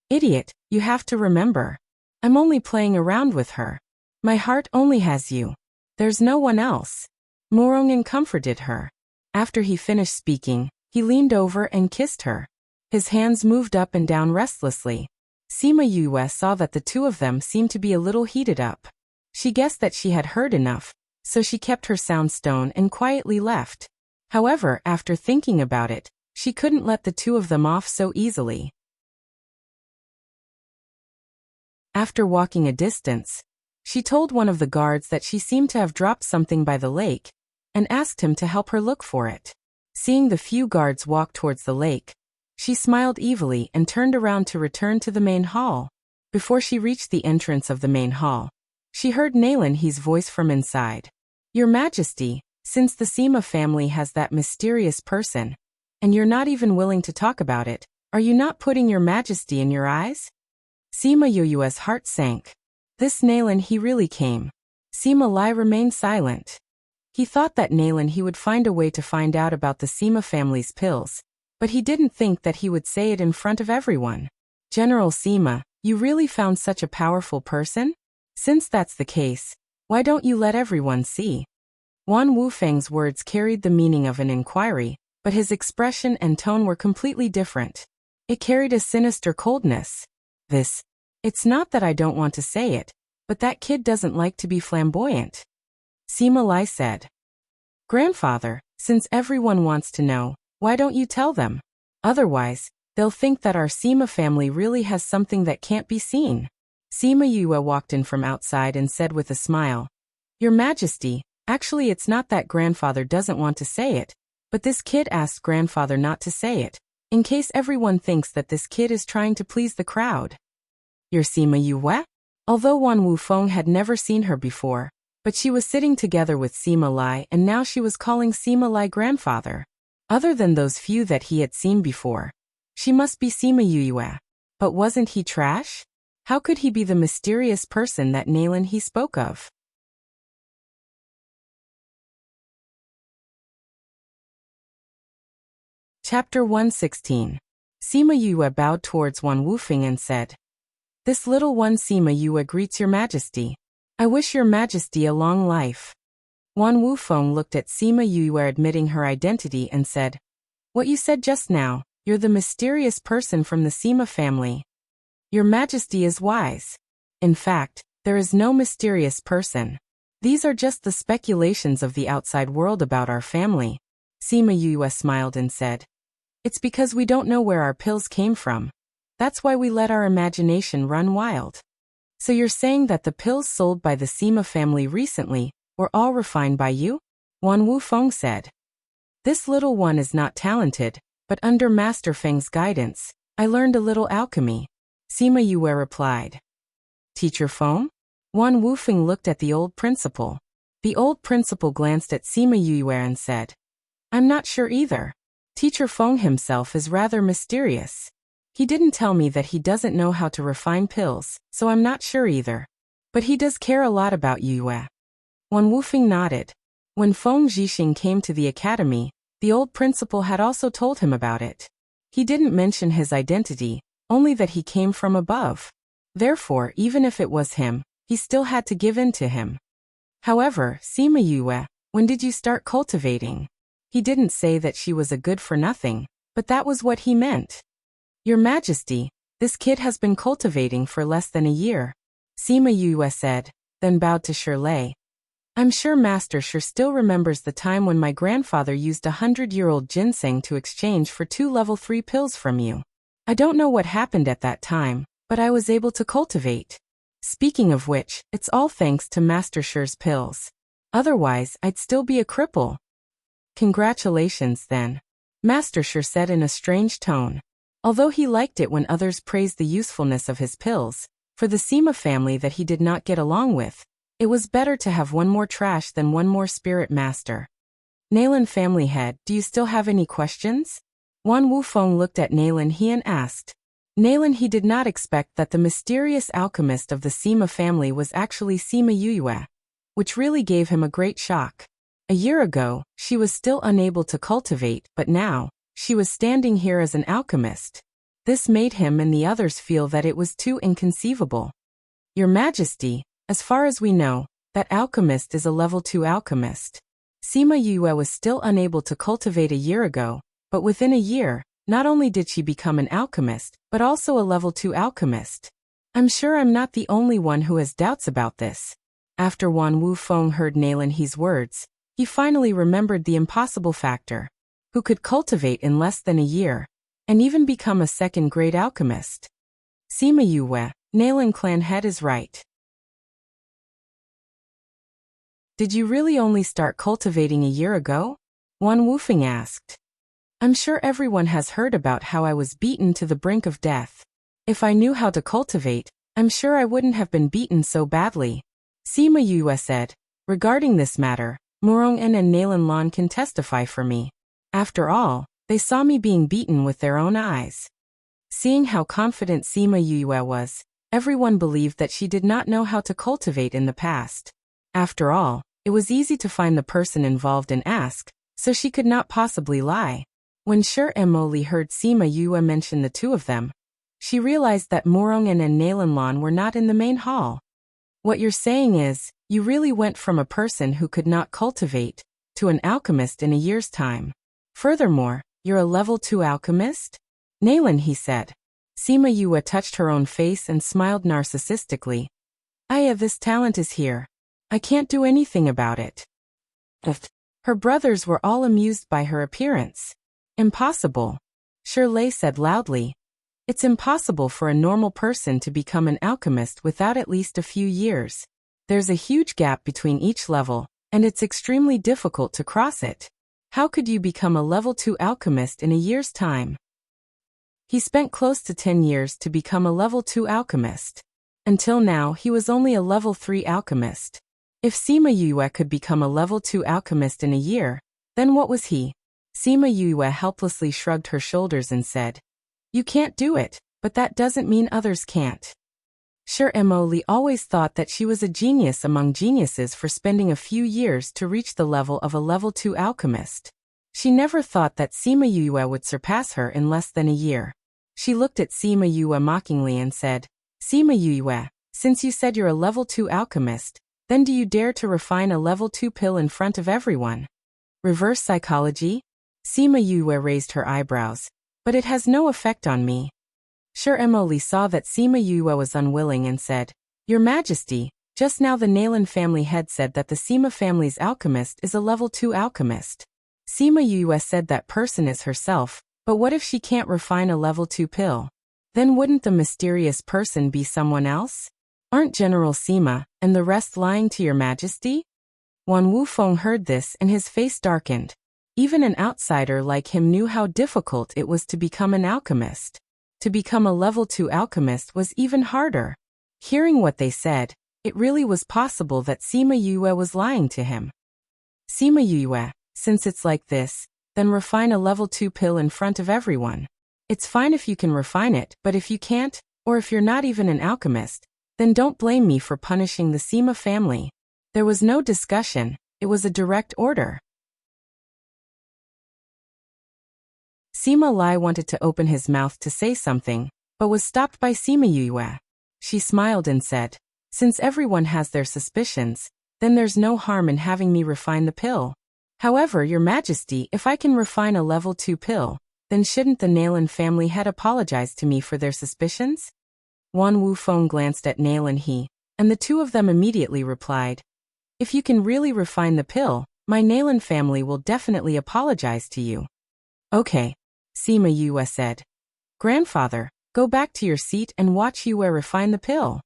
"Idiot, you have to remember. I'm only playing around with her. My heart only has you. There's no one else." Morongan comforted her. After he finished speaking, he leaned over and kissed her. His hands moved up and down restlessly. Sima Yue saw that the two of them seemed to be a little heated up. She guessed that she had heard enough, so she kept her sound stone and quietly left. However, after thinking about it, she couldn't let the two of them off so easily. After walking a distance, she told one of the guards that she seemed to have dropped something by the lake, and asked him to help her look for it. Seeing the few guards walk towards the lake, she smiled evilly and turned around to return to the main hall. Before she reached the entrance of the main hall, she heard Nalan He's voice from inside. "Your Majesty, since the Sima family has that mysterious person, and you're not even willing to talk about it, are you not putting your Majesty in your eyes?" Sima Yue's heart sank. This Nalan He really came. Sima Lai remained silent. He thought that Nalan He would find a way to find out about the Sima family's pills, but he didn't think that he would say it in front of everyone. "General Sima, you really found such a powerful person? Since that's the case, why don't you let everyone see?" Wan Wufeng's words carried the meaning of an inquiry, but his expression and tone were completely different. It carried a sinister coldness. It's not that I don't want to say it, but that kid doesn't like to be flamboyant," Sima Lai said. "Grandfather, since everyone wants to know, why don't you tell them? Otherwise, they'll think that our Sima family really has something that can't be seen." Sima Yue walked in from outside and said with a smile, "Your Majesty, actually it's not that grandfather doesn't want to say it, but this kid asked grandfather not to say it, in case everyone thinks that this kid is trying to please the crowd." "Your Sima Yue?" Although Wan Wufeng had never seen her before, but she was sitting together with Sima Lai and now she was calling Sima Lai grandfather. Other than those few that he had seen before, she must be Sima Yue. But wasn't he trash? How could he be the mysterious person that Nalan He spoke of? Chapter 116. Sima Yue bowed towards Wan Wufeng and said, This little one Sima Yue greets your majesty. I wish your majesty a long life. Wan Wufeng looked at Sima Yue admitting her identity and said, What you said just now, you're the mysterious person from the Sima family. Your majesty is wise. In fact, there is no mysterious person. These are just the speculations of the outside world about our family. Sima Yue smiled and said, It's because we don't know where our pills came from. That's why we let our imagination run wild. So you're saying that the pills sold by the Sima family recently were all refined by you? Wan Wufeng said. This little one is not talented, but under Master Feng's guidance, I learned a little alchemy. Sima Yue replied. Teacher Feng? Wan Wufeng looked at the old principal. The old principal glanced at Sima Yue and said, I'm not sure either. Teacher Feng himself is rather mysterious. He didn't tell me that he doesn't know how to refine pills, so I'm not sure either. But he does care a lot about Yue. Wan Wufeng nodded. When Feng Zhixing came to the academy, the old principal had also told him about it. He didn't mention his identity, only that he came from above. Therefore, even if it was him, he still had to give in to him. However, Sima Yue, when did you start cultivating? He didn't say that she was a good-for-nothing, but that was what he meant. Your Majesty, this kid has been cultivating for less than a year, Sima Yue said, then bowed to Shirley. I'm sure Master Shi still remembers the time when my grandfather used 100-year-old ginseng to exchange for 2 level 3 pills from you. I don't know what happened at that time, but I was able to cultivate. Speaking of which, it's all thanks to Master Shi's pills. Otherwise, I'd still be a cripple. Congratulations then, Master Shi said in a strange tone. Although he liked it when others praised the usefulness of his pills, for the Sima family that he did not get along with, it was better to have one more trash than one more spirit master. Nalan family head, do you still have any questions? Wan Wufeng looked at Nalan He and asked. Nalan He did not expect that the mysterious alchemist of the Sima family was actually Sima Yue, which really gave him a great shock. A year ago, she was still unable to cultivate, but now, she was standing here as an alchemist. This made him and the others feel that it was too inconceivable. Your Majesty, as far as we know, that alchemist is a level 2 alchemist. Sima Yue was still unable to cultivate a year ago, but within a year, not only did she become an alchemist, but also a level 2 alchemist. I'm sure I'm not the only one who has doubts about this. After Wan Wufeng heard Nalan He's words, he finally remembered the impossible factor. Who could cultivate in less than a year, and even become a second-grade alchemist? Sima Yue, Nalan clan head is right. Did you really only start cultivating a year ago? Wan Wufeng asked. I'm sure everyone has heard about how I was beaten to the brink of death. If I knew how to cultivate, I'm sure I wouldn't have been beaten so badly. Sima Yue said. Regarding this matter, Murong-en and Nalan Lan can testify for me. After all, they saw me being beaten with their own eyes. Seeing how confident Sima Yue was, everyone believed that she did not know how to cultivate in the past. After all, it was easy to find the person involved and ask, so she could not possibly lie. When Shi Emoli heard Sima Yue mention the two of them, she realized that Murong-en and Nalan Lan were not in the main hall. What you're saying is, you really went from a person who could not cultivate, to an alchemist in a year's time. Furthermore, you're a level 2 alchemist? Nalan, he said. Sima Yue touched her own face and smiled narcissistically. This talent is here. I can't do anything about it. Her brothers were all amused by her appearance. Impossible. Shirley said loudly. It's impossible for a normal person to become an alchemist without at least a few years. There's a huge gap between each level, and it's extremely difficult to cross it. How could you become a level 2 alchemist in a year's time? He spent close to 10 years to become a level 2 alchemist. Until now, he was only a level 3 alchemist. If Sima Yue could become a level 2 alchemist in a year, then what was he? Sima Yue helplessly shrugged her shoulders and said, You can't do it, but that doesn't mean others can't. Shi Emoli always thought that she was a genius among geniuses for spending a few years to reach the level of a level 2 alchemist. She never thought that Sima Yue would surpass her in less than a year. She looked at Sima Yue mockingly and said, Sima Yue, since you said you're a level 2 alchemist, then do you dare to refine a level 2 pill in front of everyone? Reverse psychology? Sima Yue raised her eyebrows. But it has no effect on me. Sure Emily saw that Sima Yue was unwilling and said, Your Majesty, just now the Nalan family head said that the Sima family's alchemist is a level 2 alchemist. Sima Yue said that person is herself, but what if she can't refine a level 2 pill? Then wouldn't the mysterious person be someone else? Aren't General Sima and the rest lying to your Majesty? Wan Wufeng heard this and his face darkened. Even an outsider like him knew how difficult it was to become an alchemist. To become a level 2 alchemist was even harder. Hearing what they said, it really was possible that Sima Yue was lying to him. Sima Yue, since it's like this, then refine a level 2 pill in front of everyone. It's fine if you can refine it, but if you can't, or if you're not even an alchemist, then don't blame me for punishing the Sima family. There was no discussion, it was a direct order. Sima Lai wanted to open his mouth to say something, but was stopped by Sima Yue. She smiled and said, Since everyone has their suspicions, then there's no harm in having me refine the pill. However, Your Majesty, if I can refine a level 2 pill, then shouldn't the Nalan family head apologize to me for their suspicions? Wan Wufeng glanced at Nalan He, and the two of them immediately replied, If you can really refine the pill, my Nalan family will definitely apologize to you. Okay, Sima Yue said. Grandfather, go back to your seat and watch Yue refine the pill.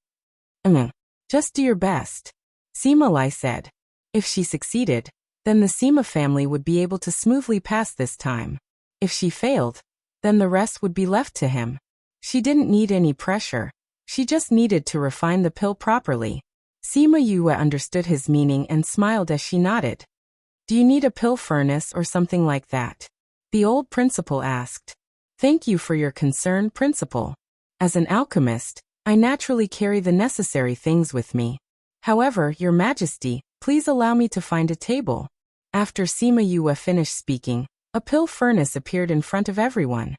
Just do your best. Sima Lai said. If she succeeded, then the Sima family would be able to smoothly pass this time. If she failed, then the rest would be left to him. She didn't need any pressure. She just needed to refine the pill properly. Sima Yue understood his meaning and smiled as she nodded. Do you need a pill furnace or something like that? The old principal asked. Thank you for your concern, Principal. As an alchemist, I naturally carry the necessary things with me. However, Your Majesty, please allow me to find a table. After Sima Yue finished speaking, a pill furnace appeared in front of everyone.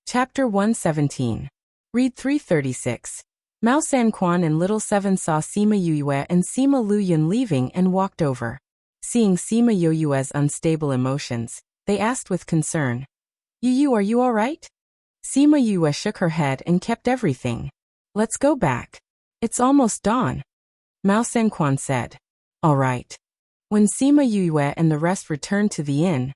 Chapter 117. Read 336. Mao Sanquan and Little Seven saw Sima Yue and Sima Luyan leaving and walked over. Seeing Sima Yue's unstable emotions, they asked with concern, Yu, are you all right? Sima Yue shook her head and kept everything. Let's go back. It's almost dawn. Mao Sanquan said. All right. When Sima Yue and the rest returned to the inn,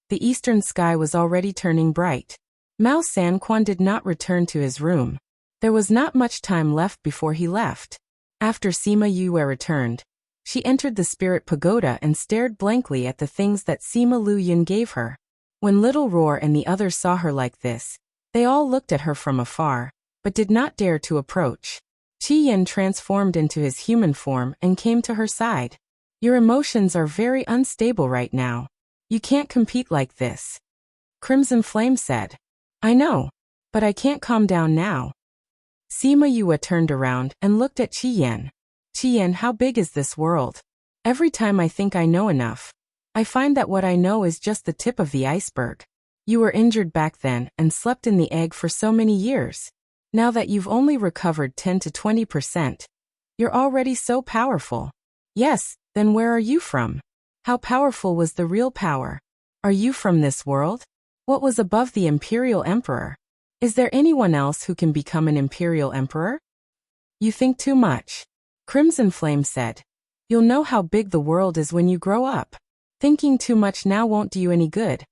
the eastern sky was already turning bright. Mao Sanquan did not return to his room. There was not much time left before he left. After Sima Yue returned, she entered the spirit pagoda and stared blankly at the things that Sima Luyan gave her. When Little Roar and the others saw her like this, they all looked at her from afar, but did not dare to approach. Qi Yan transformed into his human form and came to her side. Your emotions are very unstable right now. You can't compete like this. Crimson Flame said. I know, but I can't calm down now. Sima Yue turned around and looked at Qi Yan. Qi Yan, how big is this world? Every time I think I know enough, I find that what I know is just the tip of the iceberg. You were injured back then and slept in the egg for so many years. Now that you've only recovered 10 to 20%, you're already so powerful. Yes, then where are you from? How powerful was the real power? Are you from this world? What was above the Imperial Emperor? Is there anyone else who can become an Imperial Emperor? You think too much. Crimson Flame said. You'll know how big the world is when you grow up. Thinking too much now won't do you any good.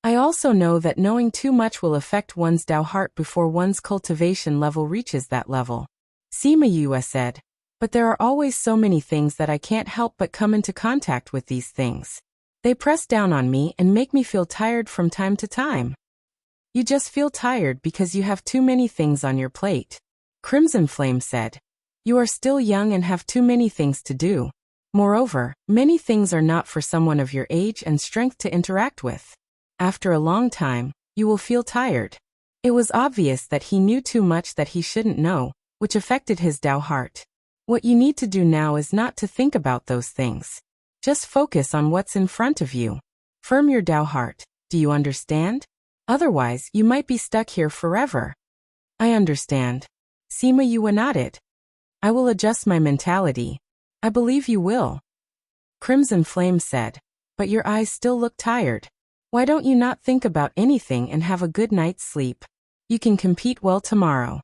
I also know that knowing too much will affect one's Dao heart before one's cultivation level reaches that level. Sima Yue said. But there are always so many things that I can't help but come into contact with these things. They press down on me and make me feel tired from time to time. You just feel tired because you have too many things on your plate. Crimson Flame said. You are still young and have too many things to do. Moreover, many things are not for someone of your age and strength to interact with. After a long time, you will feel tired. It was obvious that he knew too much that he shouldn't know, which affected his Dao heart. What you need to do now is not to think about those things. Just focus on what's in front of you. Firm your Dao heart, Do you understand? Otherwise, you might be stuck here forever. I understand. Sima Yue nodded. I will adjust my mentality. I believe you will. Crimson Flame said, but your eyes still look tired. Why don't you not think about anything and have a good night's sleep? You can compete well tomorrow.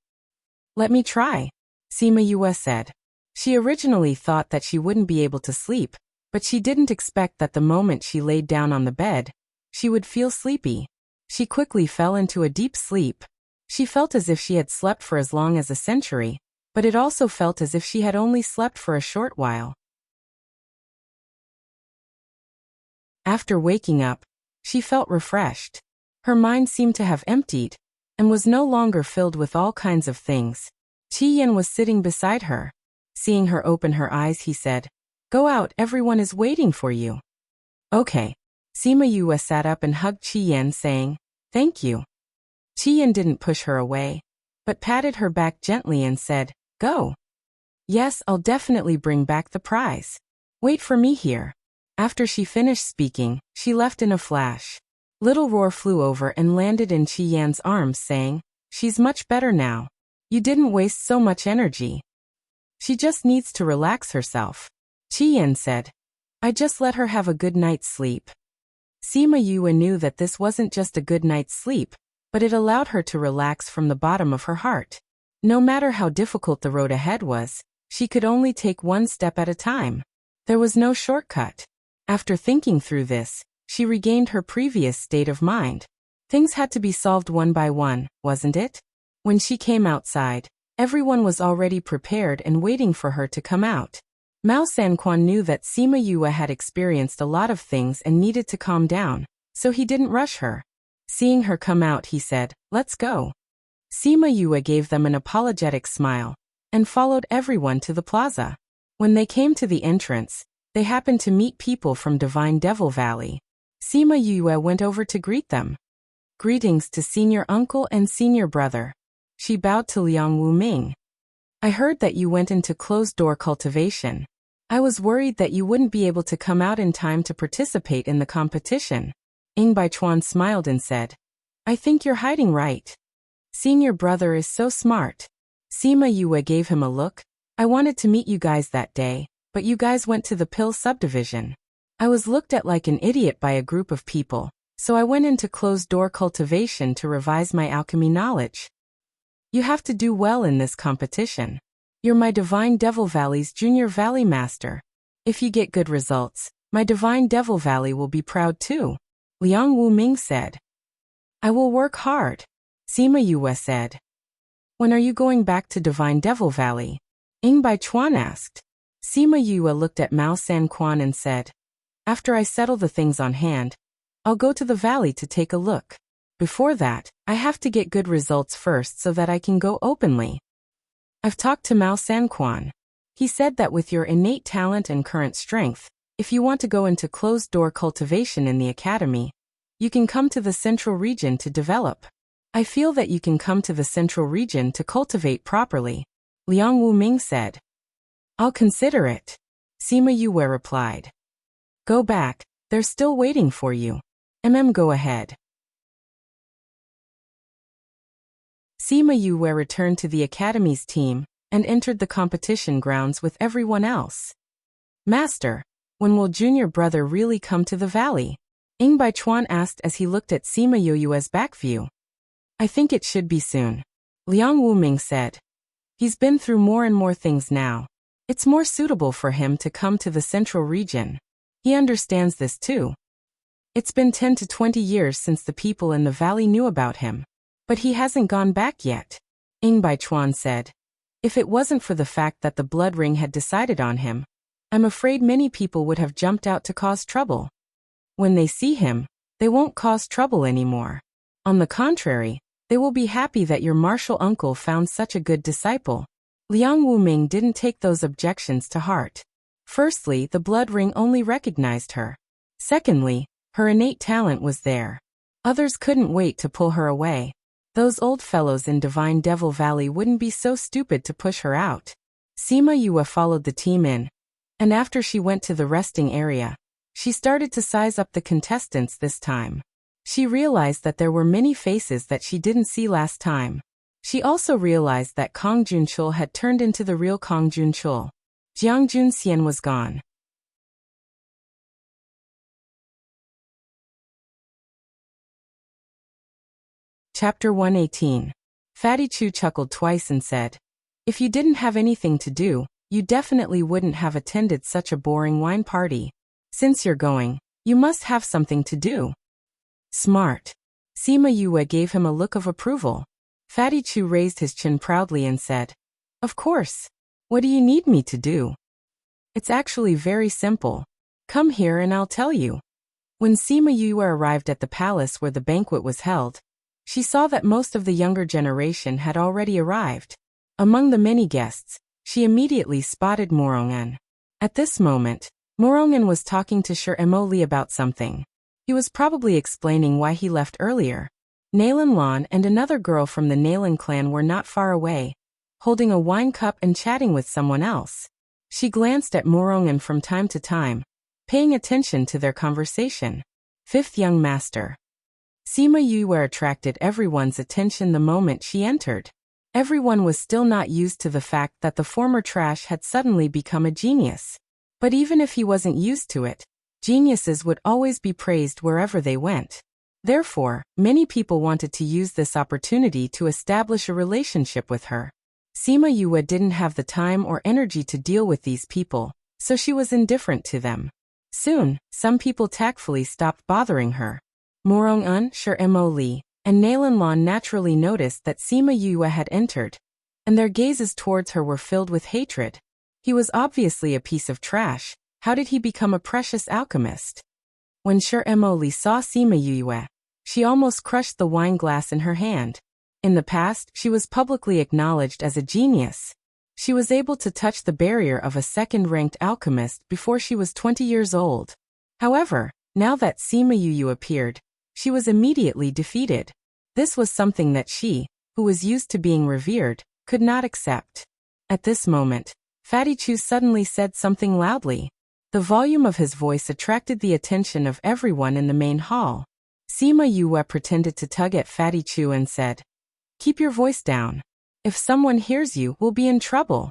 Let me try, Sima Yue said. She originally thought that she wouldn't be able to sleep, but she didn't expect that the moment she laid down on the bed, she would feel sleepy. She quickly fell into a deep sleep. She felt as if she had slept for as long as a century, but it also felt as if she had only slept for a short while. After waking up, she felt refreshed. Her mind seemed to have emptied, and was no longer filled with all kinds of things. Qi Yan was sitting beside her. Seeing her open her eyes, he said, "Go out, everyone is waiting for you." Okay. Sima Yue sat up and hugged Qi Yan, saying, "Thank you." Qi Yan didn't push her away, but patted her back gently and said, "Go." "Yes, I'll definitely bring back the prize. Wait for me here." After she finished speaking, she left in a flash. Little Roar flew over and landed in Qi Yan's arms, saying, "She's much better now. You didn't waste so much energy. She just needs to relax herself." Qi Yan said, "I just let her have a good night's sleep." Sima Yue knew that this wasn't just a good night's sleep, but it allowed her to relax from the bottom of her heart. No matter how difficult the road ahead was, she could only take one step at a time. There was no shortcut. After thinking through this, she regained her previous state of mind. Things had to be solved one by one, wasn't it? When she came outside, everyone was already prepared and waiting for her to come out. Mao Sanquan knew that Sima Yue had experienced a lot of things and needed to calm down, so he didn't rush her. Seeing her come out, he said, "Let's go." Sima Yue gave them an apologetic smile, and followed everyone to the plaza. When they came to the entrance, they happened to meet people from Divine Devil Valley. Sima Yue went over to greet them. "Greetings to senior uncle and senior brother." She bowed to Liang Wuming. "I heard that you went into closed-door cultivation. I was worried that you wouldn't be able to come out in time to participate in the competition." Ying Baichuan smiled and said, "I think you're hiding right. Senior brother is so smart." Sima Yue gave him a look. "I wanted to meet you guys that day, but you guys went to the Pill subdivision. I was looked at like an idiot by a group of people, so I went into closed-door cultivation to revise my alchemy knowledge. You have to do well in this competition. You're my Divine Devil Valley's Junior Valley Master. If you get good results, my Divine Devil Valley will be proud too," Liang Wuming said. "I will work hard," Sima Yue said. "When are you going back to Divine Devil Valley?" Ying Baichuan asked. Sima Yue looked at Mao Sanquan and said, "After I settle the things on hand, I'll go to the valley to take a look. Before that, I have to get good results first so that I can go openly. I've talked to Mao Sanquan. He said that with your innate talent and current strength, if you want to go into closed-door cultivation in the academy, you can come to the central region to develop. I feel that you can come to the central region to cultivate properly," Liang Wuming said. "I'll consider it," Sima Yue replied. "Go back, they're still waiting for you. Go ahead." Sima Yue returned to the academy's team and entered the competition grounds with everyone else. "Master, when will junior brother really come to the valley?" Ying Baichuan asked as he looked at Sima Yue's back view. "I think it should be soon," Liang Wuming said. "He's been through more and more things now. It's more suitable for him to come to the central region. He understands this too. It's been 10 to 20 years since the people in the valley knew about him. But he hasn't gone back yet," Ying Baichuan said. "If it wasn't for the fact that the blood ring had decided on him, I'm afraid many people would have jumped out to cause trouble. When they see him, they won't cause trouble anymore. On the contrary, they will be happy that your martial uncle found such a good disciple." Liang Wuming didn't take those objections to heart. Firstly, the blood ring only recognized her. Secondly, her innate talent was there. Others couldn't wait to pull her away. Those old fellows in Divine Devil Valley wouldn't be so stupid to push her out. Sima Yue followed the team in, and after she went to the resting area, she started to size up the contestants this time. She realized that there were many faces that she didn't see last time. She also realized that Kang Junchul had turned into the real Kang Junchul. Jiang Junxian was gone. Chapter 118. Fatty Chu chuckled twice and said, "If you didn't have anything to do, you definitely wouldn't have attended such a boring wine party. Since you're going, you must have something to do." Smart. Sima Yue gave him a look of approval. Fatty Chu raised his chin proudly and said, "Of course. What do you need me to do?" "It's actually very simple. Come here and I'll tell you." When Sima Yue arrived at the palace where the banquet was held, she saw that most of the younger generation had already arrived. Among the many guests, she immediately spotted Morongan. At this moment, Morongan was talking to Sher Emoli about something. He was probably explaining why he left earlier. Nalan Lan and another girl from the Nalan clan were not far away, holding a wine cup and chatting with someone else. She glanced at Morongan from time to time, paying attention to their conversation. Fifth young master. Sima Yue attracted everyone's attention the moment she entered. Everyone was still not used to the fact that the former trash had suddenly become a genius. But even if he wasn't used to it, geniuses would always be praised wherever they went. Therefore, many people wanted to use this opportunity to establish a relationship with her. Sima Yue didn't have the time or energy to deal with these people, so she was indifferent to them. Soon, some people tactfully stopped bothering her. Morong-un, Sher Emoli, and Nalan Lan naturally noticed that Sima Yue had entered, and their gazes towards her were filled with hatred. He was obviously a piece of trash. How did he become a precious alchemist? When Sher Emoli saw Sima Yue, she almost crushed the wine glass in her hand. In the past, she was publicly acknowledged as a genius. She was able to touch the barrier of a second-ranked alchemist before she was 20 years old. However, now that Sima Yue appeared, she was immediately defeated. This was something that she, who was used to being revered, could not accept. At this moment, Fatty Chu suddenly said something loudly. The volume of his voice attracted the attention of everyone in the main hall. Sima Yue pretended to tug at Fatty Chu and said, "Keep your voice down. If someone hears you, we'll be in trouble."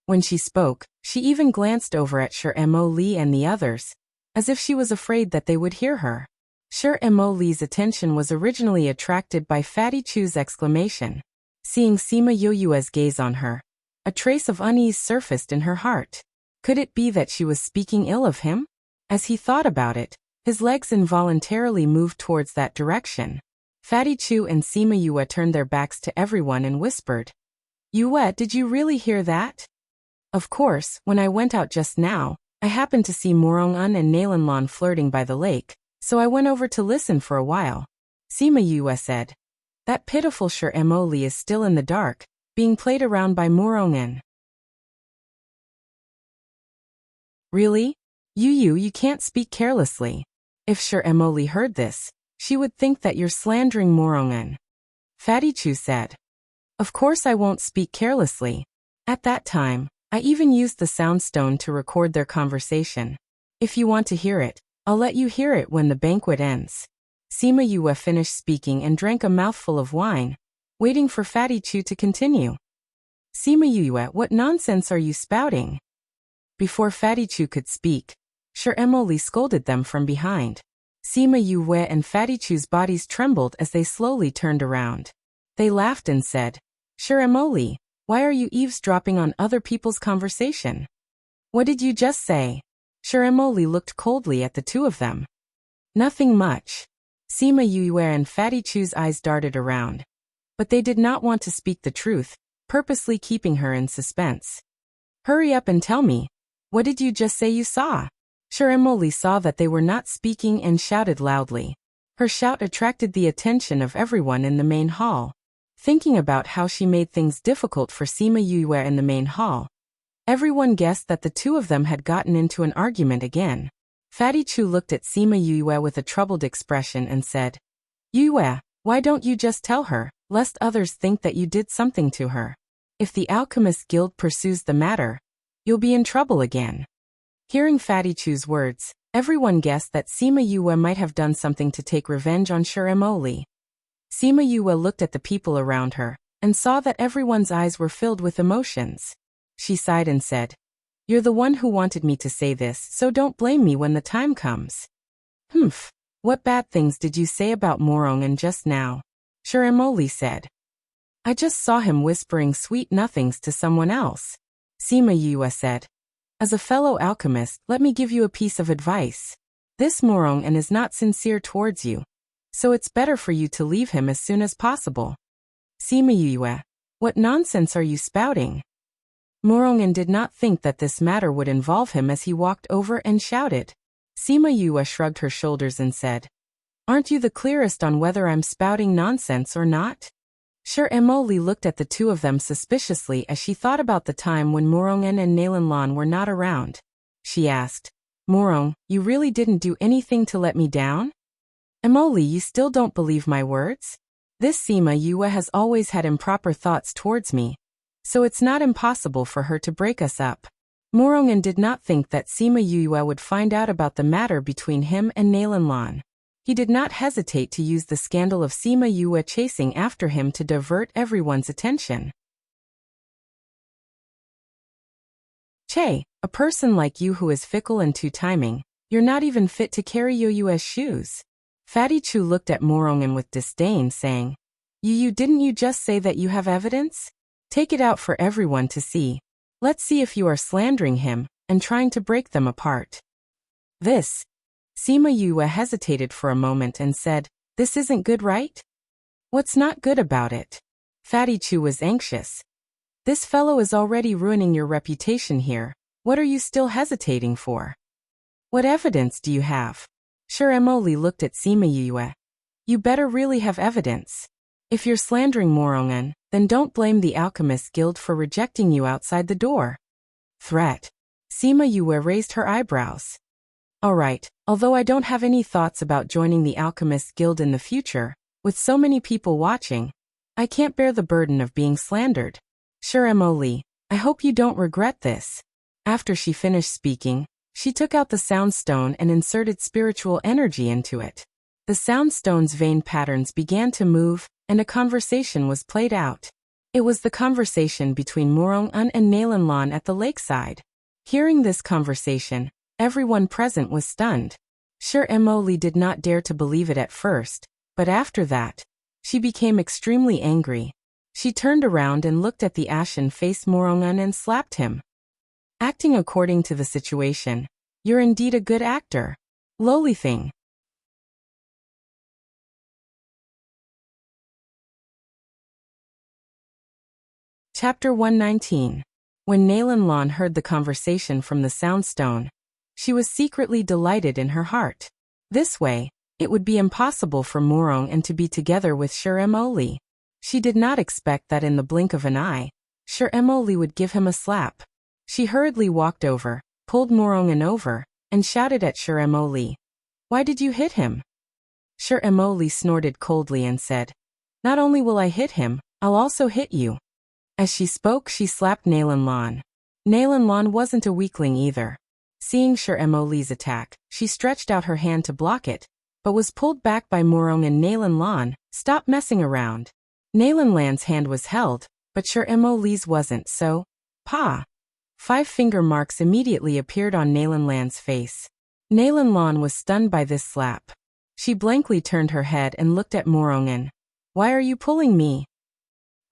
When she spoke, she even glanced over at Sher Emoli and the others, as if she was afraid that they would hear her. Sher Emoli's attention was originally attracted by Fatty Chu's exclamation. Seeing Sima Yue's gaze on her, a trace of unease surfaced in her heart. Could it be that she was speaking ill of him? As he thought about it, his legs involuntarily moved towards that direction. Fatty Chu and Sima Yue turned their backs to everyone and whispered, "Yue, did you really hear that?" "Of course, when I went out just now, I happened to see Morong-un and Nalan Lan flirting by the lake, so I went over to listen for a while." Sima Yue said. That pitiful Sher Emoli is still in the dark, being played around by Morong-un. "Really? You can't speak carelessly. If Sher Emoli heard this, she would think that you're slandering Morong-un." Fatty Chu said. "Of course I won't speak carelessly. At that time, I even used the soundstone to record their conversation. If you want to hear it, I'll let you hear it when the banquet ends." Sima Yue finished speaking and drank a mouthful of wine, waiting for Fatty Chu to continue. "Sima Yue, what nonsense are you spouting?" Before Fatty Chu could speak, Sher Emoli scolded them from behind. Sima Yue and Fatty Chu's bodies trembled as they slowly turned around. They laughed and said, "Sher Emoli, why are you eavesdropping on other people's conversation?" "What did you just say?" Sher Emoli looked coldly at the two of them. "Nothing much." Sima Yue and Fatty Chu's eyes darted around. But they did not want to speak the truth, purposely keeping her in suspense. "Hurry up and tell me. What did you just say you saw?" Sher Emoli saw that they were not speaking and shouted loudly. Her shout attracted the attention of everyone in the main hall. Thinking about how she made things difficult for Sima Yue in the main hall, everyone guessed that the two of them had gotten into an argument again. Fatty Chu looked at Sima Yue with a troubled expression and said, "Yue, why don't you just tell her, lest others think that you did something to her? If the Alchemist Guild pursues the matter, you'll be in trouble again." Hearing Fatty Chu's words, Everyone guessed that Sima Yue might have done something to take revenge on Emoli. Sima Yue looked at the people around her and saw that everyone's eyes were filled with emotions. She sighed and said, "You're the one who wanted me to say this, so don't blame me when the time comes." "Humph. What bad things did you say about Morongan just now?" Emoli said. "I just saw him whispering sweet nothings to someone else." Sima Yue said, "As a fellow alchemist, let me give you a piece of advice. This Morongan is not sincere towards you, so it's better for you to leave him as soon as possible." Sima Yue, "What nonsense are you spouting?" Morongan did not think that this matter would involve him as he walked over and shouted. Sima Yue shrugged her shoulders and said, "Aren't you the clearest on whether I'm spouting nonsense or not?" Emoli looked at the two of them suspiciously as she thought about the time when Morongan and Nalanlan were not around. She asked, "Morong, you really didn't do anything to let me down? Emoli, you still don't believe my words? This Sima Yue has always had improper thoughts towards me, so it's not impossible for her to break us up." Morongan did not think that Sima Yue would find out about the matter between him and Nalanlan. He did not hesitate to use the scandal of Sima Yue chasing after him to divert everyone's attention. "Che, a person like you who is fickle and two-timing, you're not even fit to carry Yue's shoes." Fatty Chu looked at Morongan with disdain, saying, "You didn't you just say that you have evidence? Take it out for everyone to see. Let's see if you are slandering him and trying to break them apart." This. Sima Yue hesitated for a moment and said, "This isn't good, right?" "What's not good about it?" Fatty Chu was anxious. "This fellow is already ruining your reputation here. What are you still hesitating for? What evidence do you have?" Emoli looked at Sima Yue. "You better really have evidence. If you're slandering Morongan, then don't blame the Alchemist Guild for rejecting you outside the door." Threat. Sima Yue raised her eyebrows. "All right, although I don't have any thoughts about joining the Alchemist Guild in the future, with so many people watching, I can't bear the burden of being slandered. Emoli, I hope you don't regret this." After she finished speaking, she took out the sound stone and inserted spiritual energy into it. The sound stone's vein patterns began to move, and a conversation was played out. It was the conversation between Morongan and Nalanlan at the lakeside. Hearing this conversation, everyone present was stunned. Emoli did not dare to believe it at first, but after that, she became extremely angry. She turned around and looked at the ashen-faced Morongan and slapped him. "Acting according to the situation, you're indeed a good actor. Lowly thing." Chapter 119. When Nalanlan heard the conversation from the Soundstone, she was secretly delighted in her heart. This way, it would be impossible for Morongan to be together with Emoli. She did not expect that in the blink of an eye, Emoli would give him a slap. She hurriedly walked over, pulled Morongan over, and shouted at Emoli, "Why did you hit him?" Emoli snorted coldly and said, "Not only will I hit him, I'll also hit you." As she spoke, she slapped Nalanlan. Nalanlan wasn't a weakling either. Seeing Emoli's attack, she stretched out her hand to block it, but was pulled back by Morongan. Nalanlan, "Stop messing around." Nalanlan's hand was held, but Emoli's wasn't, so, "Pa!" 5 finger marks immediately appeared on Nalanlan's face. Nalanlan was stunned by this slap. She blankly turned her head and looked at Morongan. "Why are you pulling me?"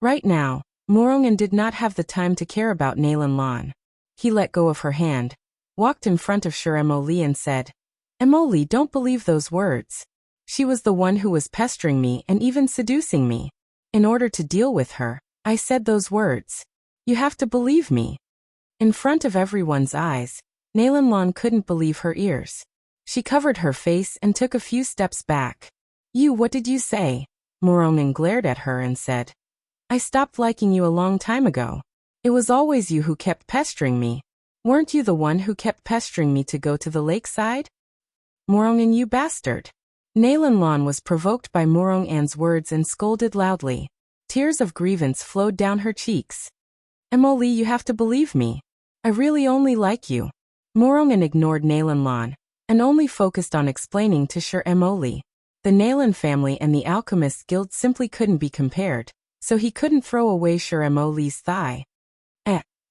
Right now, Morongan did not have the time to care about Nalanlan. He let go of her hand, walked in front of Emoli and said, "Emoli, don't believe those words. She was the one who was pestering me and even seducing me. In order to deal with her, I said those words. You have to believe me." In front of everyone's eyes, Nalanlan couldn't believe her ears. She covered her face and took a few steps back. What did you say?" Morongan glared at her and said, "I stopped liking you a long time ago. It was always you who kept pestering me. Weren't you the one who kept pestering me to go to the lakeside?" "Morongan, you bastard." Nalanlan was provoked by Morongan's words and scolded loudly. Tears of grievance flowed down her cheeks. "Emoli, you have to believe me. I really only like you." Morongan ignored Nalanlan. and only focused on explaining to Sir Emoli. The Nalan family and the Alchemist's Guild simply couldn't be compared, so he couldn't throw away Sir Emoli's thigh.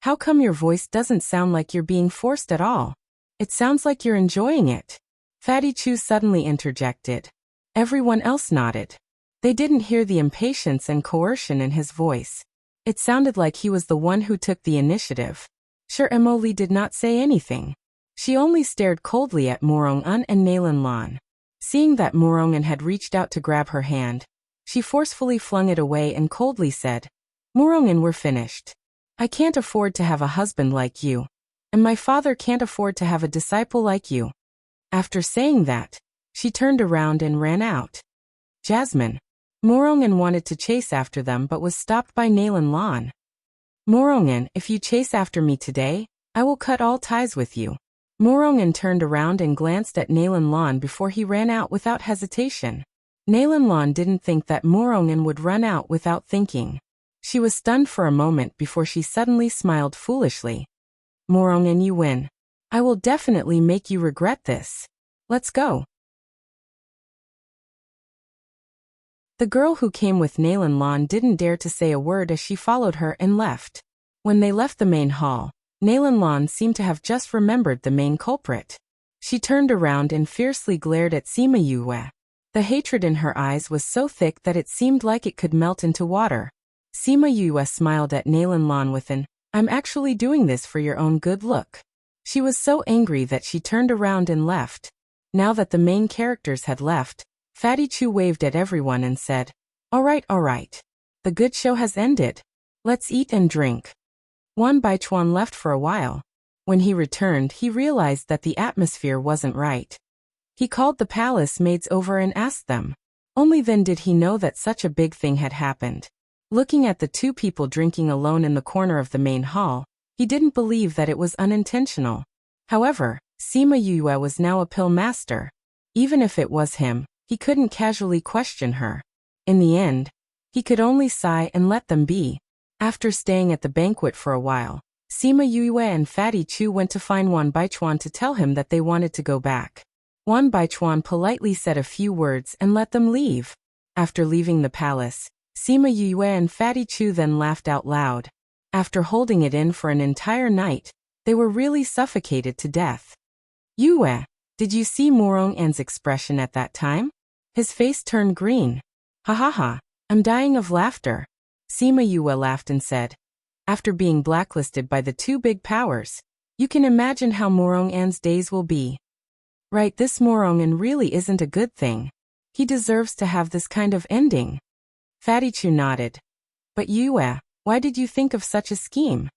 How come your voice doesn't sound like you're being forced at all? It sounds like you're enjoying it. Fatty Chu suddenly interjected. Everyone else nodded. They didn't hear the impatience and coercion in his voice. It sounded like he was the one who took the initiative. Sir Emoli did not say anything. She only stared coldly at Morong-un and Nalan Lan. Seeing that Morong-un had reached out to grab her hand, she forcefully flung it away and coldly said, Morong-un, we're finished. I can't afford to have a husband like you. And my father can't afford to have a disciple like you. After saying that, she turned around and ran out. Jasmine. Morong-un wanted to chase after them but was stopped by Nalan Lan. Morong-un, if you chase after me today, I will cut all ties with you. Morong-un turned around and glanced at Nalan Lan before he ran out without hesitation. Nalan Lan didn't think that Morong-un would run out without thinking. She was stunned for a moment before she suddenly smiled foolishly. Morong-un, you win. I will definitely make you regret this. Let's go. The girl who came with Nalan Lan didn't dare to say a word as she followed her and left. When they left the main hall, Nalan Lan seemed to have just remembered the main culprit. She turned around and fiercely glared at Sima Yue. The hatred in her eyes was so thick that it seemed like it could melt into water. Sima Yue smiled at Nalan Lan with an, I'm actually doing this for your own good look. She was so angry that she turned around and left. Now that the main characters had left, Fatty Chu waved at everyone and said, all right. The good show has ended. Let's eat and drink. Wan Baichuan left for a while. When he returned, he realized that the atmosphere wasn't right. He called the palace maids over and asked them. Only then did he know that such a big thing had happened. Looking at the two people drinking alone in the corner of the main hall, he didn't believe that it was unintentional. However, Sima Yue was now a pill master. Even if it was him, he couldn't casually question her. In the end, he could only sigh and let them be. After staying at the banquet for a while, Sima Yue and Fatty Chu went to find Wan Baichuan to tell him that they wanted to go back. Wan Baichuan politely said a few words and let them leave. After leaving the palace, Sima Yue and Fatty Chu then laughed out loud. After holding it in for an entire night, they were really suffocated to death. Yue, did you see Morong-un's expression at that time? His face turned green. Ha ha ha, I'm dying of laughter. Sima Yue laughed and said, after being blacklisted by the two big powers, you can imagine how Morong-un's days will be. Right, this Morong-un really isn't a good thing. He deserves to have this kind of ending. Fatty Chu nodded. But Yue, why did you think of such a scheme?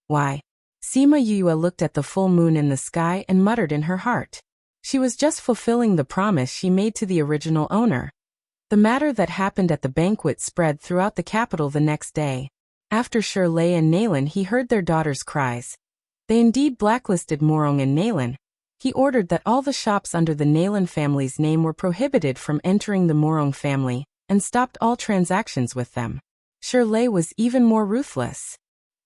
Why? Sima Yue looked at the full moon in the sky and muttered in her heart. She was just fulfilling the promise she made to the original owner. The matter that happened at the banquet spread throughout the capital the next day. After Shirley and Nalan he heard their daughter's cries. They indeed blacklisted Morong and Nalan. He ordered that all the shops under the Nalan family's name were prohibited from entering the Morong family, and stopped all transactions with them. Shirley was even more ruthless.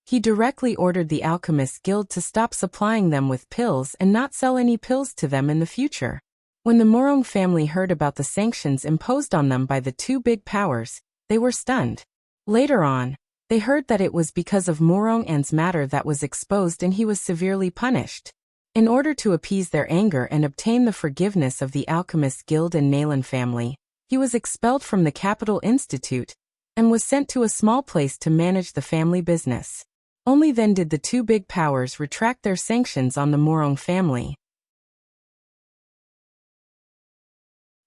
He directly ordered the Alchemist's Guild to stop supplying them with pills and not sell any pills to them in the future. When the Morong family heard about the sanctions imposed on them by the two big powers, they were stunned. Later on, they heard that it was because of Morong-un's matter that was exposed and he was severely punished. In order to appease their anger and obtain the forgiveness of the Alchemist's Guild and Nalan family, he was expelled from the Capital Institute and was sent to a small place to manage the family business. Only then did the two big powers retract their sanctions on the Morong family.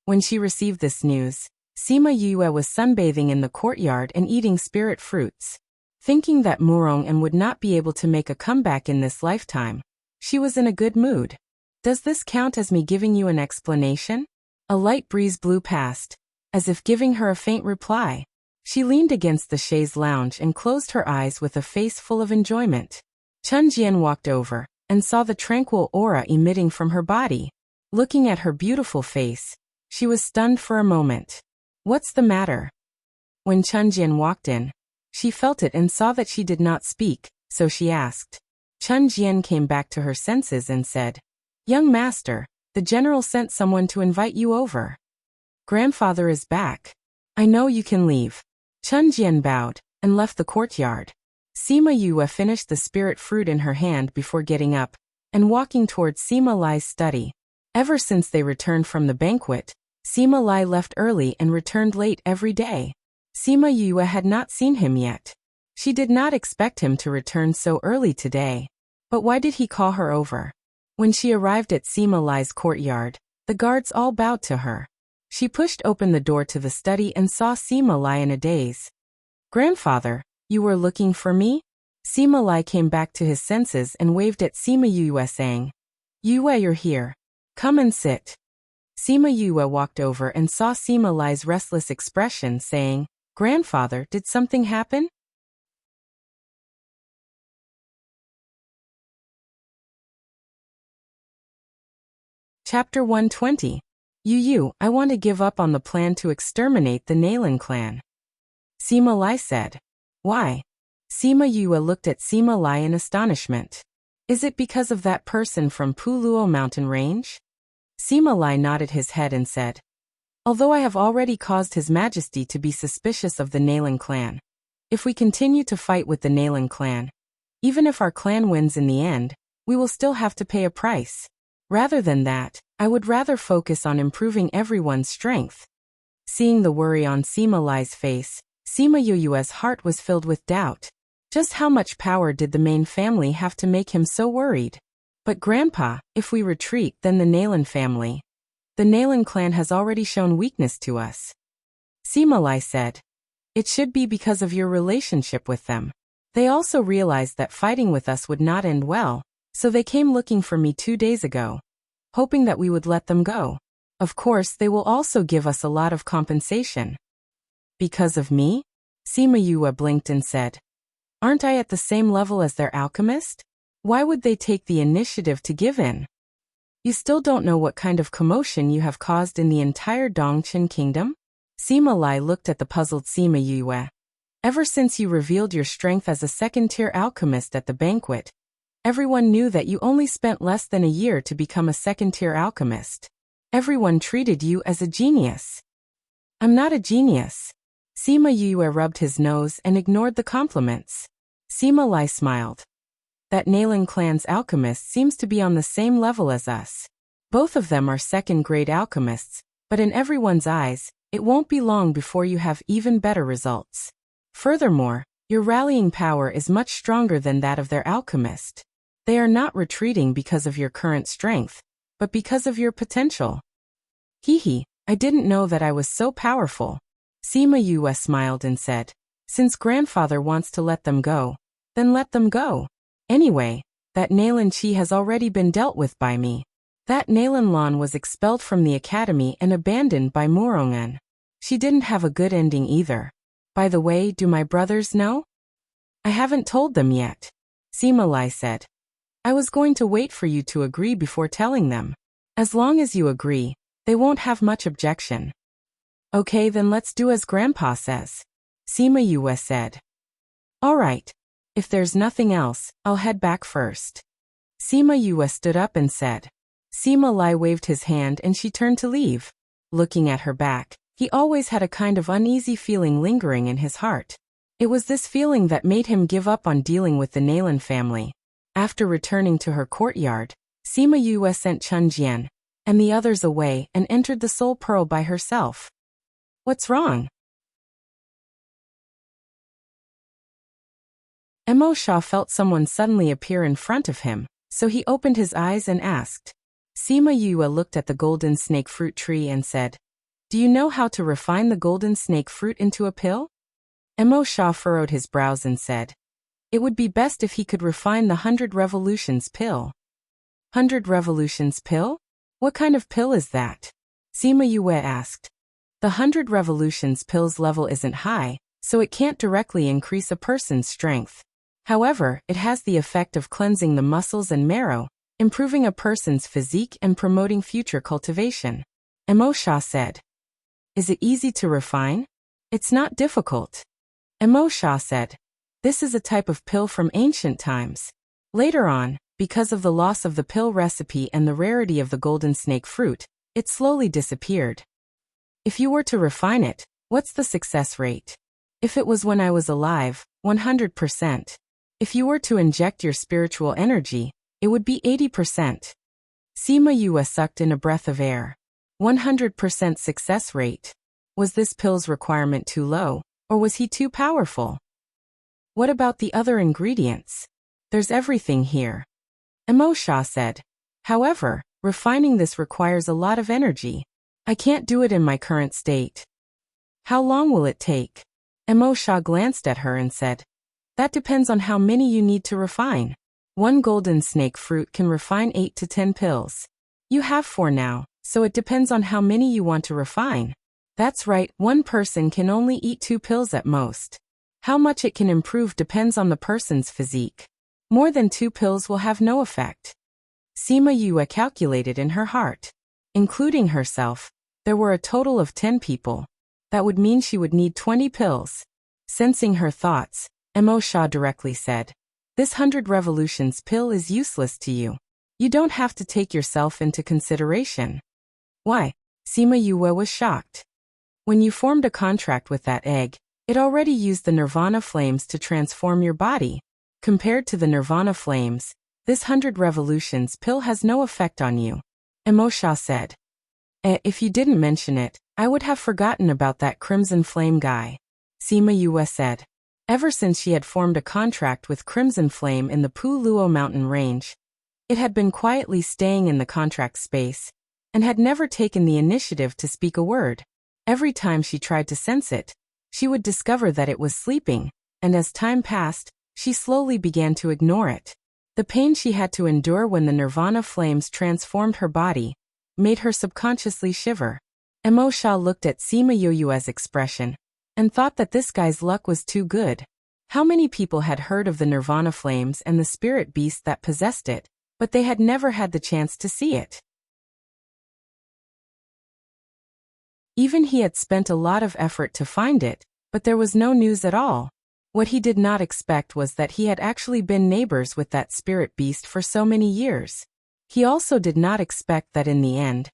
When she received this news, Sima Yue was sunbathing in the courtyard and eating spirit fruits. Thinking that Morong would not be able to make a comeback in this lifetime, she was in a good mood. Does this count as me giving you an explanation? A light breeze blew past, as if giving her a faint reply. She leaned against the chaise lounge and closed her eyes with a face full of enjoyment. Chun Jian walked over and saw the tranquil aura emitting from her body. Looking at her beautiful face, she was stunned for a moment. What's the matter? When Chun Jian walked in, she felt it and saw that she did not speak, so she asked. Chun Jian came back to her senses and said, Young master, The general sent someone to invite you over. Grandfather is back. I know you can leave. Chun Jian bowed and left the courtyard. Sima Yue finished the spirit fruit in her hand before getting up and walking towards Sima Lai's study. Ever since they returned from the banquet, Sima Lai left early and returned late every day. Sima Yue had not seen him yet. She did not expect him to return so early today. But why did he call her over? When she arrived at Sima Lai's courtyard, the guards all bowed to her. She pushed open the door to the study and saw Sima Lai in a daze. Grandfather, you were looking for me? Sima Lai came back to his senses and waved at Sima Yue saying, Yue, you're here. Come and sit. Sima Yue walked over and saw Sima Lai's restless expression saying, Grandfather, did something happen? Chapter 120. Yu, I want to give up on the plan to exterminate the Nalan clan. Sima Lai said. Why? Sima Yue looked at Sima Lai in astonishment. Is it because of that person from Puluo mountain range? Sima Lai nodded his head and said, Although I have already caused His Majesty to be suspicious of the Nalan clan, if we continue to fight with the Nalan clan, even if our clan wins in the end, we will still have to pay a price. Rather than that, I would rather focus on improving everyone's strength. Seeing the worry on Sima Lai's face, Sima Yue's heart was filled with doubt. Just how much power did the main family have to make him so worried? But Grandpa, if we retreat, then the Nalan family. The Nalan clan has already shown weakness to us. Sima Lai said. It should be because of your relationship with them. They also realized that fighting with us would not end well, so they came looking for me 2 days ago, hoping that we would let them go. Of course, they will also give us a lot of compensation. Because of me? Sima Yue blinked and said. Aren't I at the same level as their alchemist? Why would they take the initiative to give in? You still don't know what kind of commotion you have caused in the entire Dongchen kingdom? Sima Lai looked at the puzzled Sima Yue. Ever since you revealed your strength as a second-tier alchemist at the banquet, everyone knew that you only spent less than a year to become a second-tier alchemist. Everyone treated you as a genius. I'm not a genius. Sima Yue rubbed his nose and ignored the compliments. Sima Lai smiled. That Nalan clan's alchemist seems to be on the same level as us. Both of them are second-grade alchemists, but in everyone's eyes, it won't be long before you have even better results. Furthermore, your rallying power is much stronger than that of their alchemist. They are not retreating because of your current strength, but because of your potential. Hee, I didn't know that I was so powerful. Sima Yue smiled and said, Since grandfather wants to let them go, then let them go. Anyway, that Nalan Chi has already been dealt with by me. That Nalan Lan was expelled from the academy and abandoned by Murongan. She didn't have a good ending either. By the way, do my brothers know? I haven't told them yet. Sima Lai said. I was going to wait for you to agree before telling them. As long as you agree, they won't have much objection. Okay, then let's do as Grandpa says. Sima Yue said. All right. If there's nothing else, I'll head back first. Sima Yue stood up and said. Sima Lai waved his hand and she turned to leave. Looking at her back, he always had a kind of uneasy feeling lingering in his heart. It was this feeling that made him give up on dealing with the Nalan family. After returning to her courtyard, Sima Yue sent Chun Jian and the others away and entered the Soul Pearl by herself. What's wrong? Mo Sha felt someone suddenly appear in front of him, so he opened his eyes and asked. Sima Yue looked at the golden snake fruit tree and said, Do you know how to refine the golden snake fruit into a pill? Mo Sha furrowed his brows and said, It would be best if he could refine the 100 revolutions pill. 100 revolutions pill? What kind of pill is that? Sima Yue asked. The 100 revolutions pill's level isn't high, so it can't directly increase a person's strength. However, it has the effect of cleansing the muscles and marrow, improving a person's physique and promoting future cultivation. Mo Sha said. Is it easy to refine? It's not difficult. Mo Sha said. This is a type of pill from ancient times. Later on, Because of the loss of the pill recipe and the rarity of the golden snake fruit, it slowly disappeared. If you were to refine it, what's the success rate? If it was when I was alive, 100%. If you were to inject your spiritual energy, it would be 80%. Sima Yue sucked in a breath of air. 100% success rate. Was this pill's requirement too low, or was he too powerful? What about the other ingredients? There's everything here. Empress said. However, refining this requires a lot of energy. I can't do it in my current state. How long will it take? Empress glanced at her and said, that depends on how many you need to refine. One golden snake fruit can refine 8 to 10 pills. You have 4 now, so it depends on how many you want to refine. That's right, one person can only eat 2 pills at most. How much it can improve depends on the person's physique. More than 2 pills will have no effect. Sima Yue calculated in her heart. Including herself, there were a total of 10 people. That would mean she would need 20 pills. Sensing her thoughts, Empress directly said, this 100 revolutions pill is useless to you. You don't have to take yourself into consideration. Why? Sima Yue was shocked. When you formed a contract with that egg, it already used the nirvana flames to transform your body. Compared to the nirvana flames, this 100 revolutions pill has no effect on you. Empress said. If you didn't mention it, I would have forgotten about that crimson flame guy. Sima Yue said. Ever since she had formed a contract with Crimson Flame in the Pu Luo mountain range, it had been quietly staying in the contract space, and had never taken the initiative to speak a word. Every time she tried to sense it, she would discover that it was sleeping, and as time passed, she slowly began to ignore it. The pain she had to endure when the nirvana flames transformed her body made her subconsciously shiver. Empress looked at Sima Yue's expression and thought that this guy's luck was too good. How many people had heard of the nirvana flames and the spirit beast that possessed it, but they had never had the chance to see it. Even he had spent a lot of effort to find it, but there was no news at all. What he did not expect was that he had actually been neighbors with that spirit beast for so many years. He also did not expect that in the end,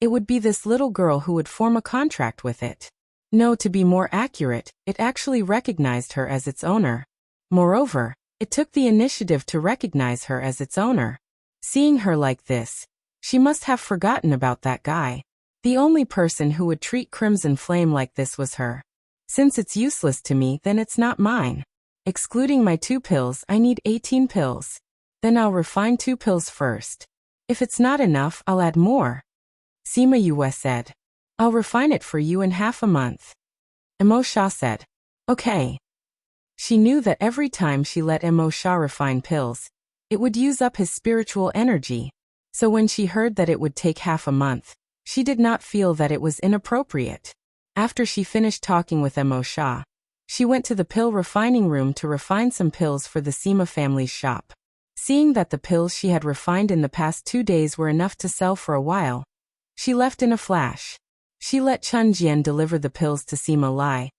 it would be this little girl who would form a contract with it. No, to be more accurate, it actually recognized her as its owner. Moreover, it took the initiative to recognize her as its owner. Seeing her like this, she must have forgotten about that guy. The only person who would treat Crimson Flame like this was her. Since it's useless to me, then it's not mine. Excluding my 2 pills, I need 18 pills. Then I'll refine 2 pills first. If it's not enough, I'll add more. Sima Yue said. I'll refine it for you in half a month. Empress said. Okay. She knew that every time she let Empress refine pills, it would use up his spiritual energy. So when she heard that it would take half a month, she did not feel that it was inappropriate. After she finished talking with Empress, she went to the pill refining room to refine some pills for the Sima family's shop. Seeing that the pills she had refined in the past 2 days were enough to sell for a while, she left in a flash. She let Chun Jian deliver the pills to Sima Lai,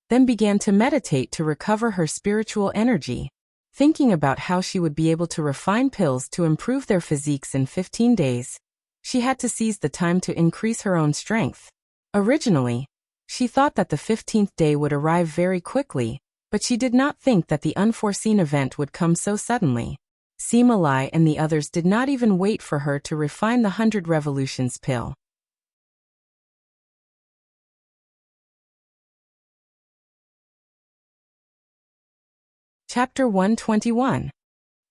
then began to meditate to recover her spiritual energy. Thinking about how she would be able to refine pills to improve their physiques in 15 days, she had to seize the time to increase her own strength. Originally, she thought that the 15th day would arrive very quickly, but she did not think that the unforeseen event would come so suddenly. Sima Lai and the others did not even wait for her to refine the 100 revolutions pill. Chapter 121.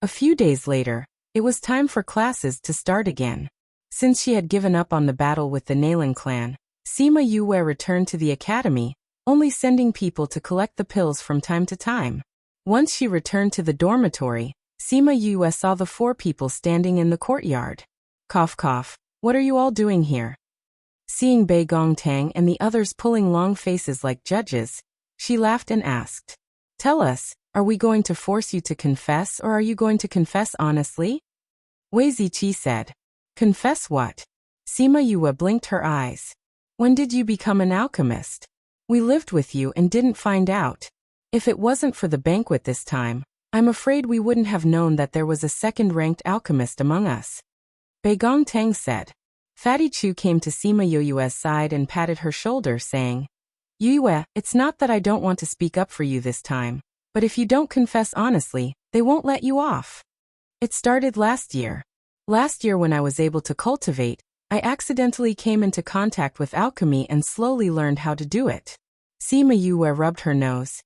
A few days later, it was time for classes to start again. Since she had given up on the battle with the Nalan clan, Sima Yue returned to the academy, only sending people to collect the pills from time to time. Once she returned to the dormitory, Sima Yue saw the 4 people standing in the courtyard. Cough cough, what are you all doing here? Seeing Bei Gongtang and the others pulling long faces like judges, she laughed and asked, tell us, are we going to force you to confess or are you going to confess honestly? Wei Ziqi said. Confess what? Sima Yue blinked her eyes. When did you become an alchemist? We lived with you and didn't find out. If it wasn't for the banquet this time, I'm afraid we wouldn't have known that there was a second-ranked alchemist among us. Beigong Tang said. Fatty Chu came to Sima Yue's side and patted her shoulder, saying, Yue, it's not that I don't want to speak up for you this time, but if you don't confess honestly, they won't let you off. It started last year. Last year when I was able to cultivate, I accidentally came into contact with alchemy and slowly learned how to do it. Sima Yue rubbed her nose.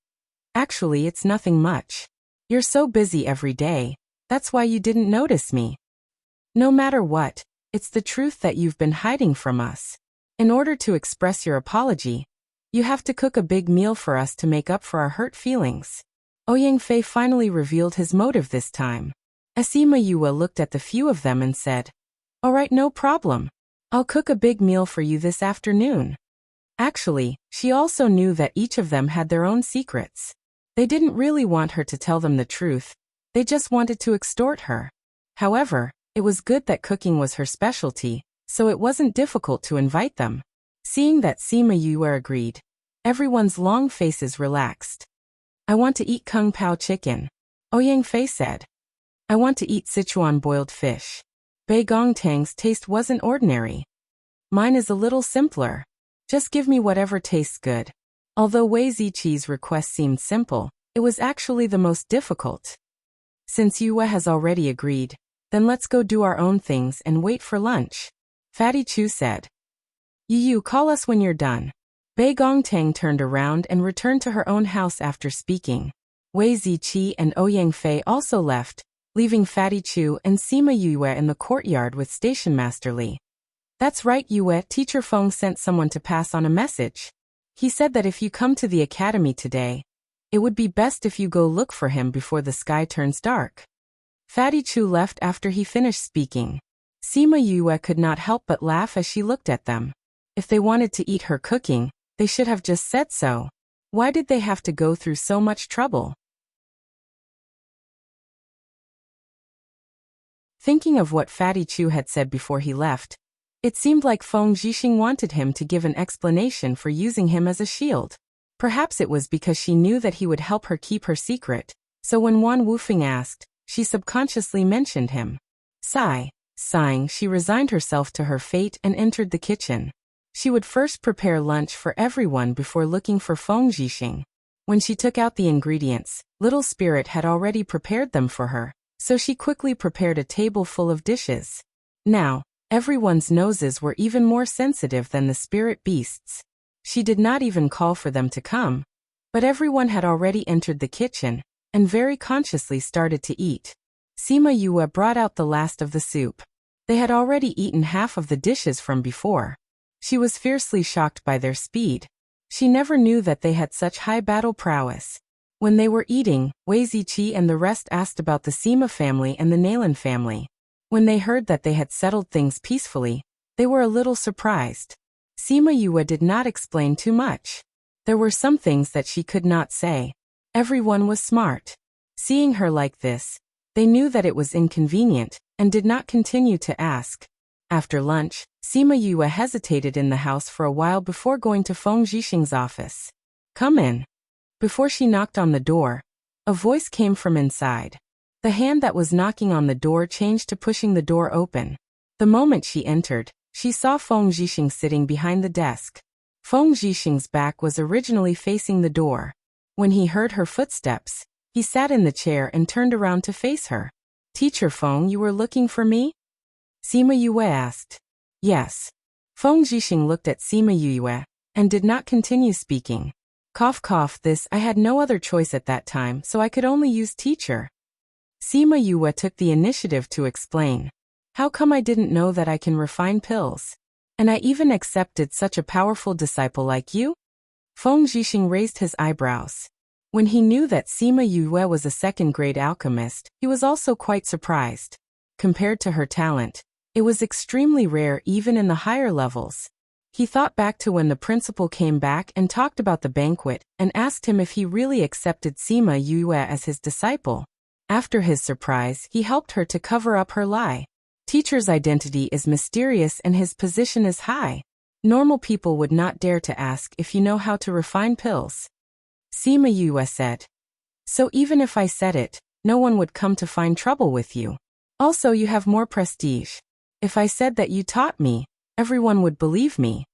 Actually, it's nothing much. You're so busy every day, that's why you didn't notice me. No matter what, it's the truth that you've been hiding from us. In order to express your apology, you have to cook a big meal for us to make up for our hurt feelings. Ouyang Fei finally revealed his motive this time. Sima Yue looked at the few of them and said, All right, no problem. I'll cook a big meal for you this afternoon. Actually, she also knew that each of them had their own secrets. They didn't really want her to tell them the truth, they just wanted to extort her. However, it was good that cooking was her specialty, so it wasn't difficult to invite them. Seeing that Sima Yue agreed, everyone's long faces relaxed. I want to eat Kung Pao chicken, Ouyang Fei said. I want to eat Sichuan boiled fish. Beigong Tang's taste wasn't ordinary. Mine is a little simpler. Just give me whatever tastes good. Although Wei Ziqi's request seemed simple, it was actually the most difficult. Since Yue has already agreed, then let's go do our own things and wait for lunch, Fatty Chu said. Yu, call us when you're done. Beigong Tang turned around and returned to her own house after speaking. Wei Ziqi and Ouyang Fei also left, leaving Fatty Chu and Sima Yue in the courtyard with Station Master Li. That's right, Yue, Teacher Feng sent someone to pass on a message. He said that if you come to the academy today, it would be best if you go look for him before the sky turns dark. Fatty Chu left after he finished speaking. Sima Yue could not help but laugh as she looked at them. If they wanted to eat her cooking, they should have just said so. Why did they have to go through so much trouble? Thinking of what Fatty Chu had said before he left, it seemed like Feng Zhixing wanted him to give an explanation for using him as a shield. Perhaps it was because she knew that he would help her keep her secret, so when Wan Wufeng asked, she subconsciously mentioned him. Sighing, she resigned herself to her fate and entered the kitchen. She would first prepare lunch for everyone before looking for Feng Zhixing. When she took out the ingredients, Little Spirit had already prepared them for her, so she quickly prepared a table full of dishes. Now, everyone's noses were even more sensitive than the spirit beasts. She did not even call for them to come, but everyone had already entered the kitchen, and very consciously started to eat. Sima Yue brought out the last of the soup. They had already eaten half of the dishes from before. She was fiercely shocked by their speed. She never knew that they had such high battle prowess. When they were eating, Wei Ziqi and the rest asked about the Sima family and the Nalan family. When they heard that they had settled things peacefully, they were a little surprised. Sima Yue did not explain too much. There were some things that she could not say. Everyone was smart. Seeing her like this, they knew that it was inconvenient, and did not continue to ask. After lunch, Sima Yue hesitated in the house for a while before going to Feng Zhixing's office. Come in. Before she knocked on the door, a voice came from inside. The hand that was knocking on the door changed to pushing the door open. The moment she entered, she saw Feng Zhixing sitting behind the desk. Feng Zhixing's back was originally facing the door. When he heard her footsteps, he sat in the chair and turned around to face her. Teacher Feng, you were looking for me? Sima Yue asked. Yes. Feng Zhixing looked at Sima Yue, and did not continue speaking. This, I had no other choice at that time, so I could only use teacher. Sima Yue took the initiative to explain. How come I didn't know that I can refine pills? And I even accepted such a powerful disciple like you? Feng Zhixing raised his eyebrows. When he knew that Sima Yue was a second-grade alchemist, he was also quite surprised. Compared to her talent, it was extremely rare even in the higher levels. He thought back to when the principal came back and talked about the banquet, and asked him if he really accepted Sima Yue as his disciple. After his surprise, he helped her to cover up her lie. Teacher's identity is mysterious and his position is high. Normal people would not dare to ask if you know how to refine pills. Sima Yue said. So even if I said it, no one would come to find trouble with you. Also, you have more prestige. If I said that you taught me, everyone would believe me.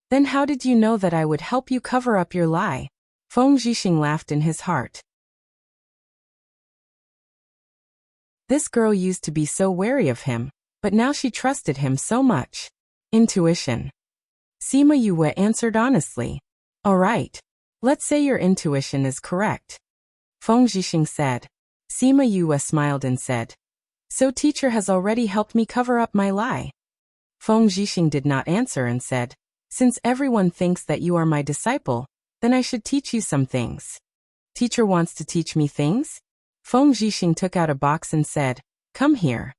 Then how did you know that I would help you cover up your lie? Feng Zhixing laughed in his heart. This girl used to be so wary of him, but now she trusted him so much. Intuition. Sima Yue answered honestly. All right. Let's say your intuition is correct. Feng Zhixing said. Sima Yue smiled and said, so teacher has already helped me cover up my lie. Feng Zhixing did not answer and said, since everyone thinks that you are my disciple, then I should teach you some things. Teacher wants to teach me things? Feng Zhixing took out a box and said, come here.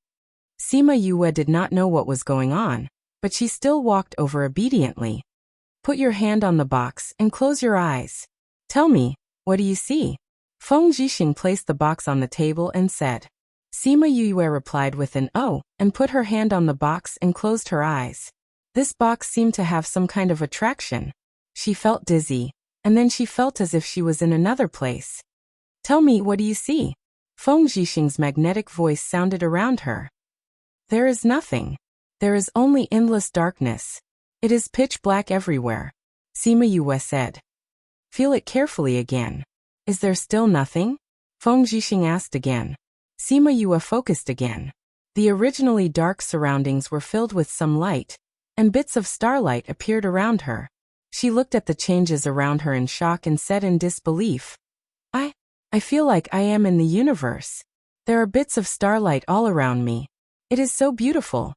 Sima Yue did not know what was going on, but she still walked over obediently. Put your hand on the box and close your eyes. Tell me, what do you see? Feng Zhixing placed the box on the table and said. Sima Yue replied with an "oh" and put her hand on the box and closed her eyes. This box seemed to have some kind of attraction. She felt dizzy, and then she felt as if she was in another place. Tell me, what do you see? Feng Zhixing's magnetic voice sounded around her. There is nothing. There is only endless darkness. It is pitch black everywhere. Sima Yue said. Feel it carefully again. Is there still nothing? Feng Zhixing asked again. Sima Yue focused again. The originally dark surroundings were filled with some light, and bits of starlight appeared around her. She looked at the changes around her in shock and said in disbelief, I feel like I am in the universe. There are bits of starlight all around me. It is so beautiful.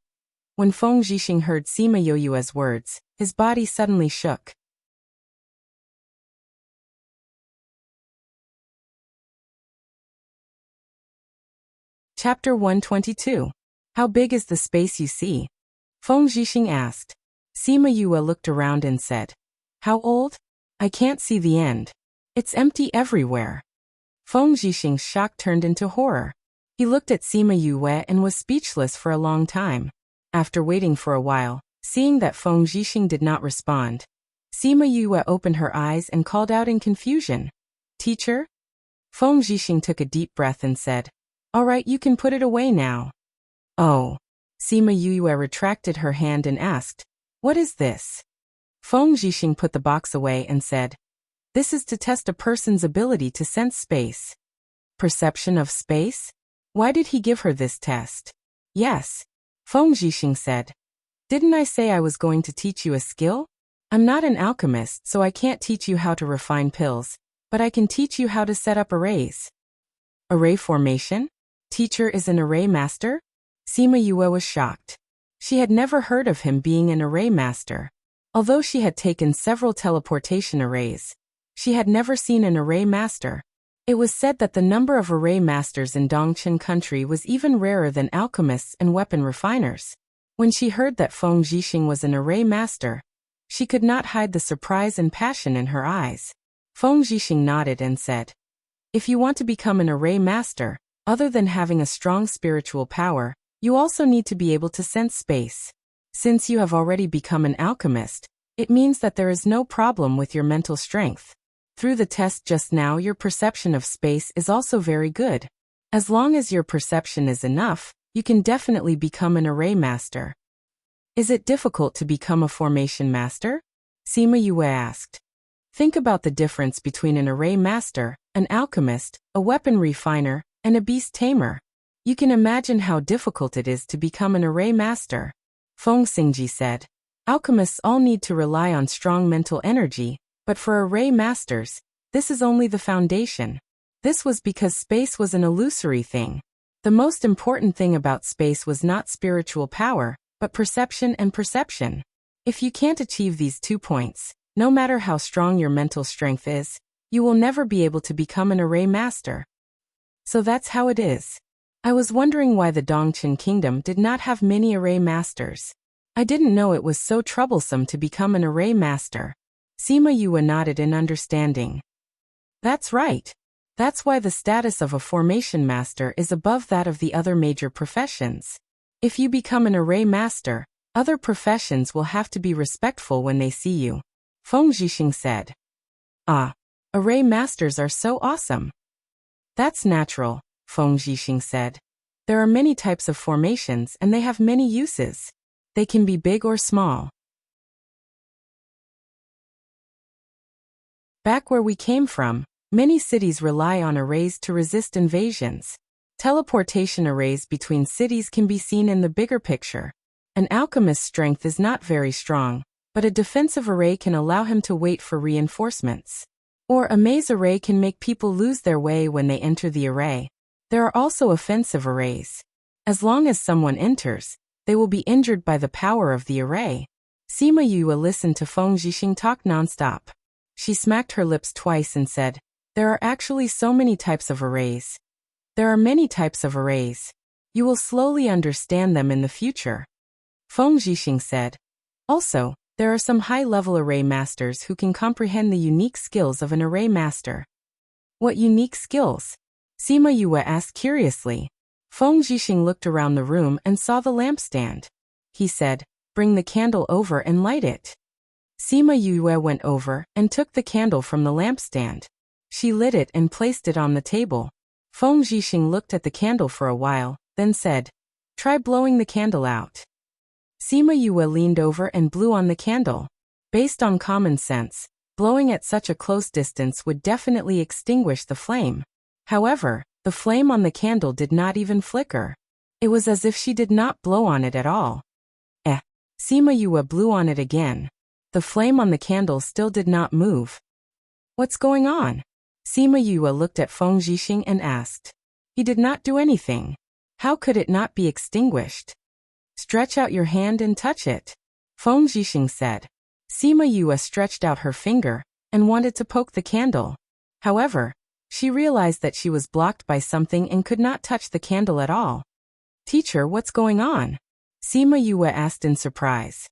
When Feng Zhixing heard Sima Yue's words, his body suddenly shook. Chapter 122. How big is the space you see? Feng Zhixing asked. Sima Yue looked around and said, how old? I can't see the end. It's empty everywhere. Feng Zhixing's shock turned into horror. He looked at Sima Yue and was speechless for a long time. After waiting for a while, seeing that Feng Zhixing did not respond, Sima Yue opened her eyes and called out in confusion. Teacher? Feng Zhixing took a deep breath and said, all right, you can put it away now. Oh. Sima Yue retracted her hand and asked, what is this? Feng Zhixing put the box away and said, this is to test a person's ability to sense space. Perception of space? Why did he give her this test? Yes. Feng Zhixing said. Didn't I say I was going to teach you a skill? I'm not an alchemist, so I can't teach you how to refine pills, but I can teach you how to set up arrays. Array formation? Teacher is an array master? Sima Yue was shocked. She had never heard of him being an array master. Although she had taken several teleportation arrays, she had never seen an array master. It was said that the number of array masters in Dongchen country was even rarer than alchemists and weapon refiners. When she heard that Feng Zhixing was an array master, she could not hide the surprise and passion in her eyes. Feng Zhixing nodded and said, if you want to become an array master, other than having a strong spiritual power, you also need to be able to sense space. Since you have already become an alchemist, it means that there is no problem with your mental strength. Through the test just now, your perception of space is also very good. As long as your perception is enough, you can definitely become an array master. Is it difficult to become a formation master? Sima Yue asked. Think about the difference between an array master, an alchemist, a weapon refiner, and a beast tamer. You can imagine how difficult it is to become an array master. Feng Xingji said. Alchemists all need to rely on strong mental energy, but for array masters, this is only the foundation. This was because space was an illusory thing. The most important thing about space was not spiritual power, but perception and perception. If you can't achieve these 2 points, no matter how strong your mental strength is, you will never be able to become an array master. So that's how it is. I was wondering why the Dongchen kingdom did not have many array masters. I didn't know it was so troublesome to become an array master. Sima Yue nodded in understanding. That's right. That's why the status of a formation master is above that of the other major professions. If you become an array master, other professions will have to be respectful when they see you. Feng Zhixing said. Ah, array masters are so awesome. That's natural. Feng Zhixing said. There are many types of formations and they have many uses. They can be big or small. Back where we came from, many cities rely on arrays to resist invasions. Teleportation arrays between cities can be seen in the bigger picture. An alchemist's strength is not very strong, but a defensive array can allow him to wait for reinforcements. Or a maze array can make people lose their way when they enter the array. There are also offensive arrays. As long as someone enters, they will be injured by the power of the array. Sima Yue listened to Feng Zhixing talk nonstop. She smacked her lips twice and said, "There are actually so many types of arrays. There are many types of arrays. You will slowly understand them in the future." Feng Zhixing said, "Also, there are some high-level array masters who can comprehend the unique skills of an array master." "What unique skills?" Sima Yue asked curiously. Feng Zhixing looked around the room and saw the lampstand. He said, "Bring the candle over and light it." Sima Yue went over and took the candle from the lampstand. She lit it and placed it on the table. Feng Zhixing looked at the candle for a while, then said, "Try blowing the candle out." Sima Yue leaned over and blew on the candle. Based on common sense, blowing at such a close distance would definitely extinguish the flame. However, the flame on the candle did not even flicker. It was as if she did not blow on it at all. Sima Yue blew on it again. The flame on the candle still did not move. "What's going on?" Sima Yue looked at Feng Zhixing and asked. "He did not do anything. How could it not be extinguished?" "Stretch out your hand and touch it," Feng Zhixing said. Sima Yue stretched out her finger and wanted to poke the candle. However, she realized that she was blocked by something and could not touch the candle at all. "Teacher, what's going on?" Sima Yue asked in surprise.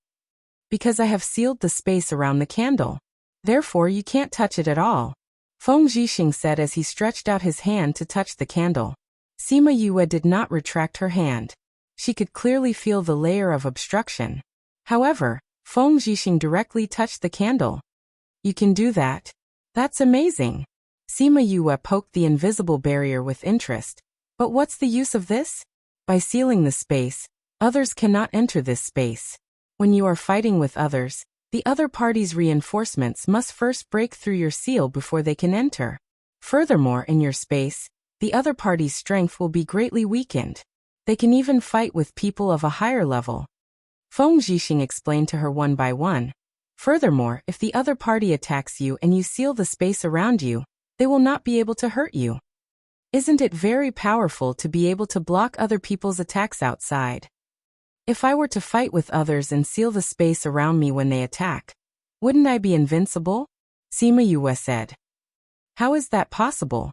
"Because I have sealed the space around the candle. Therefore you can't touch it at all," Feng Zhixing said as he stretched out his hand to touch the candle. Sima Yue did not retract her hand. She could clearly feel the layer of obstruction. However, Feng Zhixing directly touched the candle. "You can do that? That's amazing." Sima Yue poked the invisible barrier with interest. "But what's the use of this?" "By sealing the space, others cannot enter this space. When you are fighting with others, the other party's reinforcements must first break through your seal before they can enter. Furthermore, in your space, the other party's strength will be greatly weakened. They can even fight with people of a higher level." Feng Zhixing explained to her one by one. "Furthermore, if the other party attacks you and you seal the space around you, they will not be able to hurt you. Isn't it very powerful to be able to block other people's attacks outside? If I were to fight with others and seal the space around me when they attack, wouldn't I be invincible?" Sima Yue said. "How is that possible?"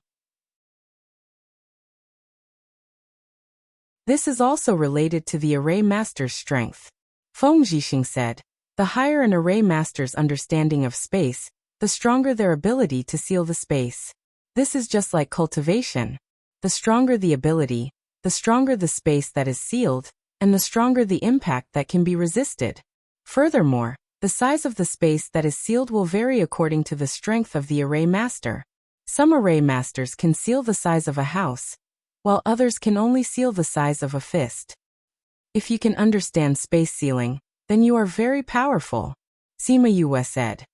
"This is also related to the array master's strength," Feng Zhixing said. "The higher an array master's understanding of space, the stronger their ability to seal the space. This is just like cultivation. The stronger the ability, the stronger the space that is sealed, and the stronger the impact that can be resisted. Furthermore, the size of the space that is sealed will vary according to the strength of the array master. Some array masters can seal the size of a house, while others can only seal the size of a fist. If you can understand space sealing, then you are very powerful," Sima Yue said.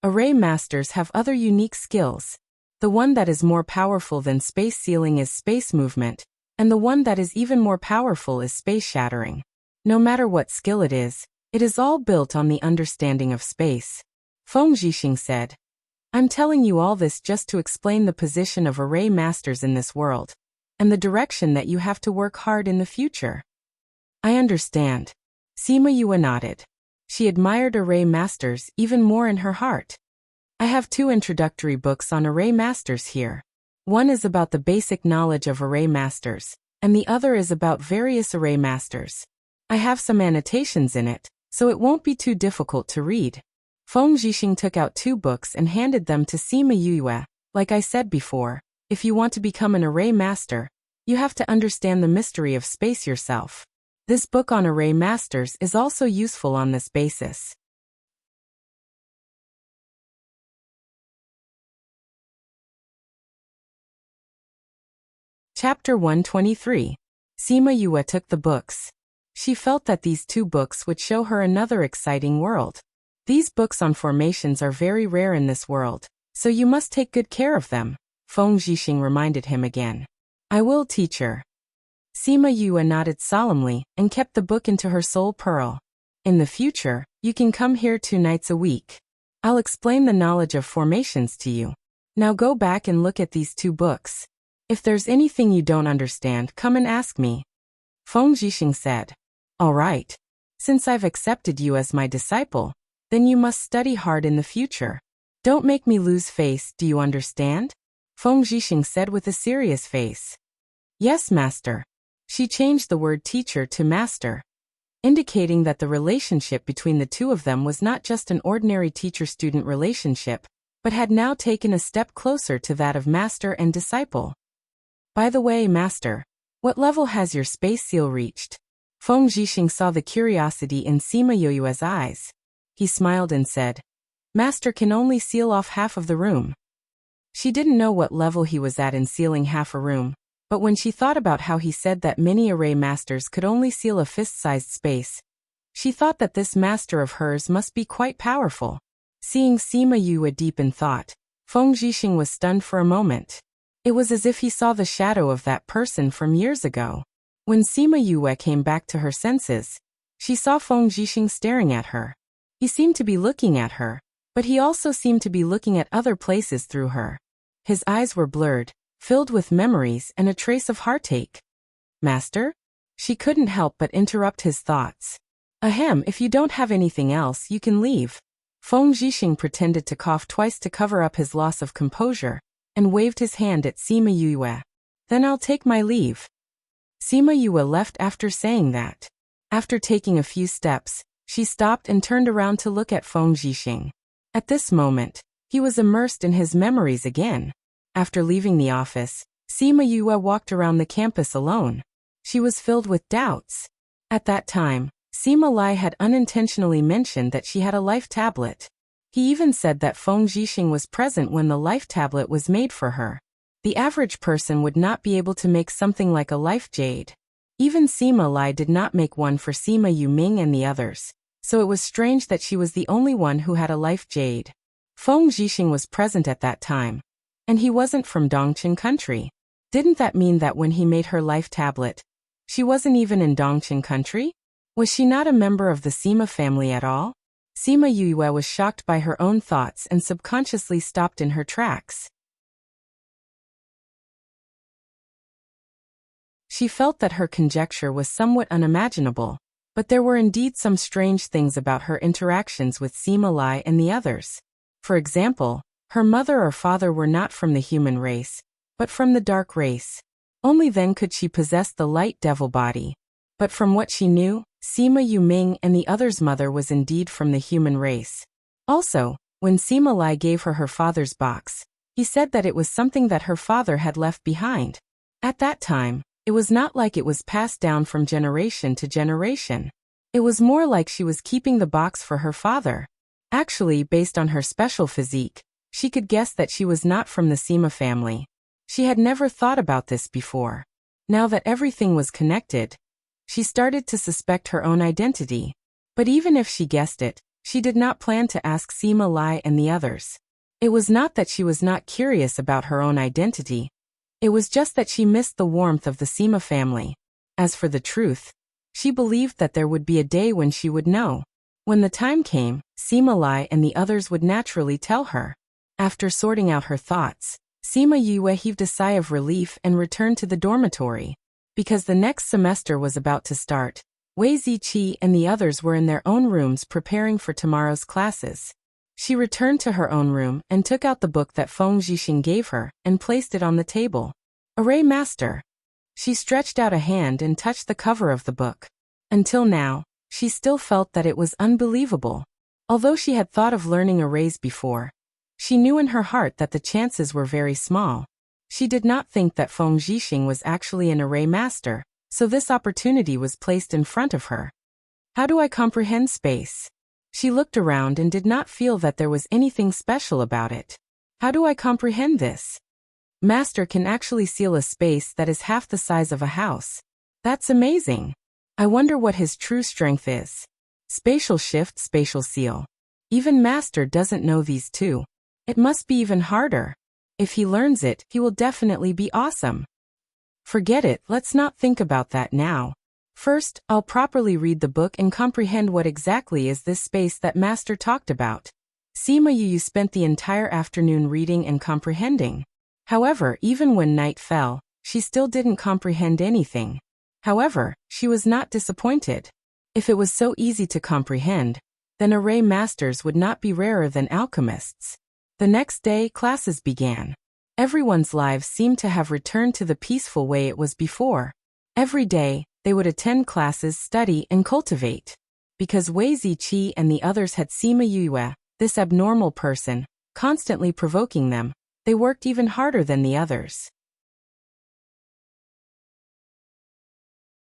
"Array masters have other unique skills. The one that is more powerful than space sealing is space movement, and the one that is even more powerful is space shattering. No matter what skill it is all built on the understanding of space," Feng Zhixing said. "I'm telling you all this just to explain the position of array masters in this world, and the direction that you have to work hard in the future." "I understand." Sima Yue nodded. She admired array masters even more in her heart. "I have 2 introductory books on array masters here. One is about the basic knowledge of array masters, and the other is about various array masters. I have some annotations in it, so it won't be too difficult to read." Feng Zhixing took out 2 books and handed them to Sima Yue. "Like I said before, if you want to become an array master, you have to understand the mystery of space yourself. This book on array masters is also useful on this basis." Chapter 123. Sima Yue took the books. She felt that these 2 books would show her another exciting world. These books on formations are very rare in this world, so you must take good care of them, Feng Zhixing reminded him again. I will, teacher. Sima Yue nodded solemnly and kept the book into her soul pearl. In the future, you can come here 2 nights a week. I'll explain the knowledge of formations to you. Now go back and look at these 2 books. If there's anything you don't understand, come and ask me. Feng Zhixing said. All right. Since I've accepted you as my disciple, then you must study hard in the future. Don't make me lose face, do you understand? Feng Zhixing said with a serious face. Yes, master. She changed the word teacher to master, indicating that the relationship between the 2 of them was not just an ordinary teacher-student relationship, but had now taken a step closer to that of master and disciple. By the way, master, what level has your space seal reached? Feng Zhixing saw the curiosity in Sima Yue's eyes. He smiled and said, Master can only seal off half of the room. She didn't know what level he was at in sealing half a room, but when she thought about how he said that many array masters could only seal a fist-sized space, she thought that this master of hers must be quite powerful. Seeing Sima Yue deep in thought, Feng Zhixing was stunned for a moment. It was as if he saw the shadow of that person from years ago. When Sima Yue came back to her senses, she saw Feng Zhixing staring at her. He seemed to be looking at her, but he also seemed to be looking at other places through her. His eyes were blurred, filled with memories and a trace of heartache. Master? She couldn't help but interrupt his thoughts. Ahem, if you don't have anything else, you can leave. Feng Zhixing pretended to cough twice to cover up his loss of composure, and waved his hand at Sima Yue. Then I'll take my leave. Sima Yue left after saying that. After taking a few steps, she stopped and turned around to look at Feng Zhixing. At this moment, he was immersed in his memories again. After leaving the office, Sima Yue walked around the campus alone. She was filled with doubts. At that time, Sima Lai had unintentionally mentioned that she had a life tablet. He even said that Feng Zhixing was present when the life tablet was made for her. The average person would not be able to make something like a life jade. Even Sima Lai did not make one for Sima Yuming and the others, so it was strange that she was the only one who had a life jade. Feng Zhixing was present at that time, and he wasn't from Dongqing country. Didn't that mean that when he made her life tablet, she wasn't even in Dongqing country? Was she not a member of the Sima family at all? Sima Yue was shocked by her own thoughts and subconsciously stopped in her tracks. She felt that her conjecture was somewhat unimaginable, but there were indeed some strange things about her interactions with Sima Lai and the others. For example, her mother or father were not from the human race, but from the dark race. Only then could she possess the light devil body. But from what she knew, Sima Yuming and the others' mother was indeed from the human race. Also, when Sima Lai gave her her father's box, he said that it was something that her father had left behind. At that time, it was not like it was passed down from generation to generation. It was more like she was keeping the box for her father. Actually, based on her special physique, she could guess that she was not from the Sima family. She had never thought about this before. Now that everything was connected, she started to suspect her own identity. But even if she guessed it, she did not plan to ask Sima Lai and the others. It was not that she was not curious about her own identity. It was just that she missed the warmth of the Sima family. As for the truth, she believed that there would be a day when she would know. When the time came, Sima Lai and the others would naturally tell her. After sorting out her thoughts, Sima Yue heaved a sigh of relief and returned to the dormitory. Because the next semester was about to start, Wei Ziqi and the others were in their own rooms preparing for tomorrow's classes. She returned to her own room and took out the book that Feng Zhixing gave her and placed it on the table. Array Master. She stretched out a hand and touched the cover of the book. Until now, she still felt that it was unbelievable. Although she had thought of learning arrays before, she knew in her heart that the chances were very small. She did not think that Feng Zhixing was actually an array master, so this opportunity was placed in front of her. How do I comprehend space? She looked around and did not feel that there was anything special about it. How do I comprehend this? Master can actually seal a space that is half the size of a house. That's amazing. I wonder what his true strength is. Spatial shift, spatial seal. Even Master doesn't know these two. It must be even harder. If he learns it, he will definitely be awesome. Forget it, let's not think about that now. First, I'll properly read the book and comprehend what exactly is this space that Master talked about. Sima Yu spent the entire afternoon reading and comprehending. However, even when night fell, she still didn't comprehend anything. However, she was not disappointed. If it was so easy to comprehend, then array masters would not be rarer than alchemists. The next day, classes began. Everyone's lives seemed to have returned to the peaceful way it was before. Every day, they would attend classes, study, and cultivate. Because Wei Ziqi and the others had Sima Yue, this abnormal person, constantly provoking them, they worked even harder than the others.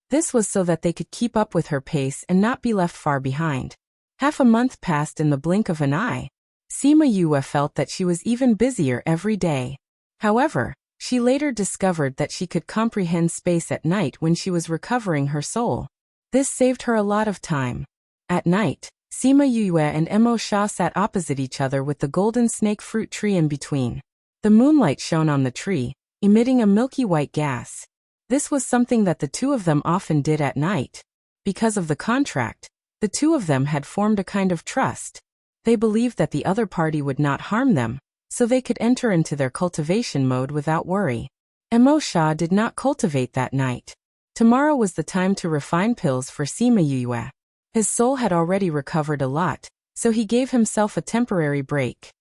This was so that they could keep up with her pace and not be left far behind. Half a month passed in the blink of an eye. Sima Yue felt that she was even busier every day. However, she later discovered that she could comprehend space at night when she was recovering her soul. This saved her a lot of time. At night, Sima Yue and Mo Sha sat opposite each other with the golden snake fruit tree in between. The moonlight shone on the tree, emitting a milky white gas. This was something that the two of them often did at night. Because of the contract, the two of them had formed a kind of trust. They believed that the other party would not harm them, so they could enter into their cultivation mode without worry. Mo Sha did not cultivate that night. Tomorrow was the time to refine pills for Sima Yue. His soul had already recovered a lot, so he gave himself a temporary break.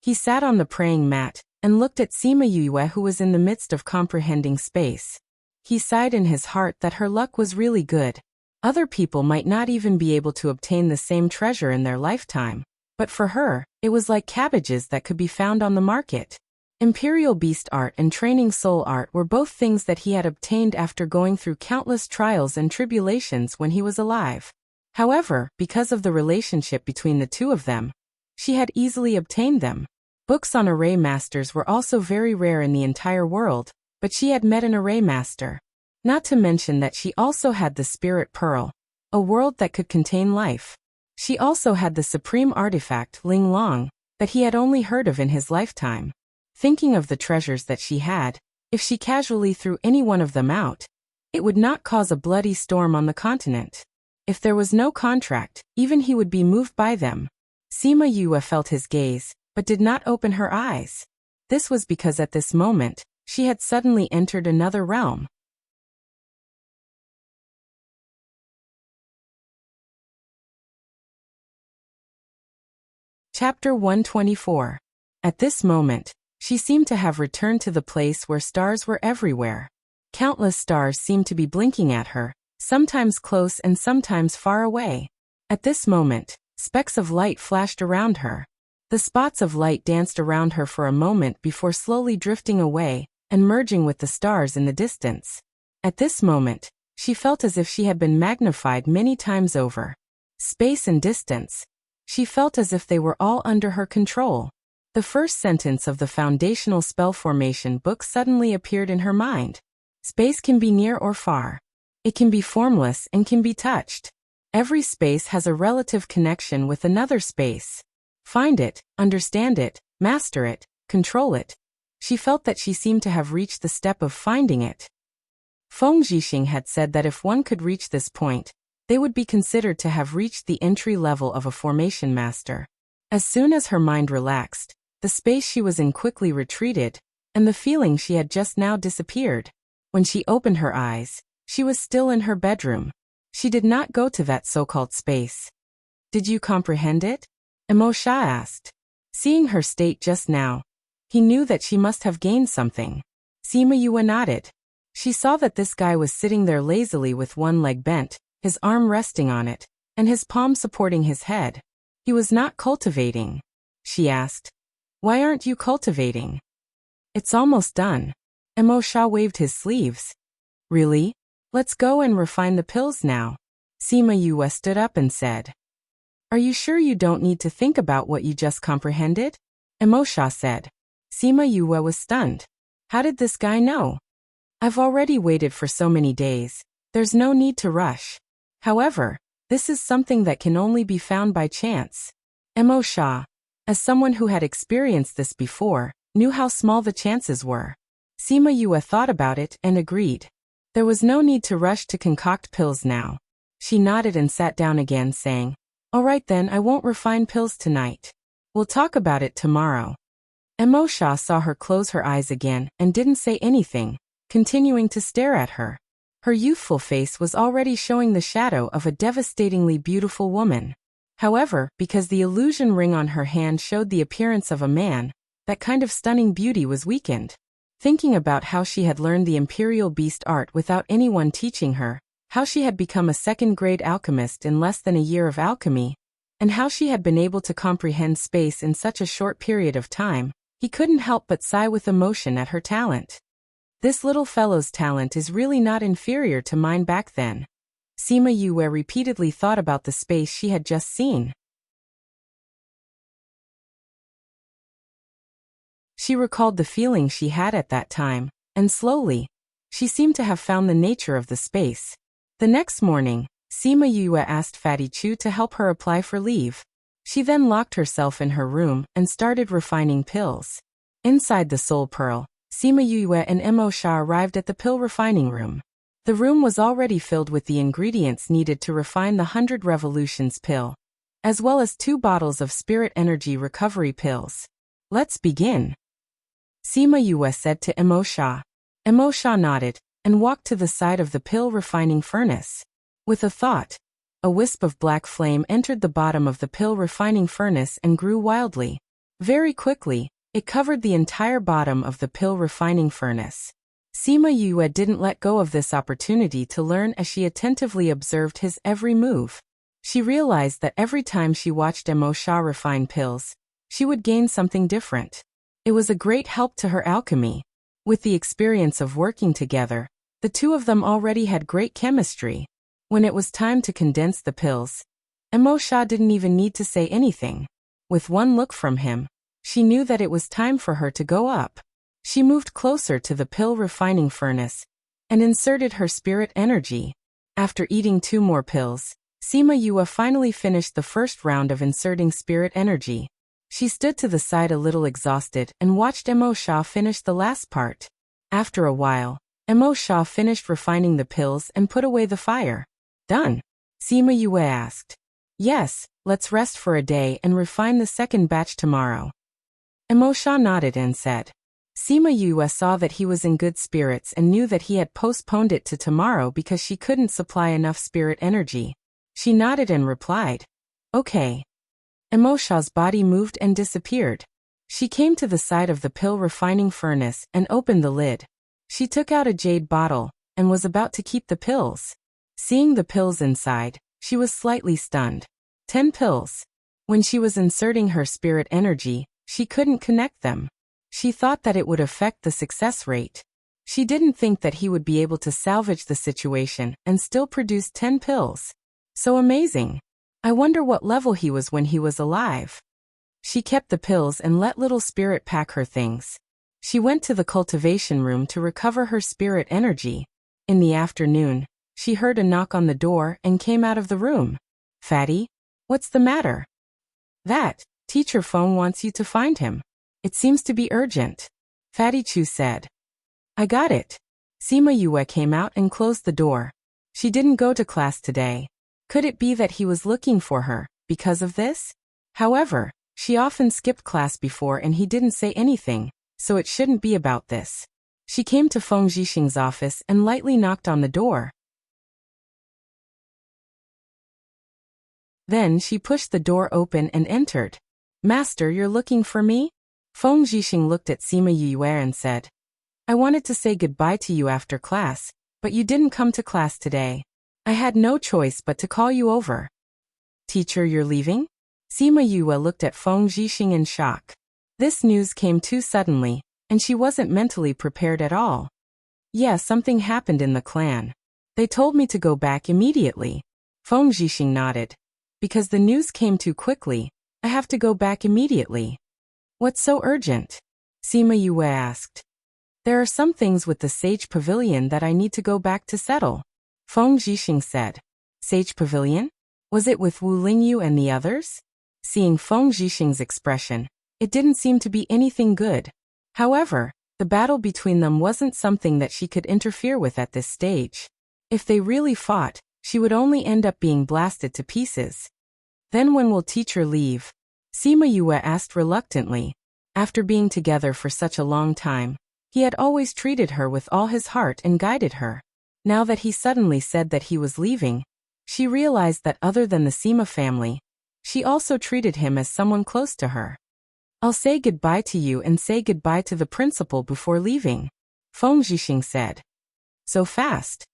He sat on the praying mat and looked at Sima Yue, who was in the midst of comprehending space. He sighed in his heart that her luck was really good. Other people might not even be able to obtain the same treasure in their lifetime. But for her, it was like cabbages that could be found on the market. Imperial Beast Art and Training Soul Art were both things that he had obtained after going through countless trials and tribulations when he was alive. However, because of the relationship between the two of them, she had easily obtained them. Books on array masters were also very rare in the entire world, but she had met an array master. Not to mention that she also had the Spirit Pearl, a world that could contain life. She also had the supreme artifact, Ling Long, that he had only heard of in his lifetime. Thinking of the treasures that she had, if she casually threw any one of them out, it would not cause a bloody storm on the continent. If there was no contract, even he would be moved by them. Sima Yue felt his gaze, but did not open her eyes. This was because at this moment, she had suddenly entered another realm. Chapter 124. At this moment, she seemed to have returned to the place where stars were everywhere. Countless stars seemed to be blinking at her, sometimes close and sometimes far away. At this moment, specks of light flashed around her. The spots of light danced around her for a moment before slowly drifting away and merging with the stars in the distance. At this moment, she felt as if she had been magnified many times over. Space and distance. She felt as if they were all under her control. The first sentence of the foundational spell formation book suddenly appeared in her mind. Space can be near or far. It can be formless and can be touched. Every space has a relative connection with another space. Find it, understand it, master it, control it. She felt that she seemed to have reached the step of finding it. Feng Zhixing had said that if one could reach this point, they would be considered to have reached the entry level of a formation master. As soon as her mind relaxed, the space she was in quickly retreated, and the feeling she had just now disappeared. When she opened her eyes, she was still in her bedroom. She did not go to that so-called space. Did you comprehend it? Mo Sha asked. Seeing her state just now, he knew that she must have gained something. Sima Yue nodded. She saw that this guy was sitting there lazily with one leg bent, his arm resting on it, and his palm supporting his head. He was not cultivating. She asked. Why aren't you cultivating? It's almost done. Mo Sha waved his sleeves. Really? Let's go and refine the pills now. Sima Yue stood up and said. Are you sure you don't need to think about what you just comprehended? Mo Sha said. Sima Yue was stunned. How did this guy know? I've already waited for so many days. There's no need to rush. However, this is something that can only be found by chance. Mo Shah, as someone who had experienced this before, knew how small the chances were. Sima Yue thought about it and agreed. There was no need to rush to concoct pills now. She nodded and sat down again, saying, "All right then, I won't refine pills tonight. We'll talk about it tomorrow." Mo Shah saw her close her eyes again and didn't say anything, continuing to stare at her. Her youthful face was already showing the shadow of a devastatingly beautiful woman. However, because the illusion ring on her hand showed the appearance of a man, that kind of stunning beauty was weakened. Thinking about how she had learned the imperial beast art without anyone teaching her, how she had become a second-grade alchemist in less than a year of alchemy, and how she had been able to comprehend space in such a short period of time, he couldn't help but sigh with emotion at her talent. This little fellow's talent is really not inferior to mine back then. Sima Yue repeatedly thought about the space she had just seen. She recalled the feeling she had at that time, and slowly, she seemed to have found the nature of the space. The next morning, Sima Yue asked Fatty Chu to help her apply for leave. She then locked herself in her room and started refining pills. Inside the Soul Pearl, Sima Yue and Mo Shah arrived at the pill refining room. The room was already filled with the ingredients needed to refine the 100 Revolutions pill, as well as 2 bottles of spirit energy recovery pills. "Let's begin," Sima Yue said to Mo Shah. Mo Shah nodded and walked to the side of the pill refining furnace. With a thought, a wisp of black flame entered the bottom of the pill refining furnace and grew wildly. Very quickly, it covered the entire bottom of the pill refining furnace. Sima Yue didn't let go of this opportunity to learn as she attentively observed his every move. She realized that every time she watched Mo Shah refine pills, she would gain something different. It was a great help to her alchemy. With the experience of working together, the two of them already had great chemistry. When it was time to condense the pills, Mo Shah didn't even need to say anything. With one look from him, she knew that it was time for her to go up. She moved closer to the pill refining furnace and inserted her spirit energy. After eating 2 more pills, Sima Yue finally finished the first round of inserting spirit energy. She stood to the side a little exhausted and watched Mo Shah finish the last part. After a while, Mo Shah finished refining the pills and put away the fire. "Done?" Sima Yue asked. "Yes, let's rest for a day and refine the second batch tomorrow." Mo Shah nodded and said. Sima Yue saw that he was in good spirits and knew that he had postponed it to tomorrow because she couldn't supply enough spirit energy. She nodded and replied, "Okay." Mo Shah's body moved and disappeared. She came to the side of the pill refining furnace and opened the lid. She took out a jade bottle and was about to keep the pills. Seeing the pills inside, she was slightly stunned. 10 pills. When she was inserting her spirit energy, she couldn't connect them. She thought that it would affect the success rate. She didn't think that he would be able to salvage the situation and still produce 10 pills. So amazing. I wonder what level he was when he was alive. She kept the pills and let little spirit pack her things. She went to the cultivation room to recover her spirit energy. In the afternoon, she heard a knock on the door and came out of the room. "Fatty? What's the matter?" "That, Teacher Feng wants you to find him. It seems to be urgent," Fatty Chu said. "I got it." Sima Yue came out and closed the door. She didn't go to class today. Could it be that he was looking for her because of this? However, she often skipped class before and he didn't say anything, so it shouldn't be about this. She came to Feng Zhixing's office and lightly knocked on the door. Then she pushed the door open and entered. "Master, you're looking for me?" Feng Zhixing looked at Sima Yue and said, "I wanted to say goodbye to you after class, but you didn't come to class today. I had no choice but to call you over." "Teacher, you're leaving?" Sima Yue looked at Feng Zhixing in shock. This news came too suddenly, and she wasn't mentally prepared at all. "Yeah, something happened in the clan. They told me to go back immediately." Feng Zhixing nodded. "Because the news came too quickly, I have to go back immediately." "What's so urgent?" Sima Yue asked. There are some things with the Sage Pavilion that I need to go back to settle, Feng Zhixing said. Sage Pavilion? Was it with Wu Lingyu and the others? Seeing Feng Zhixing's expression, it didn't seem to be anything good. However, the battle between them wasn't something that she could interfere with at this stage. If they really fought, she would only end up being blasted to pieces. Then when will teacher leave? Sima Yue asked reluctantly. After being together for such a long time, he had always treated her with all his heart and guided her. Now that he suddenly said that he was leaving, she realized that other than the Sima family, she also treated him as someone close to her. I'll say goodbye to you and say goodbye to the principal before leaving, Feng Zhixing said. So fast?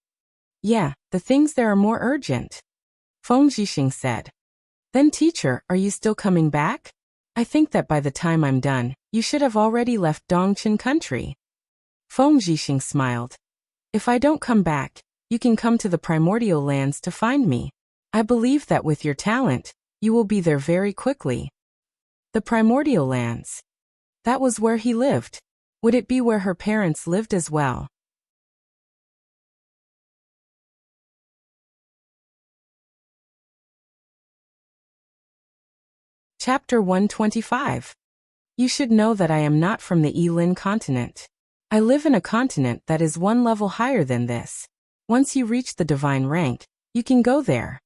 Yeah, the things there are more urgent, Feng Zhixing said. Then teacher, are you still coming back? I think that by the time I'm done, you should have already left Dongqin country. Feng Zhixing smiled. If I don't come back, you can come to the primordial lands to find me. I believe that with your talent, you will be there very quickly. The primordial lands. That was where he lived. Would it be where her parents lived as well? Chapter 125. You should know that I am not from the Yilin continent. I live in a continent that is one level higher than this. Once you reach the divine rank, you can go there.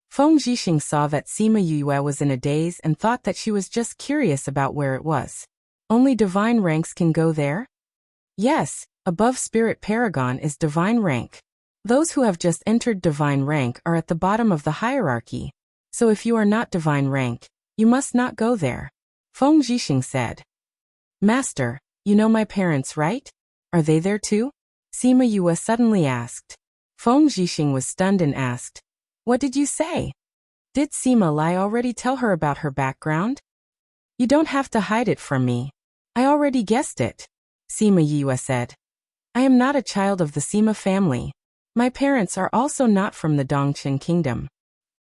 Feng Zhixing saw that Sima Yue was in a daze and thought that she was just curious about where it was. Only divine ranks can go there? Yes, above Spirit Paragon is divine rank. Those who have just entered divine rank are at the bottom of the hierarchy. So if you are not divine rank, you must not go there, Feng Zhixing said. Master, you know my parents, right? Are they there too? Sima Yue suddenly asked. Feng Zhixing was stunned and asked, what did you say? Did Sima Lai already tell her about her background? You don't have to hide it from me. I already guessed it, Sima Yue said. I am not a child of the Sima family. My parents are also not from the Dongqin kingdom.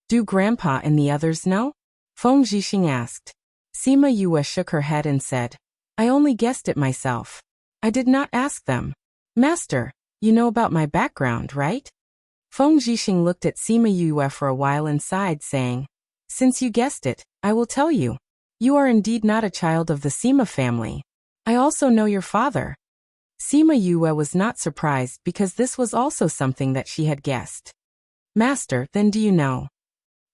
Do Grandpa and the others know? Feng Zhixing asked. Sima Yue shook her head and said, I only guessed it myself. I did not ask them. Master, you know about my background, right? Feng Zhixing looked at Sima Yue for a while and sighed, saying, since you guessed it, I will tell you. You are indeed not a child of the Sima family. I also know your father. Sima Yue was not surprised because this was also something that she had guessed. Master, then do you know?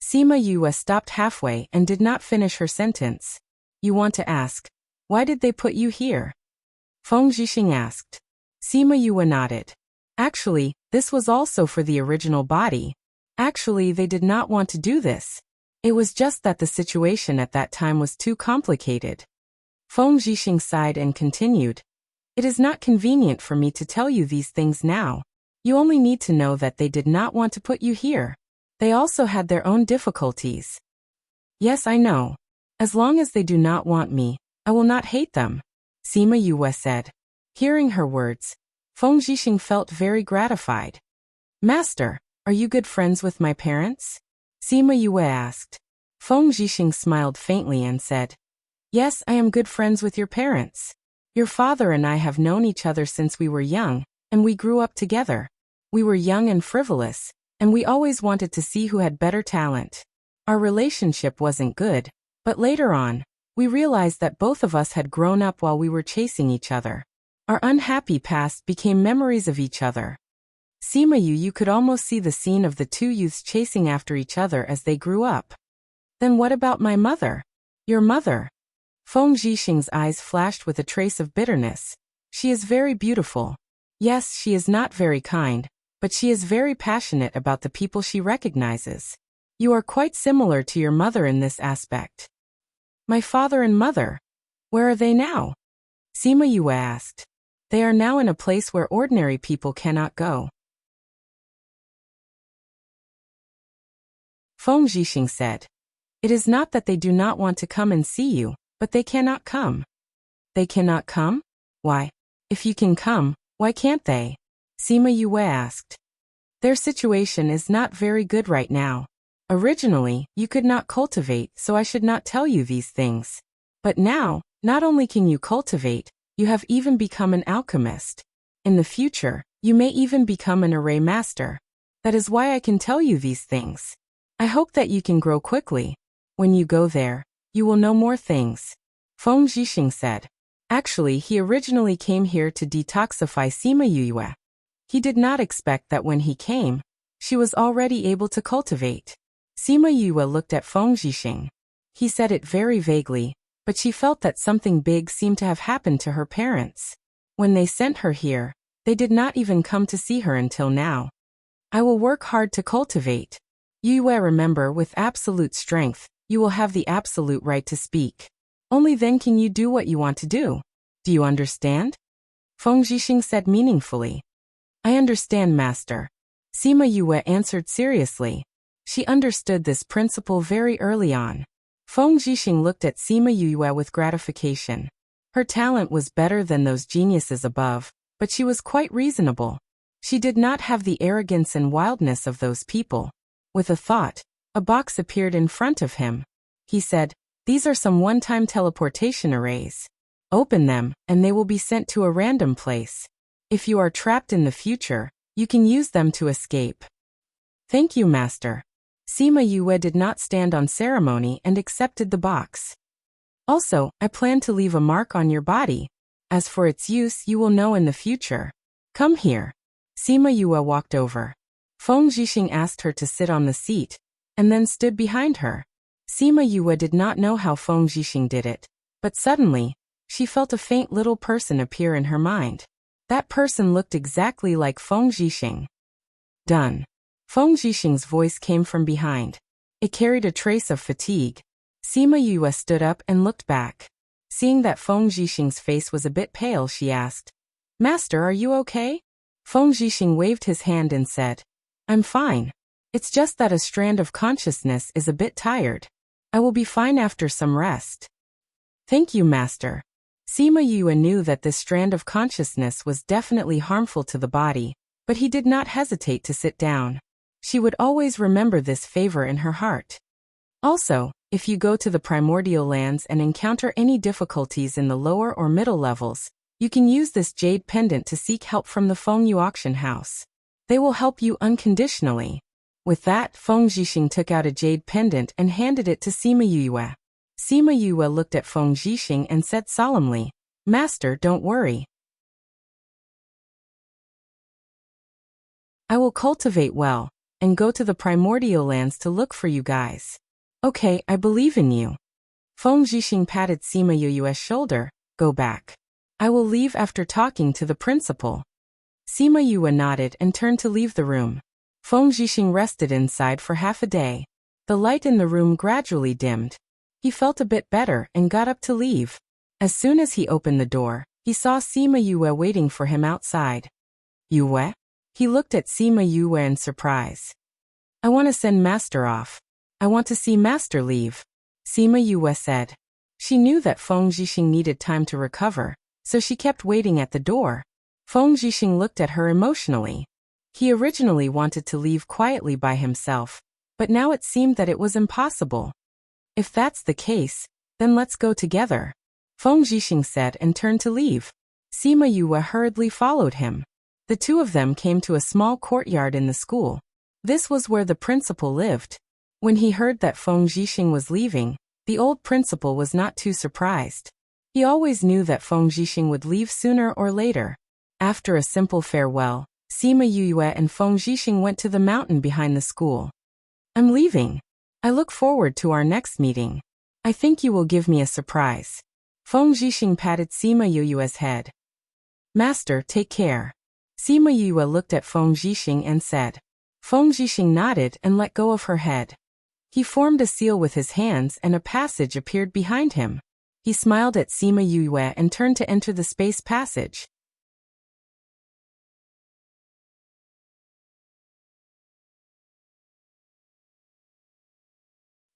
Sima Yue stopped halfway and did not finish her sentence. You want to ask, why did they put you here? Feng Zhixing asked. Sima Yue nodded. Actually, this was also for the original body. Actually, they did not want to do this. It was just that the situation at that time was too complicated. Feng Zhixing sighed and continued. It is not convenient for me to tell you these things now. You only need to know that they did not want to put you here. They also had their own difficulties. Yes, I know. As long as they do not want me, I will not hate them, Sima Yue said. Hearing her words, Feng Zhixing felt very gratified. Master, are you good friends with my parents? Sima Yue asked. Feng Zhixing smiled faintly and said, yes, I am good friends with your parents. Your father and I have known each other since we were young, and we grew up together. We were young and frivolous, and we always wanted to see who had better talent. Our relationship wasn't good, but later on, we realized that both of us had grown up while we were chasing each other. Our unhappy past became memories of each other. Sima Yue could almost see the scene of the two youths chasing after each other as they grew up. Then what about my mother? Your mother? Feng Zhixing's eyes flashed with a trace of bitterness. She is very beautiful. Yes, she is not very kind, but she is very passionate about the people she recognizes. You are quite similar to your mother in this aspect. My father and mother. Where are they now? Sima Yue asked. They are now in a place where ordinary people cannot go. Feng Zhixing said. It is not that they do not want to come and see you, but they cannot come. They cannot come? Why? If you can come, why can't they? Sima Yue asked. Their situation is not very good right now. Originally, you could not cultivate, so I should not tell you these things. But now, not only can you cultivate, You have even become an alchemist. In the future, you may even become an array master. That is why I can tell you these things. I hope that you can grow quickly. When you go there, you will know more things. Feng Zhixing said. Actually, he originally came here to detoxify Sima Yue. He did not expect that when he came, she was already able to cultivate. Sima Yue looked at Feng Zhixing. He said it very vaguely, but she felt that something big seemed to have happened to her parents. When they sent her here, they did not even come to see her until now. I will work hard to cultivate. Yue, remember, with absolute strength, you will have the absolute right to speak. Only then can you do what you want to do. Do you understand? Feng Zhixing said meaningfully. I understand, Master. Sima Yue answered seriously. She understood this principle very early on. Feng Zhixing looked at Sima Yue with gratification. Her talent was better than those geniuses above, but she was quite reasonable. She did not have the arrogance and wildness of those people. With a thought, a box appeared in front of him. He said, "These are some one-time teleportation arrays. Open them, and they will be sent to a random place. If you are trapped in the future, you can use them to escape." Thank you, Master. Sima Yue did not stand on ceremony and accepted the box. Also, I plan to leave a mark on your body. As for its use, you will know in the future. Come here. Sima Yue walked over. Feng Zhixing asked her to sit on the seat, and then stood behind her. Sima Yue did not know how Feng Zhixing did it, but suddenly, she felt a faint little person appear in her mind. That person looked exactly like Feng Zhixing. Done. Feng Zhixing's voice came from behind. It carried a trace of fatigue. Sima Yue stood up and looked back. Seeing that Feng Zhixing's face was a bit pale, she asked, "Master, are you okay?" Feng Zhixing waved his hand and said, "I'm fine. It's just that a strand of consciousness is a bit tired. I will be fine after some rest." Thank you, Master. Sima Yue knew that this strand of consciousness was definitely harmful to the body, but he did not hesitate to sit down. She would always remember this favor in her heart. Also, if you go to the primordial lands and encounter any difficulties in the lower or middle levels, you can use this jade pendant to seek help from the Feng Yu auction house. They will help you unconditionally. With that, Feng Zhixing took out a jade pendant and handed it to Sima Yue. Sima Yue looked at Feng Zhixing and said solemnly, "Master, don't worry. I will cultivate well, and go to the primordial lands to look for you guys. Okay, I believe in you." Feng Zhixing patted Sima Yue's shoulder. "Go back. I will leave after talking to the principal." Sima Yue nodded and turned to leave the room. Feng Zhixing rested inside for half a day. The light in the room gradually dimmed. He felt a bit better and got up to leave. As soon as he opened the door, he saw Sima Yue waiting for him outside. "Yue?" He looked at Sima Yue in surprise. "I want to send Master off. I want to see Master leave," Sima Yue said. She knew that Feng Zhixing needed time to recover, so she kept waiting at the door. Feng Zhixing looked at her emotionally. He originally wanted to leave quietly by himself, but now it seemed that it was impossible. "If that's the case, then let's go together," Feng Zhixing said and turned to leave. Sima Yue hurriedly followed him. The two of them came to a small courtyard in the school. This was where the principal lived. When he heard that Feng Zhixing was leaving, the old principal was not too surprised. He always knew that Feng Zhixing would leave sooner or later. After a simple farewell, Sima Yue and Feng Zhixing went to the mountain behind the school. "I'm leaving. I look forward to our next meeting. I think you will give me a surprise." Feng Zhixing patted Sima Yue's head. "Master, take care." Sima Yue looked at Feng Zhixing and said. Feng Zhixing nodded and let go of her head. He formed a seal with his hands and a passage appeared behind him. He smiled at Sima Yue and turned to enter the space passage.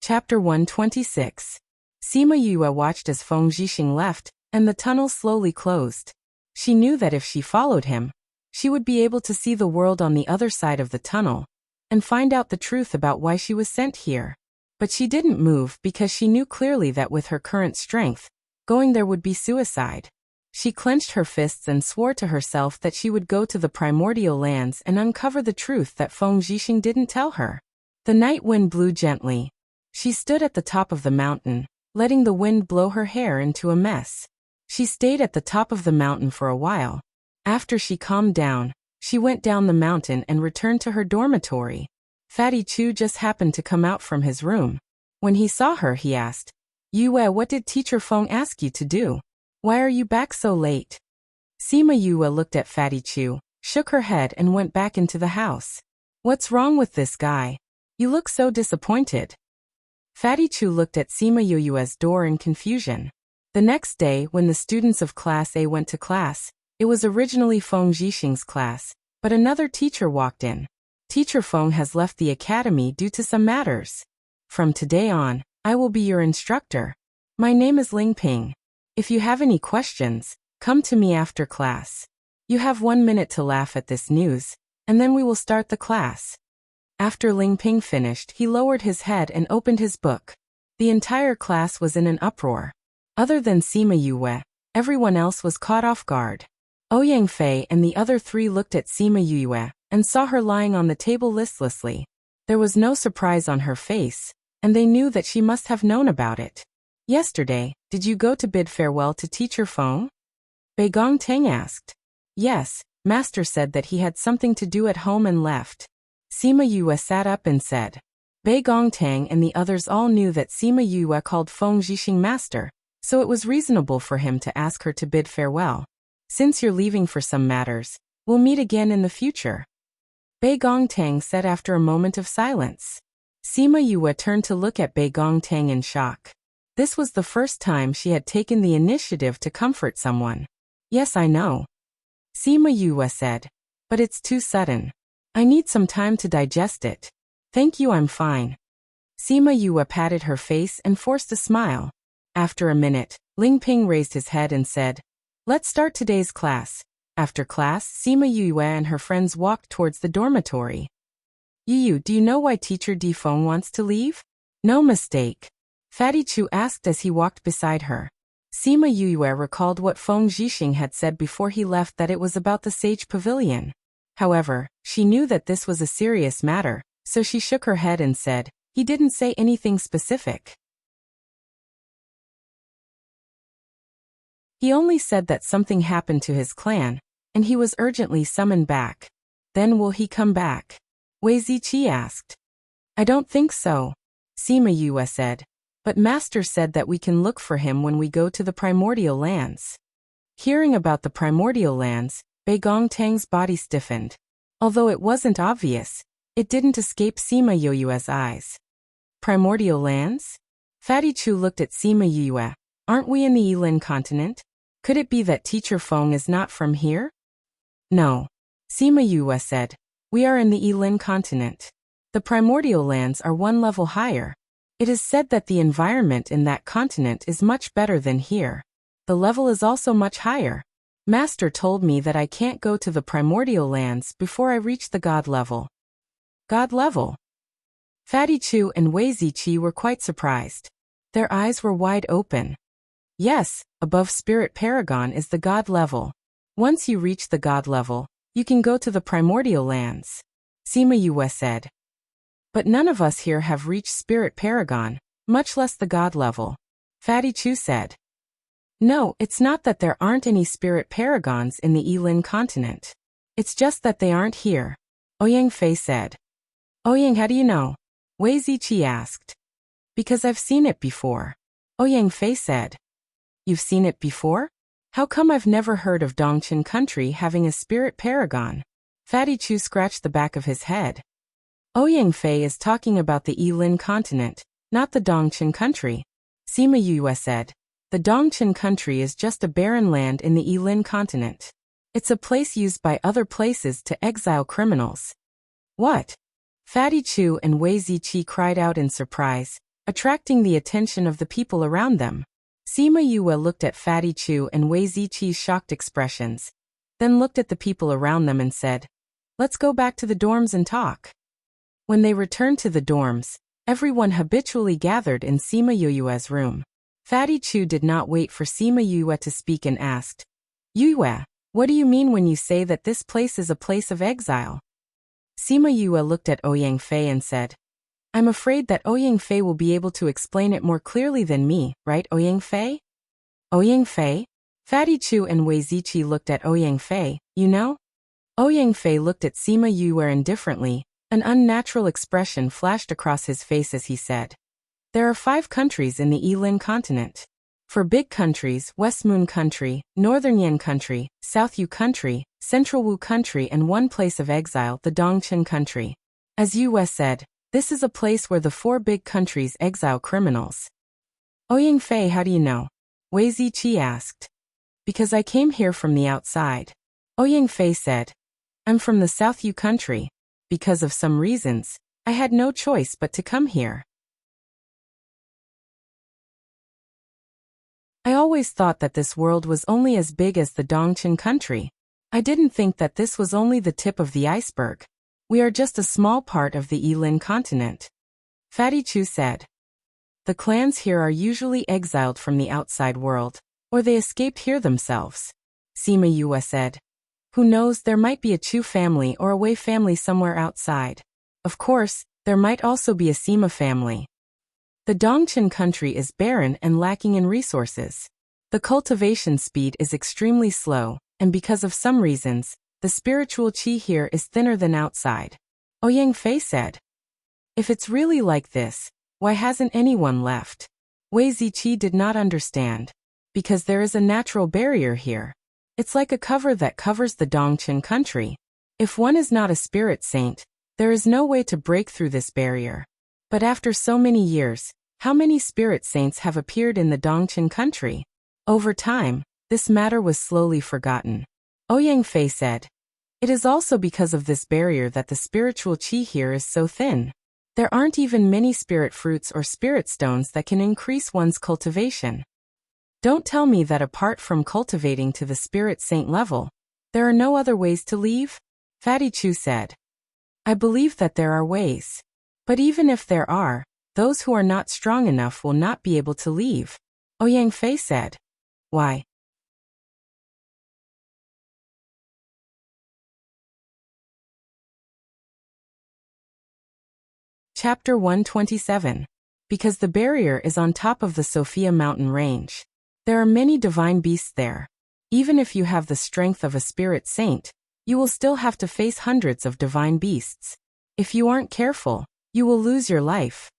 Chapter 126. Sima Yue watched as Feng Zhixing left, and the tunnel slowly closed. She knew that if she followed him, she would be able to see the world on the other side of the tunnel, and find out the truth about why she was sent here. But she didn't move because she knew clearly that with her current strength, going there would be suicide. She clenched her fists and swore to herself that she would go to the primordial lands and uncover the truth that Feng Zhixing didn't tell her. The night wind blew gently. She stood at the top of the mountain, letting the wind blow her hair into a mess. She stayed at the top of the mountain for a while. After she calmed down, she went down the mountain and returned to her dormitory. Fatty Chu just happened to come out from his room. When he saw her, he asked, Yue, what did Teacher Feng ask you to do? Why are you back so late? Sima Yue looked at Fatty Chu, shook her head and went back into the house. What's wrong with this guy? You look so disappointed. Fatty Chu looked at Sima Yue's door in confusion. The next day, when the students of Class A went to class, it was originally Feng Zhixing's class, but another teacher walked in. Teacher Feng has left the academy due to some matters. From today on, I will be your instructor. My name is Ling Ping. If you have any questions, come to me after class. You have 1 minute to laugh at this news, and then we will start the class. After Ling Ping finished, he lowered his head and opened his book. The entire class was in an uproar. Other than Sima Yue, everyone else was caught off guard. Ouyang Fei and the other three looked at Sima Yue and saw her lying on the table listlessly. There was no surprise on her face, and they knew that she must have known about it. Yesterday, did you go to bid farewell to Teacher Feng? Bei Gong Teng asked. Yes, Master said that he had something to do at home and left. Sima Yue sat up and said. Bei Gong Teng and the others all knew that Sima Yue called Feng Zhixing Master, so it was reasonable for him to ask her to bid farewell. Since you're leaving for some matters, we'll meet again in the future. Bei Gong Teng said after a moment of silence. Sima Yue turned to look at Bei Gong Teng in shock. This was the first time she had taken the initiative to comfort someone. Yes, I know. Sima Yue said. But it's too sudden. I need some time to digest it. Thank you, I'm fine. Sima Yue patted her face and forced a smile. After a minute, Ling Ping raised his head and said, Let's start today's class. After class, Sima Yue and her friends walked towards the dormitory. Yu, do you know why Teacher Di Feng wants to leave? No mistake. Fatty Chu asked as he walked beside her. Sima Yue recalled what Feng Zhixing had said before he left, that it was about the Sage Pavilion. However, she knew that this was a serious matter, so she shook her head and said, he didn't say anything specific. He only said that something happened to his clan, and he was urgently summoned back. Then will he come back? Wei Ziqi asked. I don't think so. Sima Yue said. But Master said that we can look for him when we go to the primordial lands. Hearing about the primordial lands, Bei Gong Teng's body stiffened. Although it wasn't obvious, it didn't escape Sima Yue's eyes. Primordial lands? Fatty Chu looked at Sima Yue. Aren't we in the Yilin continent? Could it be that Teacher Feng is not from here? No. Sima Yue said. We are in the Yilin continent. The primordial lands are 1 level higher. It is said that the environment in that continent is much better than here. The level is also much higher. Master told me that I can't go to the primordial lands before I reach the God level. God level? Fatty Chu and Wei Ziqi were quite surprised. Their eyes were wide open. Yes, above Spirit Paragon is the God level. Once you reach the God level, you can go to the primordial lands. Sima Yue said. But none of us here have reached Spirit Paragon, much less the God level. Fatty Chu said. No, it's not that there aren't any Spirit Paragons in the Yilin continent. It's just that they aren't here. Ouyang Fei said. Ouyang, how do you know? Wei Ziqi asked. Because I've seen it before. Ouyang Fei said. You've seen it before? How come I've never heard of Dongchen country having a Spirit Paragon? Fatty Chu scratched the back of his head. Ouyang Fei is talking about the Yilin continent, not the Dongchen country. Sima Yue said. The Dongchen country is just a barren land in the Yilin continent. It's a place used by other places to exile criminals. What? Fatty Chu and Wei Ziqi cried out in surprise, attracting the attention of the people around them. Sima Yue looked at Fatty Chu and Wei Ziqi's shocked expressions, then looked at the people around them and said, Let's go back to the dorms and talk. When they returned to the dorms, everyone habitually gathered in Sima Yue's room. Fatty Chu did not wait for Sima Yue to speak and asked, Yue, what do you mean when you say that this place is a place of exile? Sima Yue looked at Ouyang Fei and said, I'm afraid that Ouyang Fei will be able to explain it more clearly than me, right, Ouyang Fei? Ouyang Fei? Fatty Chu and Wei Ziqi looked at Ouyang Fei, you know? Ouyang Fei looked at Sima Yue indifferently. An unnatural expression flashed across his face as he said, there are 5 countries in the Yilin continent. For big countries, West Moon Country, Northern Yan Country, South Yu Country, Central Wu Country and one place of exile, the Dongqin Country. As Yue said, this is a place where the 4 big countries exile criminals. Ouyang Fei, how do you know? Wei Ziqi asked. Because I came here from the outside. Ouyang Fei said, I'm from the South Yu Country. Because of some reasons, I had no choice but to come here. I always thought that this world was only as big as the Dongqin Country. I didn't think that this was only the tip of the iceberg. We are just a small part of the Yilin continent. Fatty Chu said. The clans here are usually exiled from the outside world, or they escaped here themselves. Sima Yue said. Who knows, there might be a Chu family or a Wei family somewhere outside. Of course, there might also be a Sima family. The Dongqin country is barren and lacking in resources. The cultivation speed is extremely slow, and because of some reasons, the spiritual qi here is thinner than outside. Ouyang Fei said. If it's really like this, why hasn't anyone left? Wei Ziqi did not understand. Because there is a natural barrier here. It's like a cover that covers the Dongqin country. If one is not a spirit saint, there is no way to break through this barrier. But after so many years, how many spirit saints have appeared in the Dongqin country? Over time, this matter was slowly forgotten. Ouyang Fei said, it is also because of this barrier that the spiritual qi here is so thin. There aren't even many spirit fruits or spirit stones that can increase one's cultivation. Don't tell me that apart from cultivating to the spirit saint level, there are no other ways to leave? Fatty Chu said. I believe that there are ways. But even if there are, those who are not strong enough will not be able to leave. Ouyang Fei said. Why? Chapter 127. Because the barrier is on top of the Sophia mountain range. There are many divine beasts there. Even if you have the strength of a spirit saint, you will still have to face hundreds of divine beasts. If you aren't careful, you will lose your life.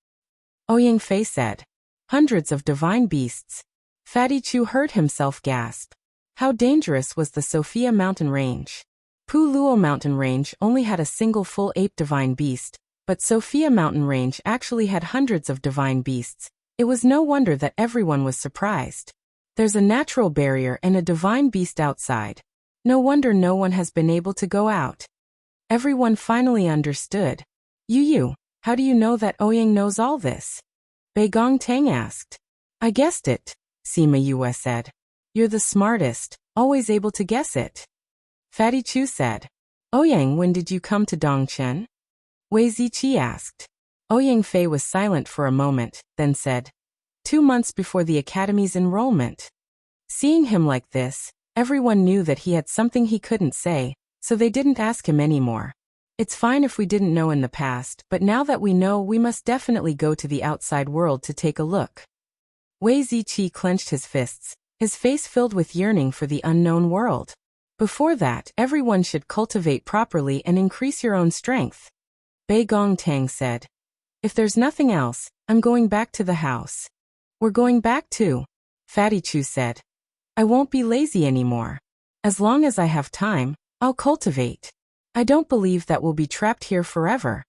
Ouyang Fei said. Hundreds of divine beasts. Fatty Chu heard himself gasp. How dangerous was the Sophia mountain range? Pu Luo mountain range only had a single full ape divine beast, but Sophia mountain range actually had hundreds of divine beasts. It was no wonder that everyone was surprised. There's a natural barrier and a divine beast outside. No wonder no one has been able to go out. Everyone finally understood. Yu, how do you know that Ouyang knows all this? Bei Gong Tang asked. I guessed it, Sima Yue said. You're the smartest, always able to guess it. Fatty Chu said. Ouyang, when did you come to Dongqin? Wei Ziqi asked. Ouyang Fei was silent for a moment, then said. 2 months before the academy's enrollment. Seeing him like this, everyone knew that he had something he couldn't say, so they didn't ask him anymore. It's fine if we didn't know in the past, but now that we know, we must definitely go to the outside world to take a look. Wei Ziqi clenched his fists, his face filled with yearning for the unknown world. Before that, everyone should cultivate properly and increase your own strength. Bei Gong Tang said. If there's nothing else, I'm going back to the house. We're going back too, Fatty Chu said. I won't be lazy anymore. As long as I have time, I'll cultivate. I don't believe that we'll be trapped here forever.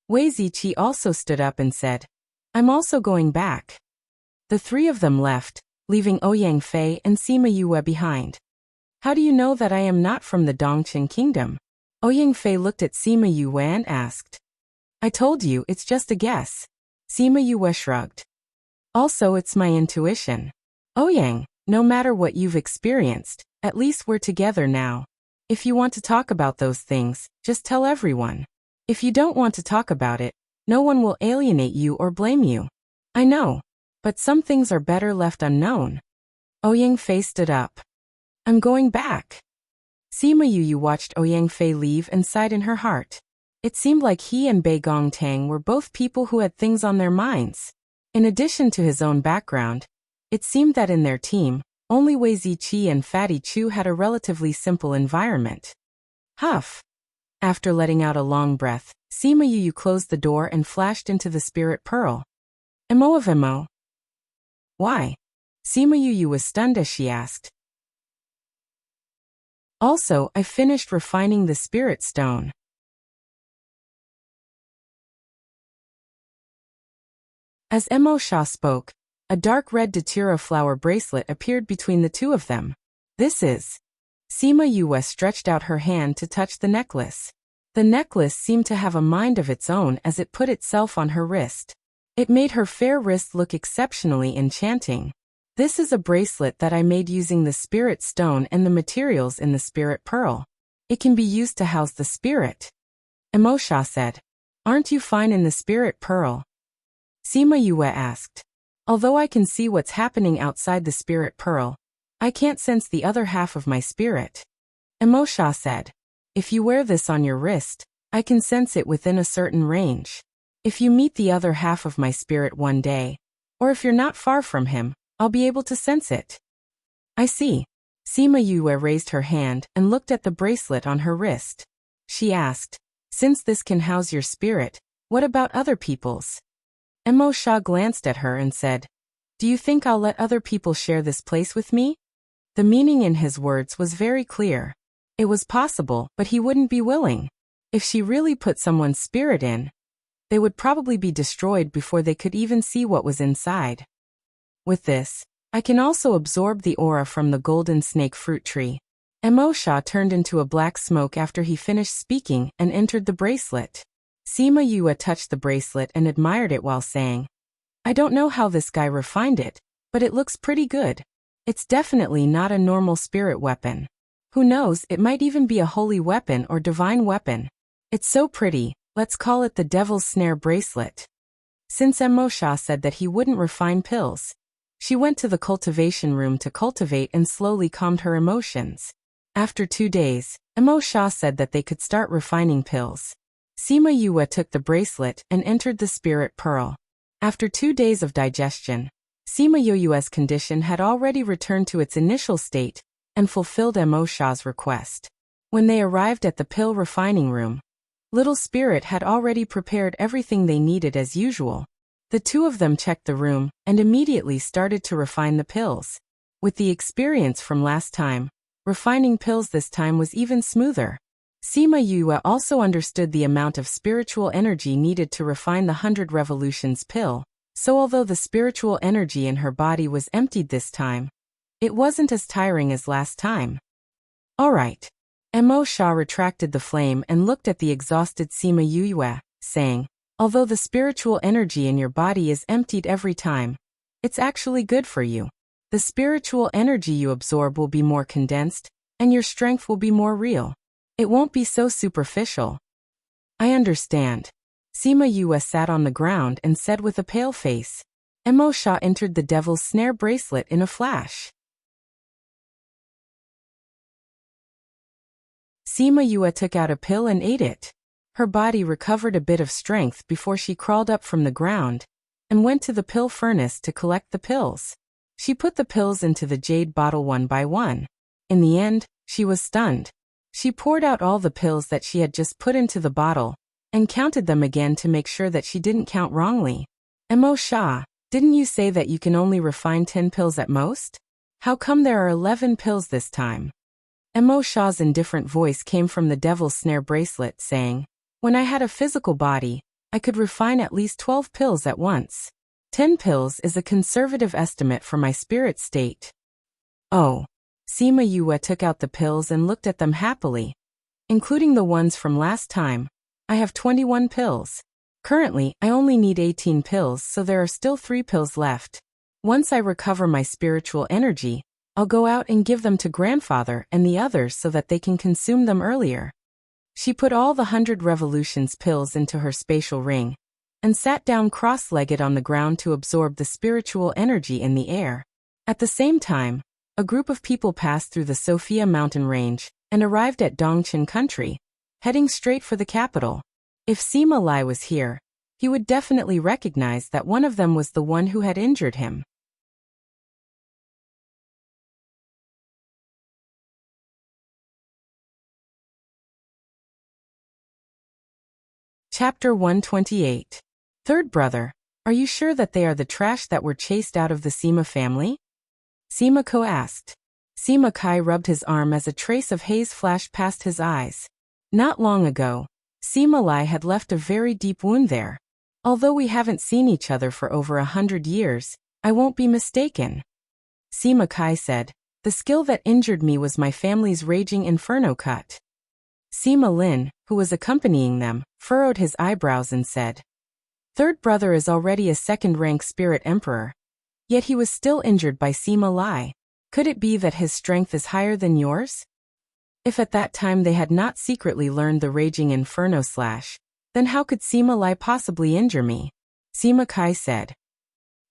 Wei Ziqi also stood up and said, I'm also going back. The 3 of them left, leaving Ouyang Fei and Sima Yue behind. How do you know that I am not from the Dongqin kingdom? Ouyang Fei looked at Sima Yue and asked. I told you, it's just a guess. Sima Yue shrugged. Also, it's my intuition. Ouyang, no matter what you've experienced, at least we're together now. If you want to talk about those things, just tell everyone. If you don't want to talk about it, no one will alienate you or blame you. I know. But some things are better left unknown. Ouyang Fei stood up. I'm going back. Sima Yu watched Ouyang Fei leave and sighed in her heart. It seemed like he and Bei Gongtang were both people who had things on their minds. In addition to his own background, it seemed that in their team, only Wei Ziqi and Fatty Chu had a relatively simple environment. Huff. After letting out a long breath, Sima Yu closed the door and flashed into the spirit pearl. Emo of Emo. Why? Sima Yu was stunned as she asked. Also, I finished refining the spirit stone. As Emo Sha spoke, a dark red datura flower bracelet appeared between the two of them. This is. Sima Yu stretched out her hand to touch the necklace. The necklace seemed to have a mind of its own as it put itself on her wrist. It made her fair wrist look exceptionally enchanting. This is a bracelet that I made using the spirit stone and the materials in the spirit pearl. It can be used to house the spirit. Emo Sha said. Aren't you fine in the spirit pearl? Sima Yu asked. Although I can see what's happening outside the spirit pearl, I can't sense the other half of my spirit. Emo Sha said. If you wear this on your wrist, I can sense it within a certain range. If you meet the other half of my spirit one day, or if you're not far from him, I'll be able to sense it. I see. Sima Yu raised her hand and looked at the bracelet on her wrist. She asked, since this can house your spirit, what about other people's? Emo Sha glanced at her and said, do you think I'll let other people share this place with me? The meaning in his words was very clear. It was possible, but he wouldn't be willing. If she really put someone's spirit in, they would probably be destroyed before they could even see what was inside. With this, I can also absorb the aura from the golden snake fruit tree. Emo Sha turned into a black smoke after he finished speaking and entered the bracelet. Sima Yu touched the bracelet and admired it while saying, I don't know how this guy refined it, but it looks pretty good. It's definitely not a normal spirit weapon. Who knows, it might even be a holy weapon or divine weapon. It's so pretty, let's call it the Devil's Snare bracelet. Since Emo Sha said that he wouldn't refine pills, she went to the cultivation room to cultivate and slowly calmed her emotions. After 2 days, Emo Sha said that they could start refining pills. Sima Yu took the bracelet and entered the spirit pearl. After 2 days of digestion, Sima Yu's condition had already returned to its initial state and fulfilled Emo Sha's request. When they arrived at the pill refining room, Little Spirit had already prepared everything they needed as usual. The two of them checked the room and immediately started to refine the pills. With the experience from last time, refining pills this time was even smoother. Sima Yu also understood the amount of spiritual energy needed to refine the 100 Revolutions pill, so although the spiritual energy in her body was emptied this time, it wasn't as tiring as last time. Alright. Emo Sha retracted the flame and looked at the exhausted Sima Yu, saying, although the spiritual energy in your body is emptied every time, it's actually good for you. The spiritual energy you absorb will be more condensed, and your strength will be more real. It won't be so superficial. I understand. Sima Yu sat on the ground and said with a pale face. Emo Sha entered the Devil's Snare bracelet in a flash. Sima Yu took out a pill and ate it. Her body recovered a bit of strength before she crawled up from the ground and went to the pill furnace to collect the pills. She put the pills into the jade bottle one by one. In the end, she was stunned. She poured out all the pills that she had just put into the bottle and counted them again to make sure that she didn't count wrongly. Emo Sha, didn't you say that you can only refine 10 pills at most? How come there are 11 pills this time? Emo Sha's indifferent voice came from the Devil's Snare bracelet saying, when I had a physical body, I could refine at least 12 pills at once. 10 pills is a conservative estimate for my spirit state. Oh. Sima Yu took out the pills and looked at them happily. Including the ones from last time, I have 21 pills. Currently, I only need 18 pills, so there are still 3 pills left. Once I recover my spiritual energy, I'll go out and give them to grandfather and the others so that they can consume them earlier. She put all the 100 Revolutions pills into her spatial ring and sat down cross-legged on the ground to absorb the spiritual energy in the air. At the same time, a group of people passed through the Sophia mountain range and arrived at Dongqin country, heading straight for the capital. If Sima Lai was here, he would definitely recognize that one of them was the one who had injured him. Chapter 128. Third brother, are you sure that they are the trash that were chased out of the Sima family? Sima Ko asked. Sima Kai rubbed his arm as a trace of haze flashed past his eyes. Not long ago, Sima Lai had left a very deep wound there. Although we haven't seen each other for over 100 years, I won't be mistaken. Sima Kai said, the skill that injured me was my family's raging inferno cut. Sima Lin, who was accompanying them, furrowed his eyebrows and said, Third brother is already a second-rank spirit emperor. Yet he was still injured by Sima Lai. Could it be that his strength is higher than yours? If at that time they had not secretly learned the raging inferno slash, then how could Sima Lai possibly injure me? Sima Kai said.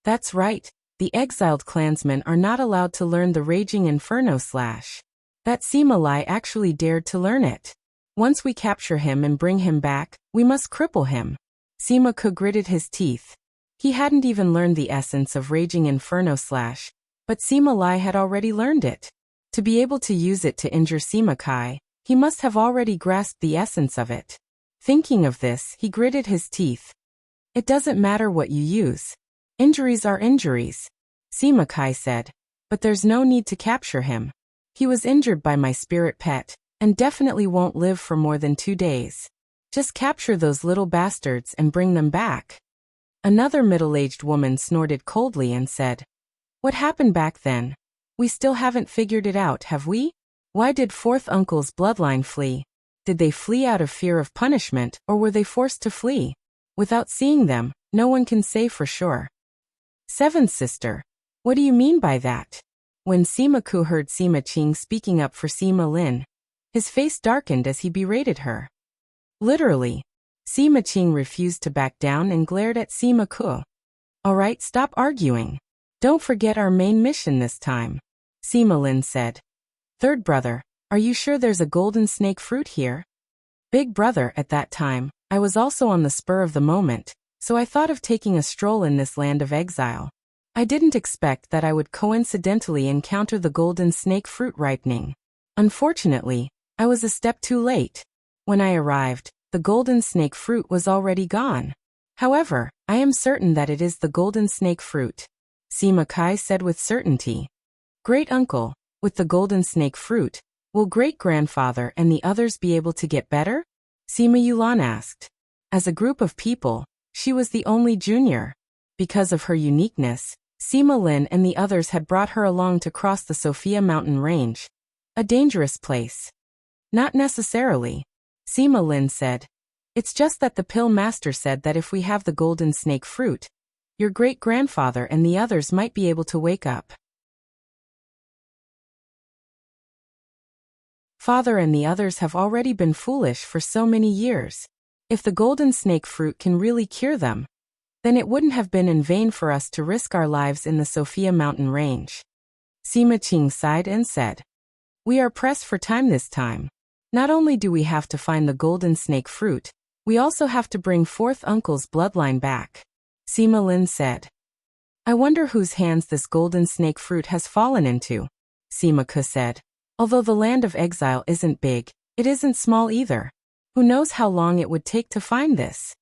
That's right, the exiled clansmen are not allowed to learn the raging inferno slash. That Sima Lai actually dared to learn it. Once we capture him and bring him back, we must cripple him. Sima Ku gritted his teeth. He hadn't even learned the essence of raging inferno slash, but Sima Lai had already learned it. To be able to use it to injure Sima Kai, he must have already grasped the essence of it. Thinking of this, he gritted his teeth. It doesn't matter what you use. Injuries are injuries, Sima Kai said, but there's no need to capture him. He was injured by my spirit pet, and definitely won't live for more than 2 days. Just capture those little bastards and bring them back. Another middle-aged woman snorted coldly and said, What happened back then? We still haven't figured it out, have we? Why did fourth uncle's bloodline flee? Did they flee out of fear of punishment, or were they forced to flee? Without seeing them, no one can say for sure. Seventh sister, what do you mean by that? When Sima Ku heard Sima Qing speaking up for Sima Lin, his face darkened as he berated her. Literally, Sima Qing refused to back down and glared at Sima Ku. All right, stop arguing. Don't forget our main mission this time, Sima Lin said. Third brother, are you sure there's a golden snake fruit here? Big brother, at that time, I was also on the spur of the moment, so I thought of taking a stroll in this land of exile. I didn't expect that I would coincidentally encounter the golden snake fruit ripening. Unfortunately, I was a step too late. When I arrived, the golden snake fruit was already gone. However, I am certain that it is the golden snake fruit, Sima Kai said with certainty. Great uncle, with the golden snake fruit, will great-grandfather and the others be able to get better? Sima Yulan asked. As a group of people, she was the only junior. Because of her uniqueness, Sima Lin and the others had brought her along to cross the Sophia mountain range. A dangerous place. Not necessarily, Sima Lin said. It's just that the pill master said that if we have the golden snake fruit, your great-grandfather and the others might be able to wake up. Father and the others have already been foolish for so many years. If the golden snake fruit can really cure them, then it wouldn't have been in vain for us to risk our lives in the Sophia mountain range. Sima Qing sighed and said, We are pressed for time this time. Not only do we have to find the golden snake fruit, we also have to bring fourth uncle's bloodline back, Sima Lin said. I wonder whose hands this golden snake fruit has fallen into, Sima Ku said. Although the land of exile isn't big, it isn't small either. Who knows how long it would take to find this?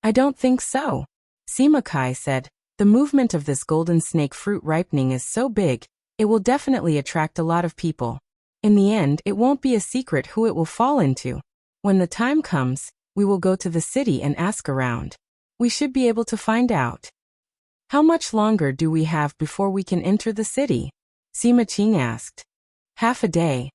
I don't think so, Sima Kai said. The movement of this golden snake fruit ripening is so big, it will definitely attract a lot of people. In the end, it won't be a secret who it will fall into. When the time comes, we will go to the city and ask around. We should be able to find out. How much longer do we have before we can enter the city? Sima Qing asked. Half a day.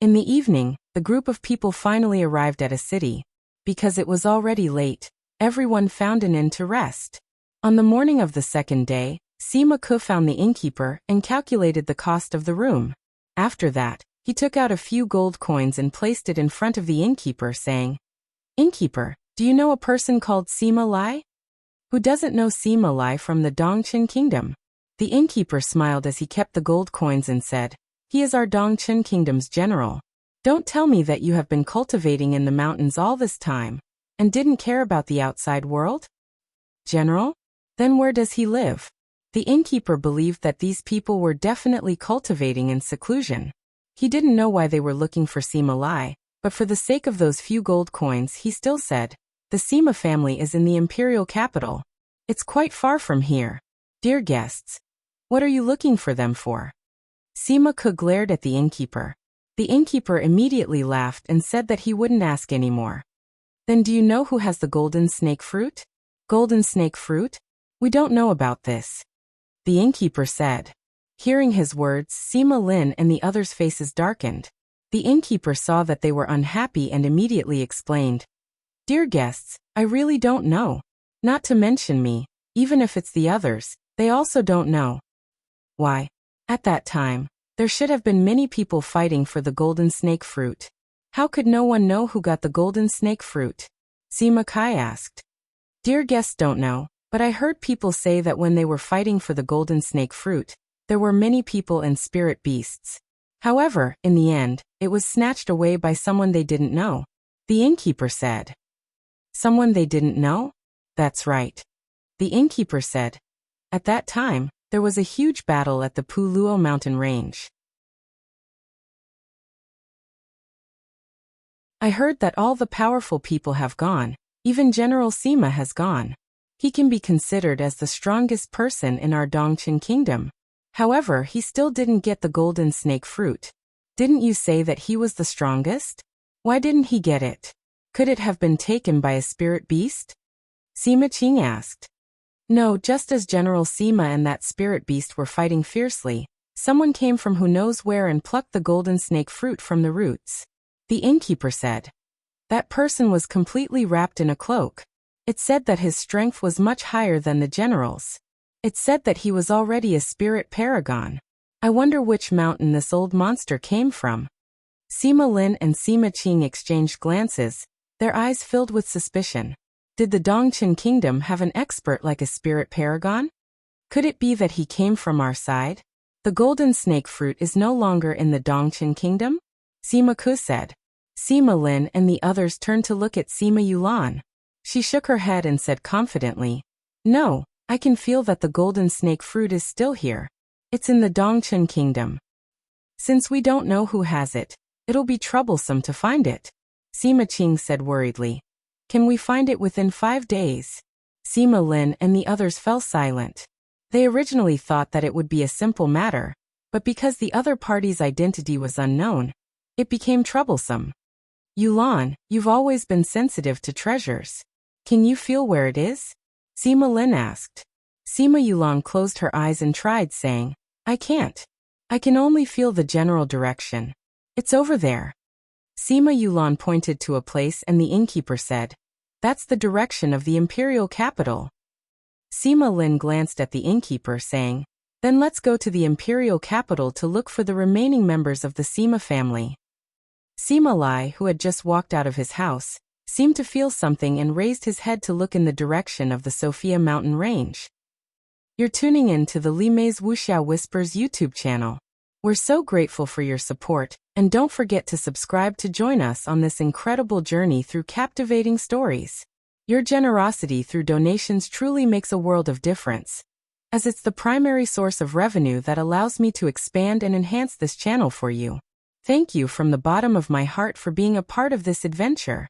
In the evening, the group of people finally arrived at a city. Because it was already late, everyone found an inn to rest. On the morning of the second day, Sima Ku found the innkeeper and calculated the cost of the room. After that, he took out a few gold coins and placed it in front of the innkeeper, saying, Innkeeper, do you know a person called Sima Lai? Who doesn't know Sima Lai from the Dongqin kingdom? The innkeeper smiled as he kept the gold coins and said, "He is our Dongchen Kingdom's general. Don't tell me that you have been cultivating in the mountains all this time, and didn't care about the outside world?" "General? Then where does he live?" The innkeeper believed that these people were definitely cultivating in seclusion. He didn't know why they were looking for Sima Lai, but for the sake of those few gold coins he still said, "The Sima family is in the imperial capital. It's quite far from here. Dear guests, what are you looking for them for?" Sima Ke glared at the innkeeper. The innkeeper immediately laughed and said that he wouldn't ask anymore. "Then do you know who has the golden snake fruit?" "Golden snake fruit? We don't know about this," the innkeeper said. Hearing his words, Sima Lin and the others' faces darkened. The innkeeper saw that they were unhappy and immediately explained, "Dear guests, I really don't know. Not to mention me, even if it's the others, they also don't know." "Why? At that time, there should have been many people fighting for the golden snake fruit. How could no one know who got the golden snake fruit?" Sima Kai asked. "Dear guests don't know, but I heard people say that when they were fighting for the golden snake fruit, there were many people and spirit beasts. However, in the end, it was snatched away by someone they didn't know," the innkeeper said. "Someone they didn't know? That's right," the innkeeper said. At that time, there was a huge battle at the Puluo mountain range. "I heard that all the powerful people have gone, even General Sima has gone. He can be considered as the strongest person in our Dongchen kingdom. However, he still didn't get the golden snake fruit. Didn't you say that he was the strongest? Why didn't he get it? Could it have been taken by a spirit beast?" Sima Qing asked. "No, just as General Sima and that spirit beast were fighting fiercely, someone came from who knows where and plucked the golden snake fruit from the roots," the innkeeper said. "That person was completely wrapped in a cloak. It said that his strength was much higher than the general's. It said that he was already a spirit paragon. I wonder which mountain this old monster came from." Sima Lin and Sima Qing exchanged glances, their eyes filled with suspicion. Did the Dongchen kingdom have an expert like a spirit paragon? Could it be that he came from our side? "The golden snake fruit is no longer in the Dongchen kingdom?" Sima Ku said. Sima Lin and the others turned to look at Sima Yulan. She shook her head and said confidently, "No, I can feel that the golden snake fruit is still here. It's in the Dongchen kingdom. Since we don't know who has it, it'll be troublesome to find it," Sima Qing said worriedly. "Can we find it within 5 days?" Sima Lin and the others fell silent. They originally thought that it would be a simple matter, but because the other party's identity was unknown, it became troublesome. "Yulan, you've always been sensitive to treasures. Can you feel where it is?" Sima Lin asked. Sima Yulan closed her eyes and tried, saying, "I can't. I can only feel the general direction. It's over there." Sima Yulan pointed to a place and the innkeeper said, "That's the direction of the imperial capital." Sima Lin glanced at the innkeeper, saying, "Then let's go to the imperial capital to look for the remaining members of the Sima family." Sima Lai, who had just walked out of his house, seemed to feel something and raised his head to look in the direction of the Sophia mountain range. You're tuning in to the Li Mei's Wuxia Whispers YouTube channel. We're so grateful for your support, and don't forget to subscribe to join us on this incredible journey through captivating stories. Your generosity through donations truly makes a world of difference, as it's the primary source of revenue that allows me to expand and enhance this channel for you. Thank you from the bottom of my heart for being a part of this adventure.